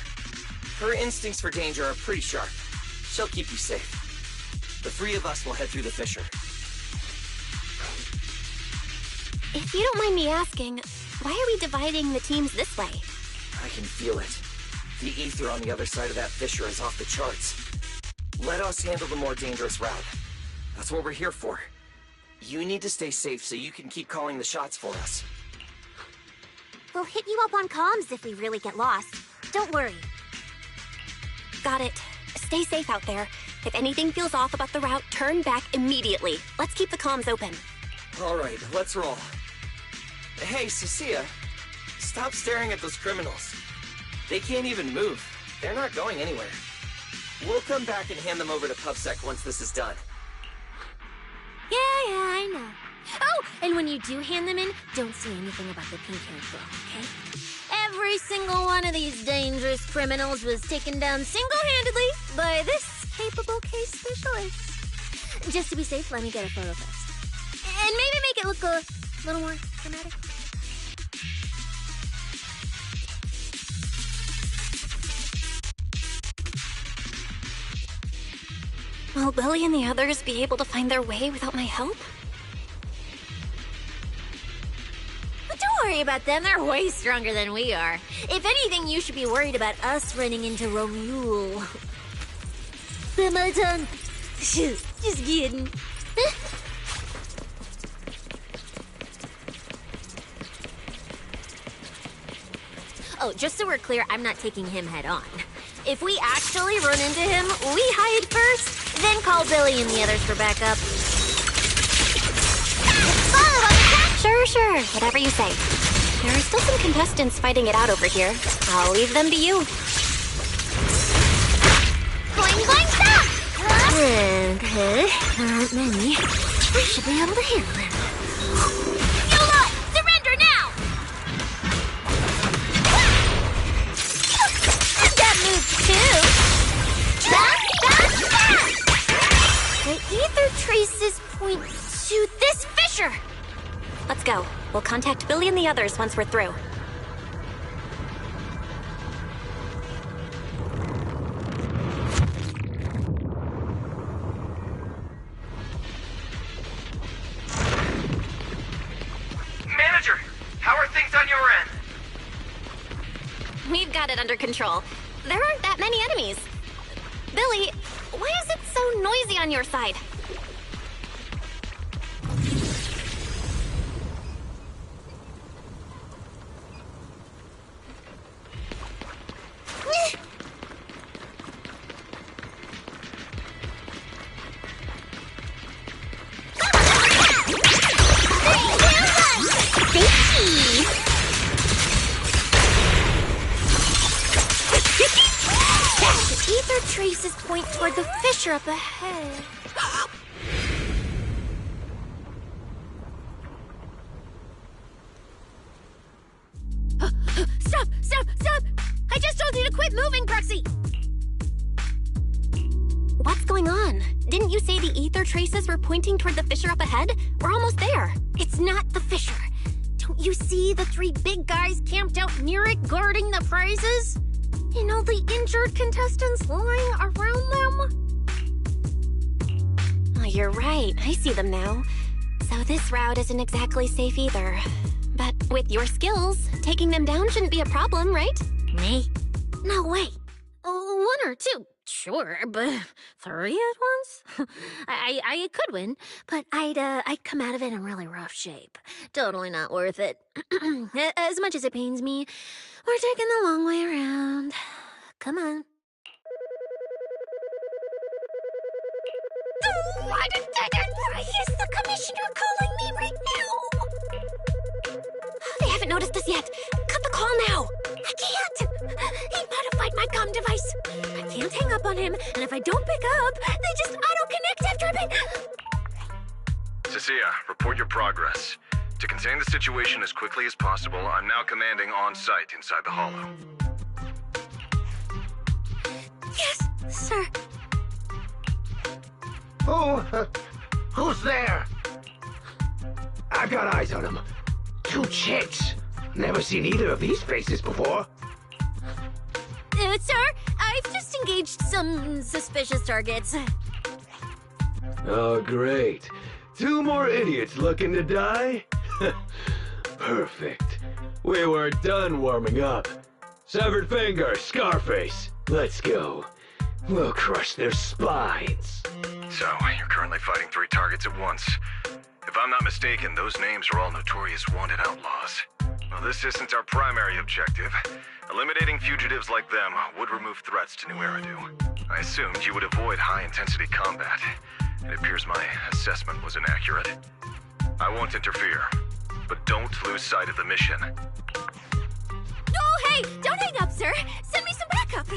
Her instincts for danger are pretty sharp. She'll keep you safe. The 3 of us will head through the fissure. If you don't mind me asking, why are we dividing the teams this way? I can feel it. The ether on the other side of that fissure is off the charts. Let us handle the more dangerous route. That's what we're here for. You need to stay safe so you can keep calling the shots for us. We'll hit you up on comms if we really get lost. Don't worry. Got it. Stay safe out there. If anything feels off about the route, turn back immediately. Let's keep the comms open. All right, let's roll. Hey, Cecilia, stop staring at those criminals. They can't even move. They're not going anywhere. We'll come back and hand them over to PubSec once this is done. Yeah, I know. Oh, and when you do hand them in, don't say anything about the pink-haired girl, okay? Every single one of these dangerous criminals was taken down single-handedly by this capable case specialist. Just to be safe, let me get a photo first. And maybe make it look a little more dramatic. Will Billy and the others be able to find their way without my help? But don't worry about them, they're way stronger than we are. If anything, you should be worried about us running into Romule. Am I done? Just kidding. Oh, just so we're clear, I'm not taking him head on. If we actually run into him, we hide first, then call Billy and the others for backup. Sure. Whatever you say. There are still some contestants fighting it out over here. I'll leave them to you. Boing, boing, stop! Okay, there aren't many. We should be able to handle them. You lot, surrender now! That moves too. Back! The ether traces point to this fissure. Let's go. We'll contact Billy and the others once we're through. Manager, how are things on your end? We've got it under control. There aren't that many enemies. Billy, why is it so noisy on your side? traces point toward the fissure up ahead. Stop! Stop! Stop! I just told you to quit moving, Proxy! What's going on? Didn't you say the ether traces were pointing toward the fissure up ahead? We're almost there. It's not the fissure. Don't you see the 3 big guys camped out near it guarding the prizes? And all the injured contestants lying around them? Oh, you're right. I see them now. So this route isn't exactly safe either. But with your skills, taking them down shouldn't be a problem, right? Me? No way. 1 or 2, sure, but 3 at once? I could win, but I'd come out of it in really rough shape. Totally not worth it. As much as it pains me, we're taking the long way around. Come on. Is the commissioner calling me right now? They haven't noticed us yet. Cut the call now. I can't. He modified my comm device. I can't hang up on him, and if I don't pick up, they just auto-connect after a bit. Cecilia, report your progress. To contain the situation as quickly as possible, I'm now commanding on-site inside the Hollow. Yes, sir. Who's there? I've got eyes on them. 2 chicks. Never seen either of these faces before. Sir, I've just engaged some suspicious targets. Oh, great. 2 more idiots looking to die? Perfect. We were done warming up. Severed finger, Scarface. Let's go. We'll crush their spines. So, you're currently fighting 3 targets at once. If I'm not mistaken, those names are all notorious wanted outlaws. Well, this isn't our primary objective. Eliminating fugitives like them would remove threats to New Eridu. I assumed you would avoid high-intensity combat. It appears my assessment was inaccurate. I won't interfere, but don't lose sight of the mission. Oh, hey! Don't hang up, sir! Send me some backup!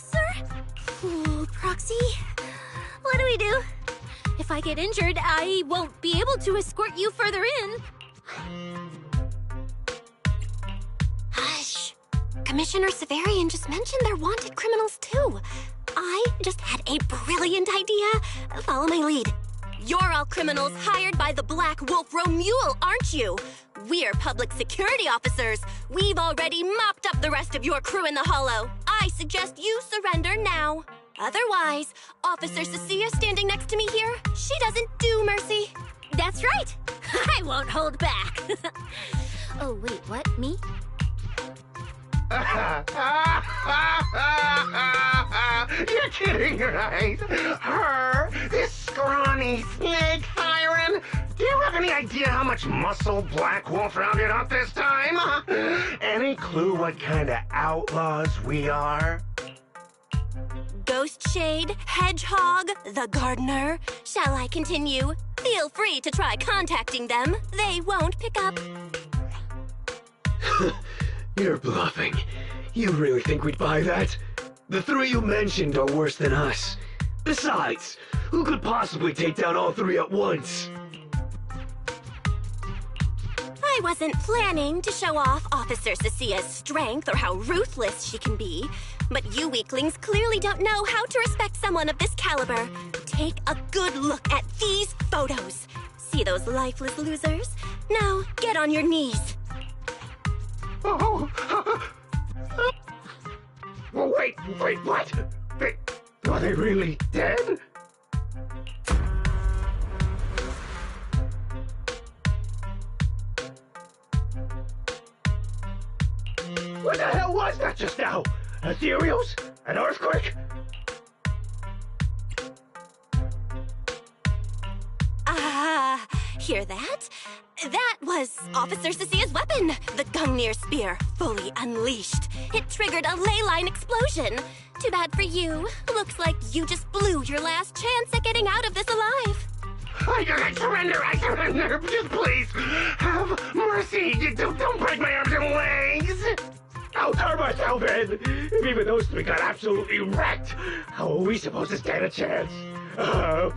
Sir? Oh, Proxy, what do we do? If I get injured, I won't be able to escort you further in. Hush. Commissioner Severian just mentioned they're wanted criminals too. I just had a brilliant idea. Follow my lead. You're all criminals hired by the Black Wolf Romule, aren't you? We're public security officers. We've already mopped up the rest of your crew in the Hollow. I suggest you surrender now. Otherwise, Officer Cecilia standing next to me here, she doesn't do mercy. That's right. I won't hold back. Oh, wait, what? Me? You're kidding, right? Her? This scrawny snake siren? Do you have any idea how much muscle Black Wolf rounded up this time? Any clue what kind of outlaws we are? Ghost Shade, Hedgehog, the Gardener. Shall I continue? Feel free to try contacting them. They won't pick up. You're bluffing. You really think we'd buy that? The 3 you mentioned are worse than us. Besides, who could possibly take down all 3 at once? I wasn't planning to show off Officer Cecilia's strength or how ruthless she can be, but you weaklings clearly don't know how to respect someone of this caliber. Take a good look at these photos. See those lifeless losers? Now, get on your knees. Oh. Wait, what? Are they really dead? What the hell was that just now? Ethereals? An earthquake? Hear that? That was Officer Cecilia's weapon, the Gungnir Spear, fully unleashed. It triggered a ley line explosion. Too bad for you. Looks like you just blew your last chance at getting out of this alive. I surrender, just please, have mercy, don't break my arms and legs. I'll hurt myself, man. If even those three got absolutely wrecked, how are we supposed to stand a chance?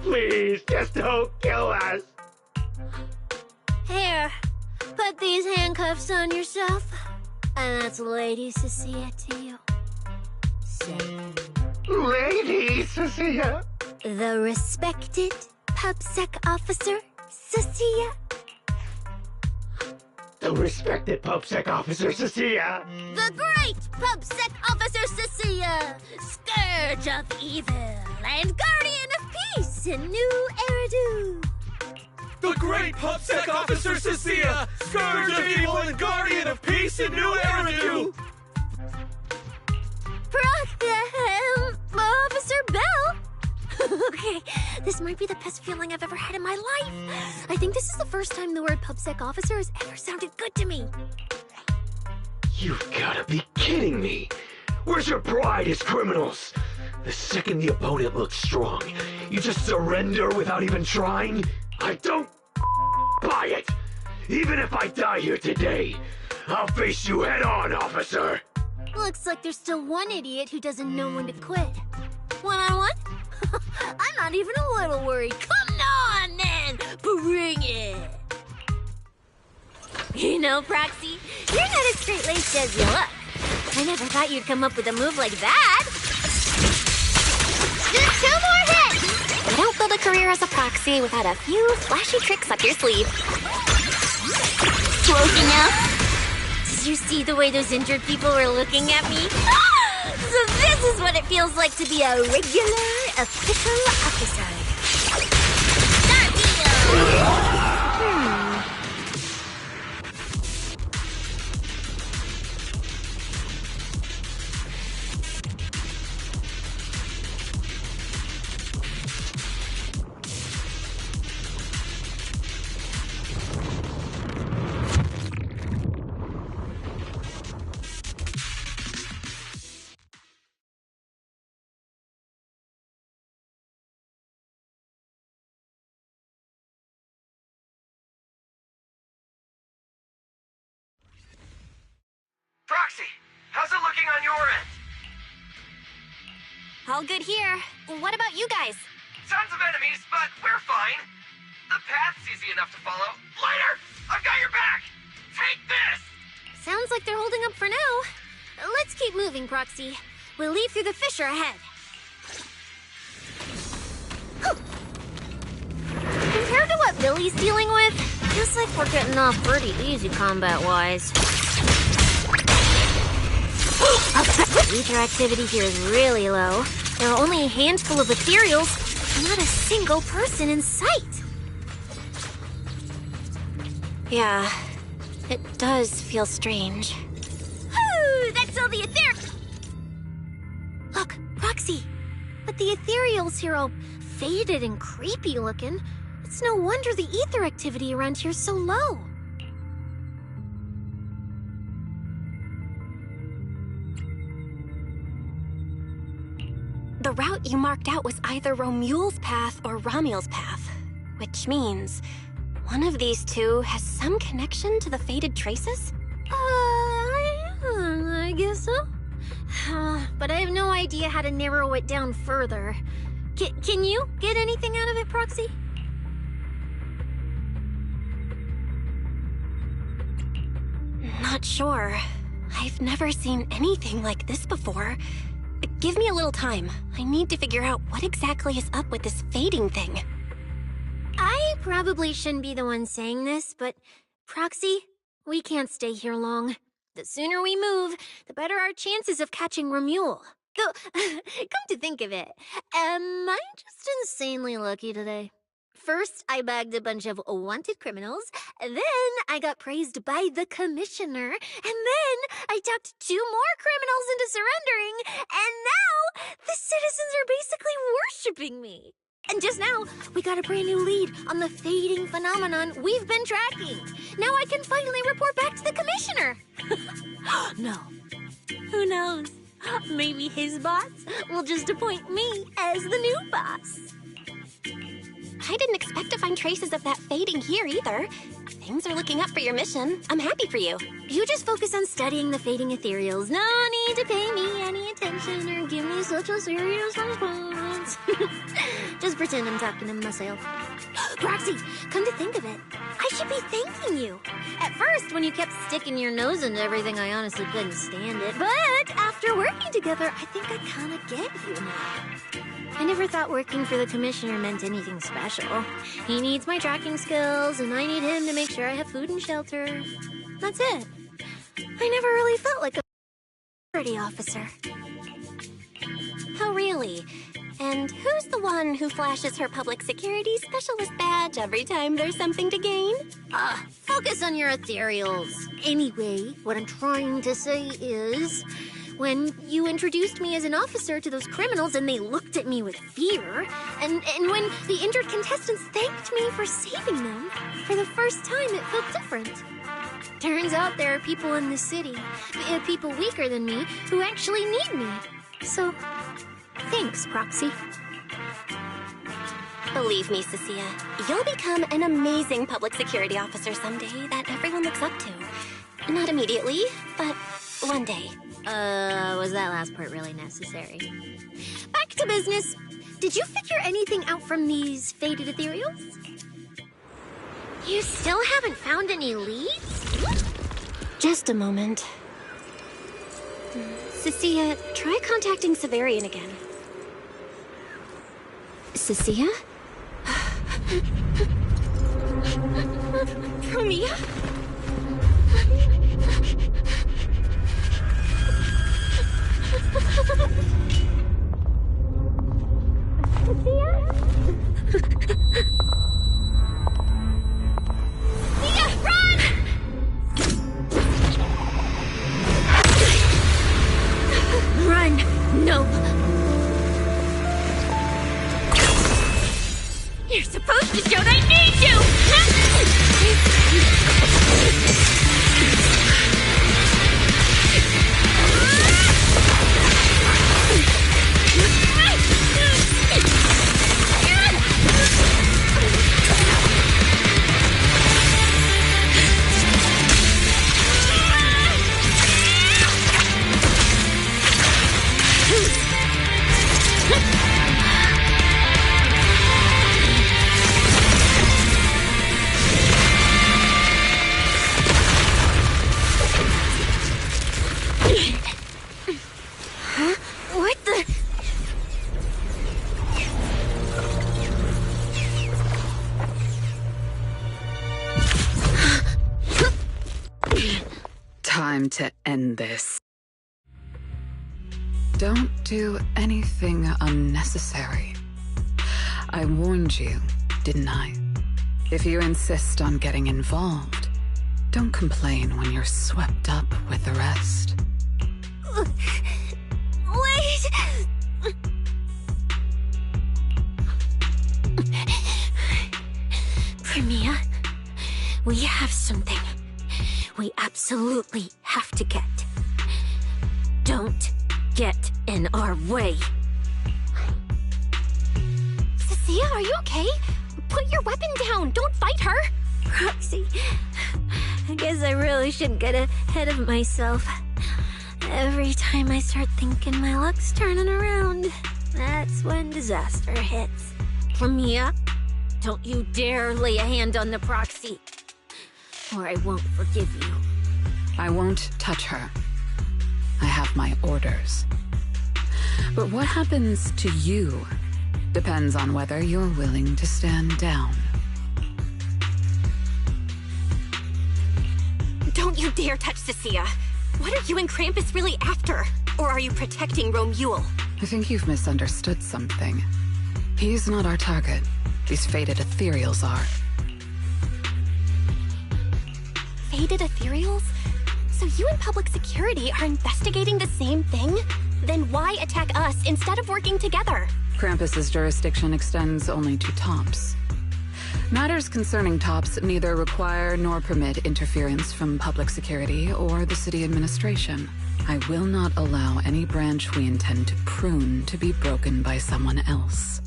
Please, just don't kill us. Here, put these handcuffs on yourself. And that's Lady Cecilia to you. Lady Cecilia? The respected PubSec officer, Cecilia. The respected PubSec officer, Cecilia. The great PubSec officer, Cecilia. Scourge of evil and guardian of peace in New Eridan. The great PubSec officer, Cecilia. Scourge of evil and guardian of peace in New Eridan. Officer Bell. Okay, this might be the best feeling I've ever had in my life. I think this is the first time the word PubSec officer has ever sounded good to me. You've gotta be kidding me. Where's your pride as criminals? The second the opponent looks strong, you just surrender without even trying? I don't buy it. Even if I die here today, I'll face you head on, officer. Looks like there's still one idiot who doesn't know when to quit. One-on-one? I'm not even a little worried. Come on, then! Bring it! You know, Proxy, you're not as straight-laced as you look. I never thought you'd come up with a move like that. Just 2 more hits! You don't build a career as a proxy without a few flashy tricks up your sleeve. Close enough? Did you see the way those injured people were looking at me? So this is what it feels like to be a regular, official officer. Torpedo! Proxy, how's it looking on your end? All good here. What about you guys? Tons of enemies, but we're fine. The path's easy enough to follow. Lighter, I've got your back. Take this. Sounds like they're holding up for now. Let's keep moving, Proxy. We'll leave through the fissure ahead. Compared to what Billy's dealing with, feels like we're getting off pretty easy combat-wise. Ether activity here is really low. There are only a handful of ethereals, not a single person in sight. Yeah, it does feel strange. Whoo! That's all the ethereals! Look, Proxy. But the ethereals here all faded and creepy looking. It's no wonder the ether activity around here is so low. The route you marked out was either Romule's path or Romule's path, which means one of these two has some connection to the faded traces? I guess so. But I have no idea how to narrow it down further. Can you get anything out of it, Proxy? Not sure. I've never seen anything like this before. Give me a little time. I need to figure out what exactly is up with this fading thing. I probably shouldn't be the one saying this, but Proxy, we can't stay here long. The sooner we move, the better our chances of catching Romule. Come to think of it, am I just insanely lucky today? First, I bagged a bunch of wanted criminals, then I got praised by the commissioner, and then I talked 2 more criminals into surrendering, and now the citizens are basically worshipping me. And just now, we got a brand new lead on the fading phenomenon we've been tracking. Now I can finally report back to the commissioner. No. Who knows? Maybe his boss will just appoint me as the new boss. I didn't expect to find traces of that fading here either. Things are looking up for your mission. I'm happy for you. You just focus on studying the fading ethereals. No need to pay me any attention or give me such a serious response. Just pretend I'm talking to myself. Proxy, come to think of it, I should be thanking you. At first, when you kept sticking your nose into everything, I honestly couldn't stand it. But after working together, I think I kind of get you now. I never thought working for the commissioner meant anything special. He needs my tracking skills, and I need him to make sure I have food and shelter. That's it. I never really felt like a security officer. Oh, really? And who's the one who flashes her public security specialist badge every time there's something to gain? Focus on your ethereals. Anyway, what I'm trying to say is, when you introduced me as an officer to those criminals and they looked at me with fear, and when the injured contestants thanked me for saving them, for the first time it felt different. Turns out there are people in the city, people weaker than me, who actually need me. So, thanks, Proxy. Believe me, Cecilia, you'll become an amazing public security officer someday that everyone looks up to. Not immediately, but one day. Was that last part really necessary? Back to business. Did you figure anything out from these faded ethereals? You still haven't found any leads? Just a moment. Cecilia, try contacting Severian again. Cecilia? Romia? Run! No! You're supposed to show I need you! What the? Time to end this. Don't do anything unnecessary. I warned you, didn't I? If you insist on getting involved, don't complain when you're swept up with the rest. Wait! Premia, we have something we absolutely have to get. Don't get in our way. Cecilia, are you okay? Put your weapon down. Don't fight her. Roxy, I guess I really shouldn't get ahead of myself. Every time I start thinking my luck's turning around, that's when disaster hits. Premia, don't you dare lay a hand on the Proxy, or I won't forgive you. I won't touch her. I have my orders. But what happens to you depends on whether you're willing to stand down. Don't you dare touch Cecilia. What are you and Krampus really after? Or are you protecting Romuald? I think you've misunderstood something. He's not our target. These faded ethereals are. Faded ethereals? So you and public security are investigating the same thing? Then why attack us instead of working together? Krampus's jurisdiction extends only to tops. Matters concerning tops neither require nor permit interference from public security or the city administration. I will not allow any branch we intend to prune to be broken by someone else.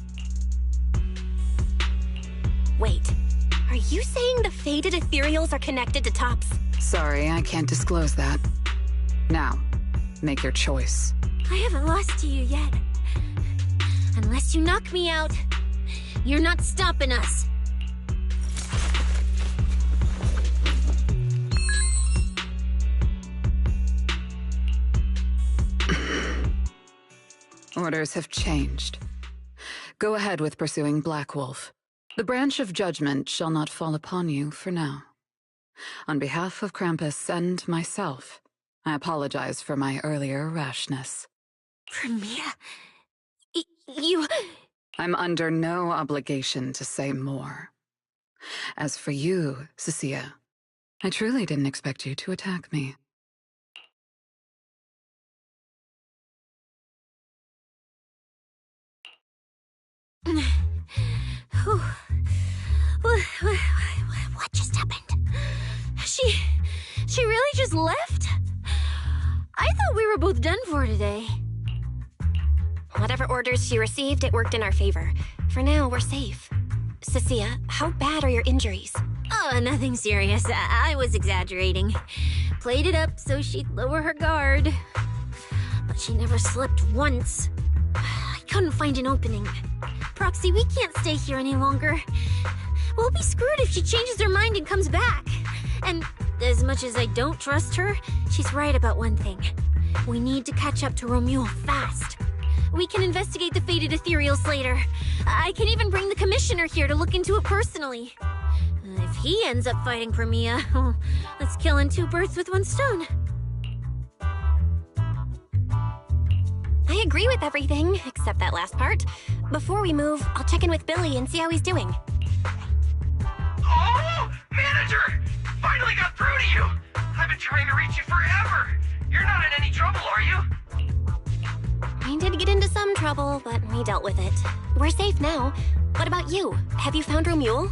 Wait, are you saying the faded ethereals are connected to Tops? Sorry, I can't disclose that. Now, make your choice. I haven't lost to you yet. Unless you knock me out, you're not stopping us. Orders have changed. Go ahead with pursuing Black Wolf. The branch of judgment shall not fall upon you for now. On behalf of Krampus and myself, I apologize for my earlier rashness. Premiere? You... I'm under no obligation to say more. As for you, Cecilia, I truly didn't expect you to attack me. What just happened? She really just left? I thought we were both done for today. Whatever orders she received, it worked in our favor. For now, we're safe. Cecilia, how bad are your injuries? Oh, nothing serious. I was exaggerating. Played it up so she'd lower her guard. But she never slipped once. I couldn't find an opening. Proxy, we can't stay here any longer. We'll be screwed if she changes her mind and comes back. And as much as I don't trust her, she's right about one thing. We need to catch up to Romule fast. We can investigate the faded ethereals later. I can even bring the commissioner here to look into it personally. If he ends up fighting Premia, let's kill in two birds with one stone. I agree with everything, except that last part. Before we move, I'll check in with Billy and see how he's doing. Oh! Manager! Finally got through to you! I've been trying to reach you forever! You're not in any trouble, are you? I did get into some trouble, but we dealt with it. We're safe now. What about you? Have you found Romule?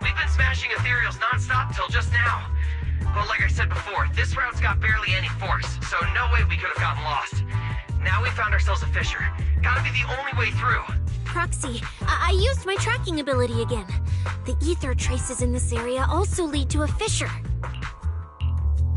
We've been smashing ethereals nonstop till just now. But like I said before, this route's got barely any force, so no way we could have gotten lost. Now we found ourselves a fissure. Gotta be the only way through. Proxy, I used my tracking ability again. The ether traces in this area also lead to a fissure.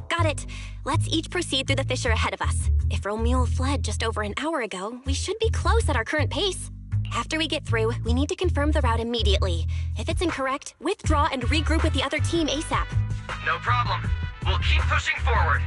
Got it. Let's each proceed through the fissure ahead of us. If Romule fled just over an hour ago, we should be close at our current pace. After we get through, we need to confirm the route immediately. If it's incorrect, withdraw and regroup with the other team ASAP. No problem. We'll keep pushing forward.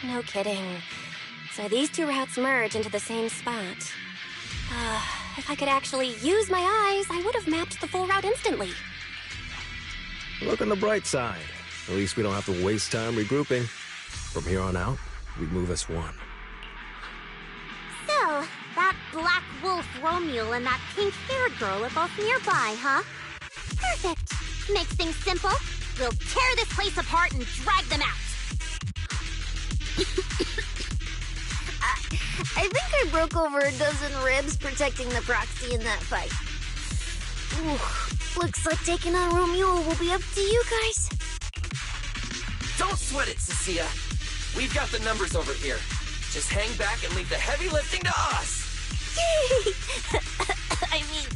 No kidding. So these two routes merge into the same spot. If I could actually use my eyes, I would have mapped the full route instantly. Look on the bright side. At least we don't have to waste time regrouping. From here on out, we move as one. So, that Black Wolf Romule and that pink-haired girl are both nearby, huh? Perfect. Makes things simple. We'll tear this place apart and drag them out. I think I broke over a dozen ribs protecting the proxy in that fight. Ooh, looks like taking on Romule will be up to you guys. Don't sweat it, Cecilia. We've got the numbers over here. Just hang back and leave the heavy lifting to us. I mean,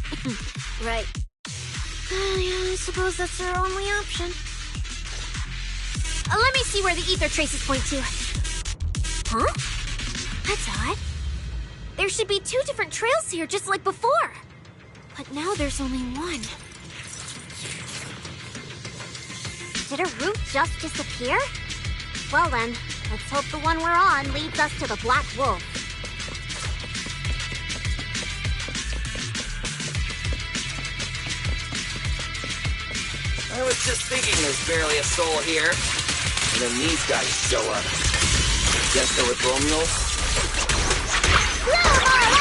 right. Yeah, I suppose that's our only option. Let me see where the ether traces point to. Huh? That's odd. There should be two different trails here, just like before. But now there's only one. Did a route just disappear? Well then, let's hope the one we're on leads us to the Black Wolf. I was just thinking there's barely a soul here. And then these guys show up. Guess they're with Romule?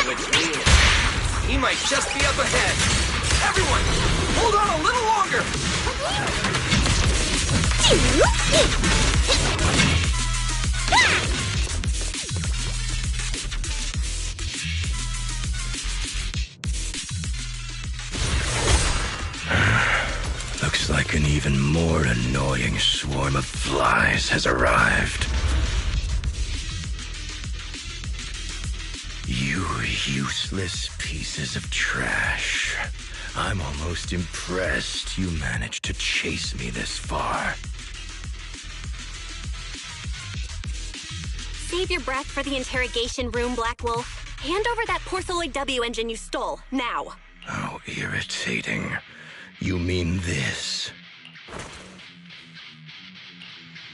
Which means He might just be up ahead. Everyone, hold on a little longer! Looks like an even more annoying swarm of flies has arrived. You useless pieces of trash. I'm almost impressed you managed to chase me this far. Save your breath for the interrogation room, Black Wolf. Hand over that Porceloid W engine you stole, now. How irritating. You mean this?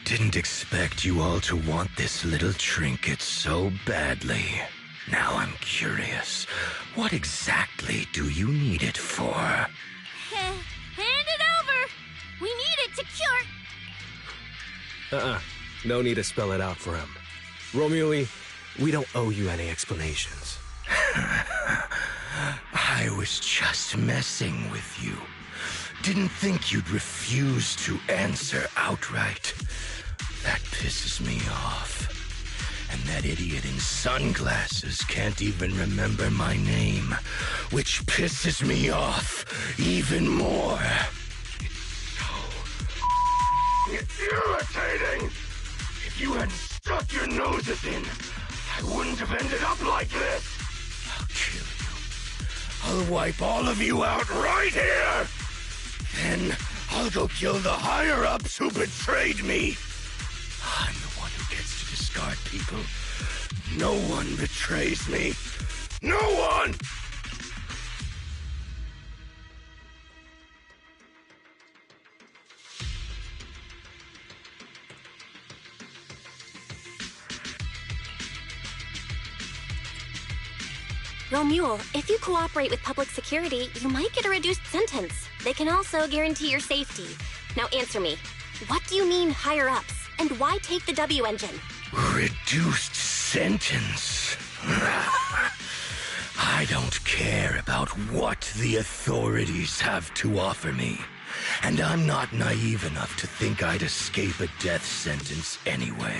Didn't expect you all to want this little trinket so badly. Now I'm curious. What exactly do you need it for? Hand it over! We need it to cure... No need to spell it out for him. Romuli, we don't owe you any explanations. I was just messing with you. Didn't think you'd refuse to answer outright. That pisses me off. And that idiot in sunglasses can't even remember my name, which pisses me off even more. It's irritating! If you hadn't stuck your noses in, I wouldn't have ended up like this! I'll kill you. I'll wipe all of you out right here! Then I'll go kill the higher-ups who betrayed me. I'm the one who gets to discard people. No one betrays me. No one! Romule, if you cooperate with public security, you might get a reduced sentence. They can also guarantee your safety. Now answer me. What do you mean higher-ups? And why take the W engine? Reduced sentence? I don't care about what the authorities have to offer me. And I'm not naive enough to think I'd escape a death sentence anyway.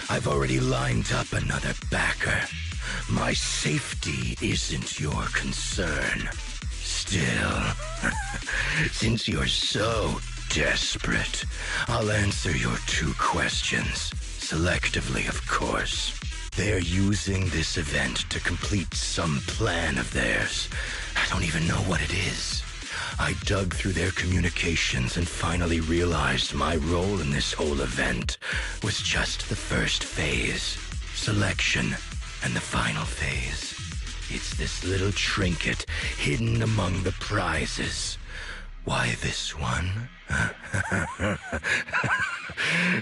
I've already lined up another backer. My safety isn't your concern. Still, since you're so desperate, I'll answer your 2 questions. Selectively, of course. They're using this event to complete some plan of theirs. I don't even know what it is. I dug through their communications and finally realized my role in this whole event was just the first phase. Selection. And the final phase. It's this little trinket hidden among the prizes. Why this one?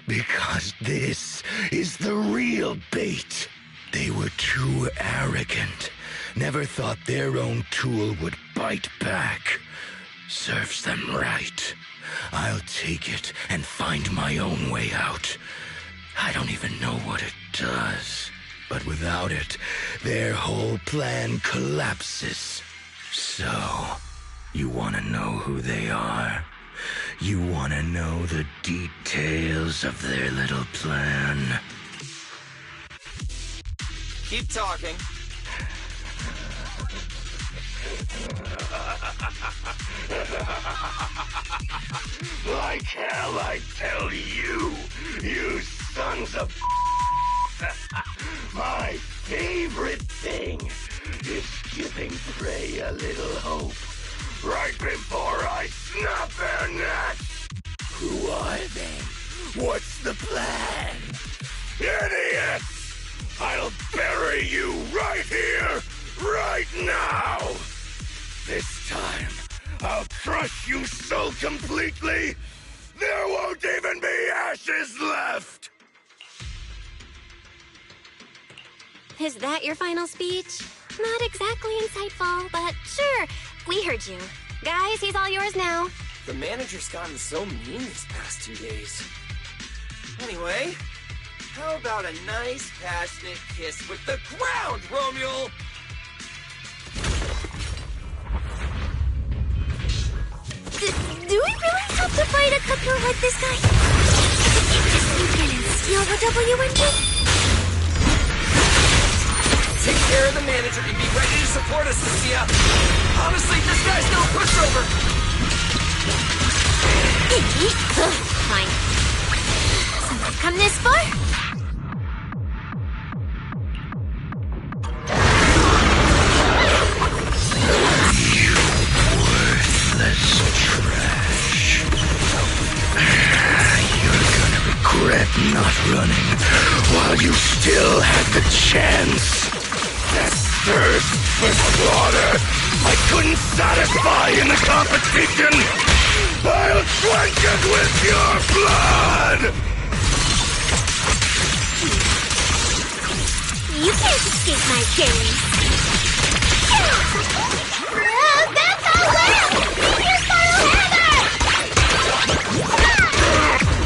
Because this is the real bait. They were too arrogant. Never thought their own tool would bite back. Serves them right. I'll take it and find my own way out. I don't even know what it does. But without it, their whole plan collapses. So, you want to know who they are? You want to know the details of their little plan? Keep talking. Like hell, I tell you, you sons of... My favorite thing is giving prey a little hope right before I snap their necks. Who are they? What's the plan? Idiots! I'll bury you right here, right now! This time, I'll crush you so completely, there won't even be ashes left! Is that your final speech? Not exactly insightful, but sure, we heard you. Guys, he's all yours now. The manager's gotten so mean these past 2 days. Anyway, how about a nice, passionate kiss with the ground, Romule? sorry to cut through like this, guy. Just sneak in and steal the W engine? Take care of the manager and be ready to support us, Lucia. Honestly, this guy's no pushover. Fine. Since I've come this far, Trash. You're gonna regret not running while you still had the chance. That thirst for slaughter I couldn't satisfy in the competition. I'll quench it with your blood! you can't escape my gaze. That's all well! Here's Follow Hammer!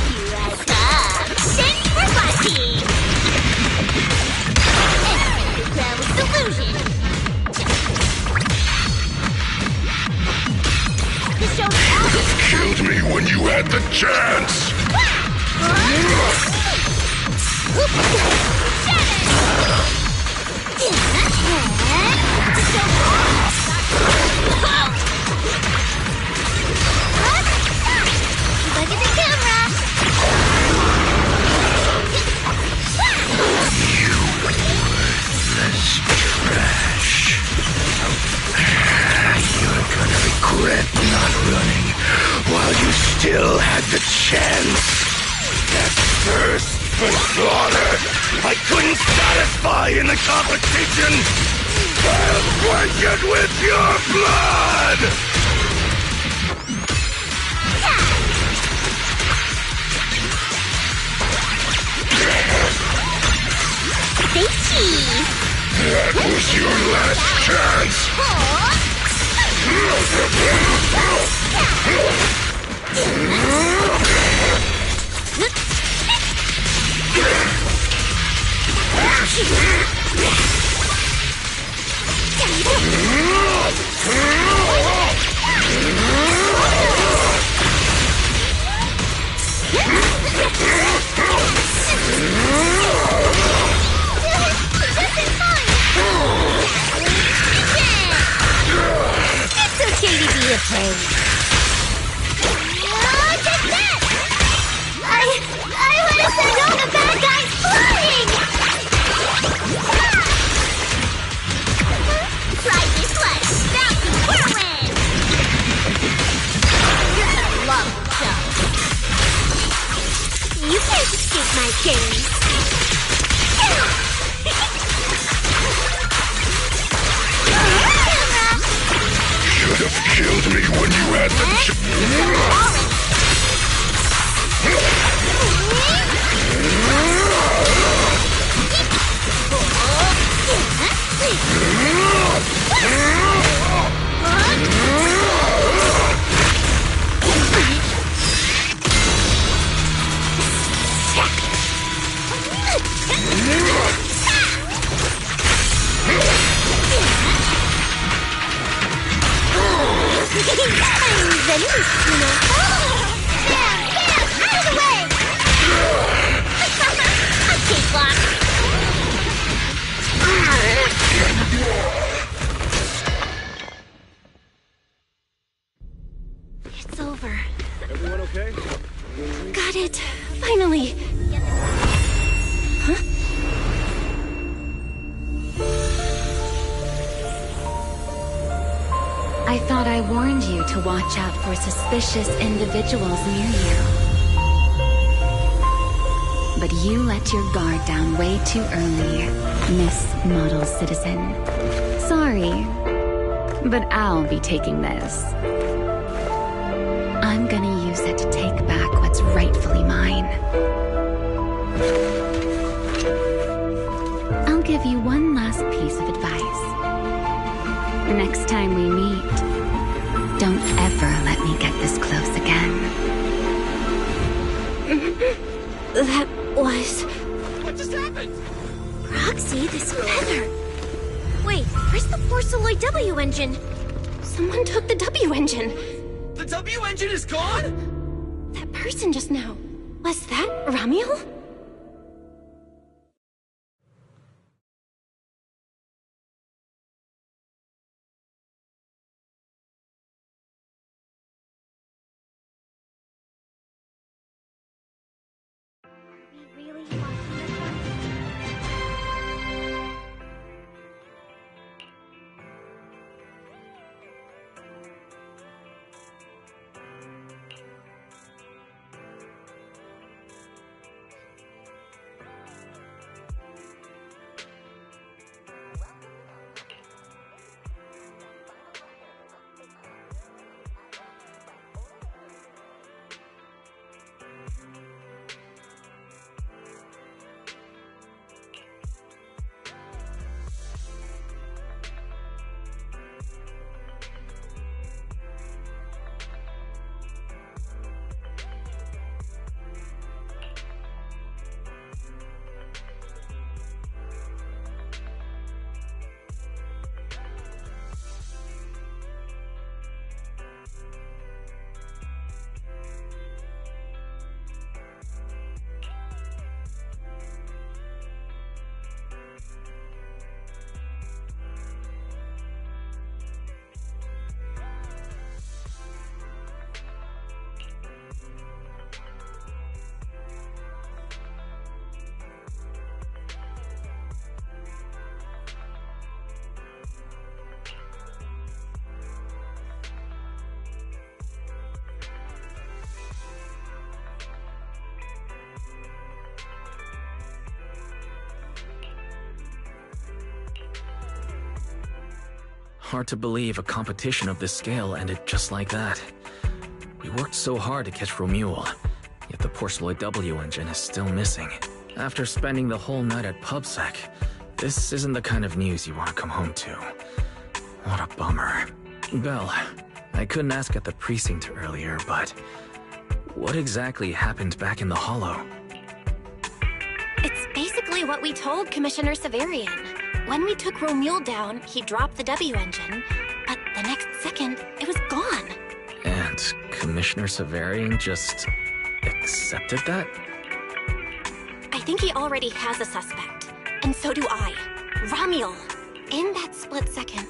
You are send for Bucky! That was delusion! This show's awesome! Killed me when you had the chance! Look at the camera! You worthless trash. You're gonna regret not running while you still had the chance. That thirst for slaughter I couldn't satisfy in the competition. I'll quench it with your blood! Say cheese! That was your last chance! It's okay to be afraid. Take that! I would have said no to bad guys flying! Try this one! Bouncy whirlwind! You're gonna love the show. You can't escape my gaze. Should have killed me when you had the I'm Zenless, you know. Bam! Out of the way! A cakewalk! It's over. Everyone okay? Got it. Finally. Huh? I thought I warned you to watch out for suspicious individuals near you. But you let your guard down way too early, Miss Model Citizen. Sorry, but I'll be taking this. I'm gonna use it to take back what's rightfully mine. I'll give you one last piece of advice. Next time we meet, don't ever let me get this close again. That was... What just happened? Roxy, this feather. Wait, where's the Porceloid W engine? Someone took the W engine. The W engine is gone? person just now. Was that Ramiel? Hard to believe a competition of this scale ended just like that. We worked so hard to catch Romuald, yet the Porceloid W engine is still missing. After spending the whole night at PubSec, this isn't the kind of news you want to come home to. What a bummer. Belle, I couldn't ask at the precinct earlier, but what exactly happened back in the Hollow? It's basically what we told Commissioner Severian. When we took Romuald down, he dropped the W engine, but the next second, it was gone. And Commissioner Severian just accepted that? I think he already has a suspect, and so do I. Ramiel. In that split second,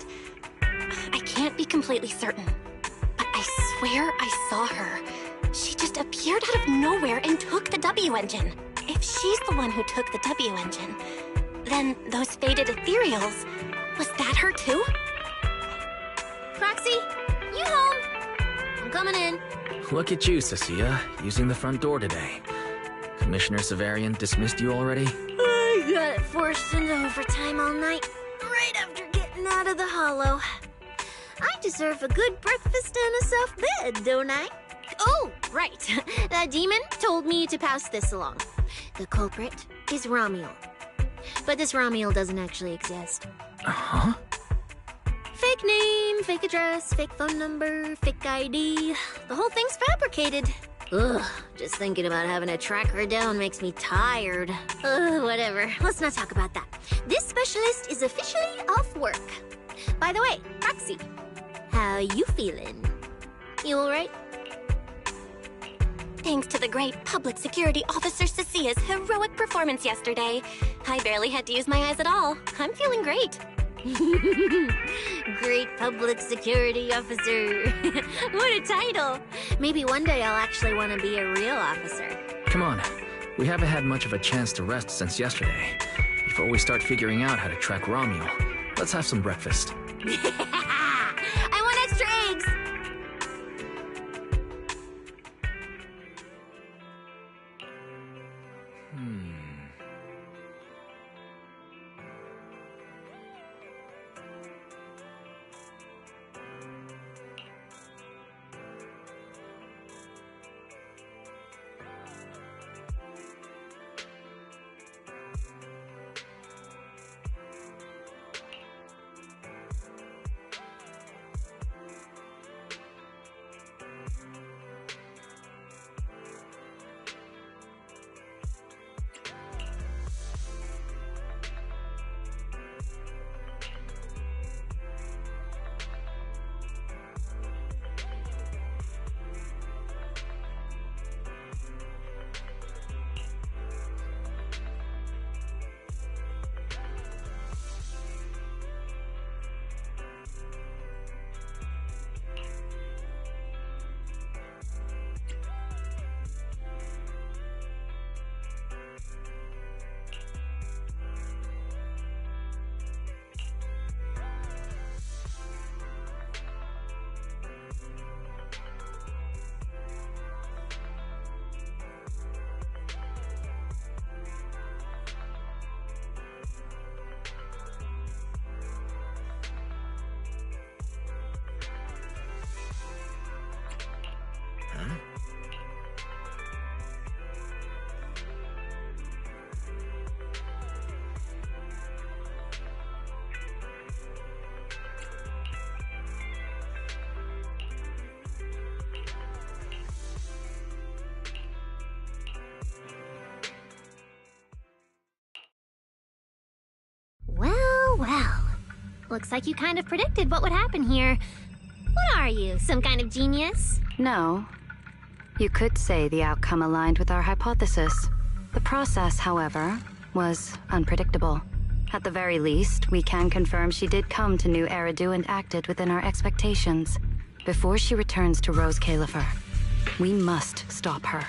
I can't be completely certain, but I swear I saw her. She just appeared out of nowhere and took the W engine. If she's the one who took the W engine, then those faded ethereals, was that her too? Proxy, you home? I'm coming in. Look at you, Cecilia, using the front door today. Commissioner Severian dismissed you already? I got forced into overtime all night, right after getting out of the Hollow. I deserve a good breakfast and a soft bed, don't I? Oh, right. That demon told me to pass this along. The culprit is Ramiel. But this Ramiel doesn't actually exist. Huh? Fake name, fake address, fake phone number, fake ID. The whole thing's fabricated. Ugh, just thinking about having to track her down makes me tired. Whatever, let's not talk about that. This specialist is officially off work. By the way, Proxy, how you feeling? You alright? Thanks to the great public security officer Cecia's heroic performance yesterday, I barely had to use my eyes at all. I'm feeling great. Great public security officer. What a title. Maybe one day I'll actually want to be a real officer. Come on, we haven't had much of a chance to rest since yesterday. Before we start figuring out how to track Ramiel, let's have some breakfast. I want extra eggs! Looks like you kind of predicted what would happen here. What are you, some kind of genius? No. You could say the outcome aligned with our hypothesis. The process, however, was unpredictable. At the very least, we can confirm she did come to New Eridu and acted within our expectations. Before she returns to Rose Califer, we must stop her.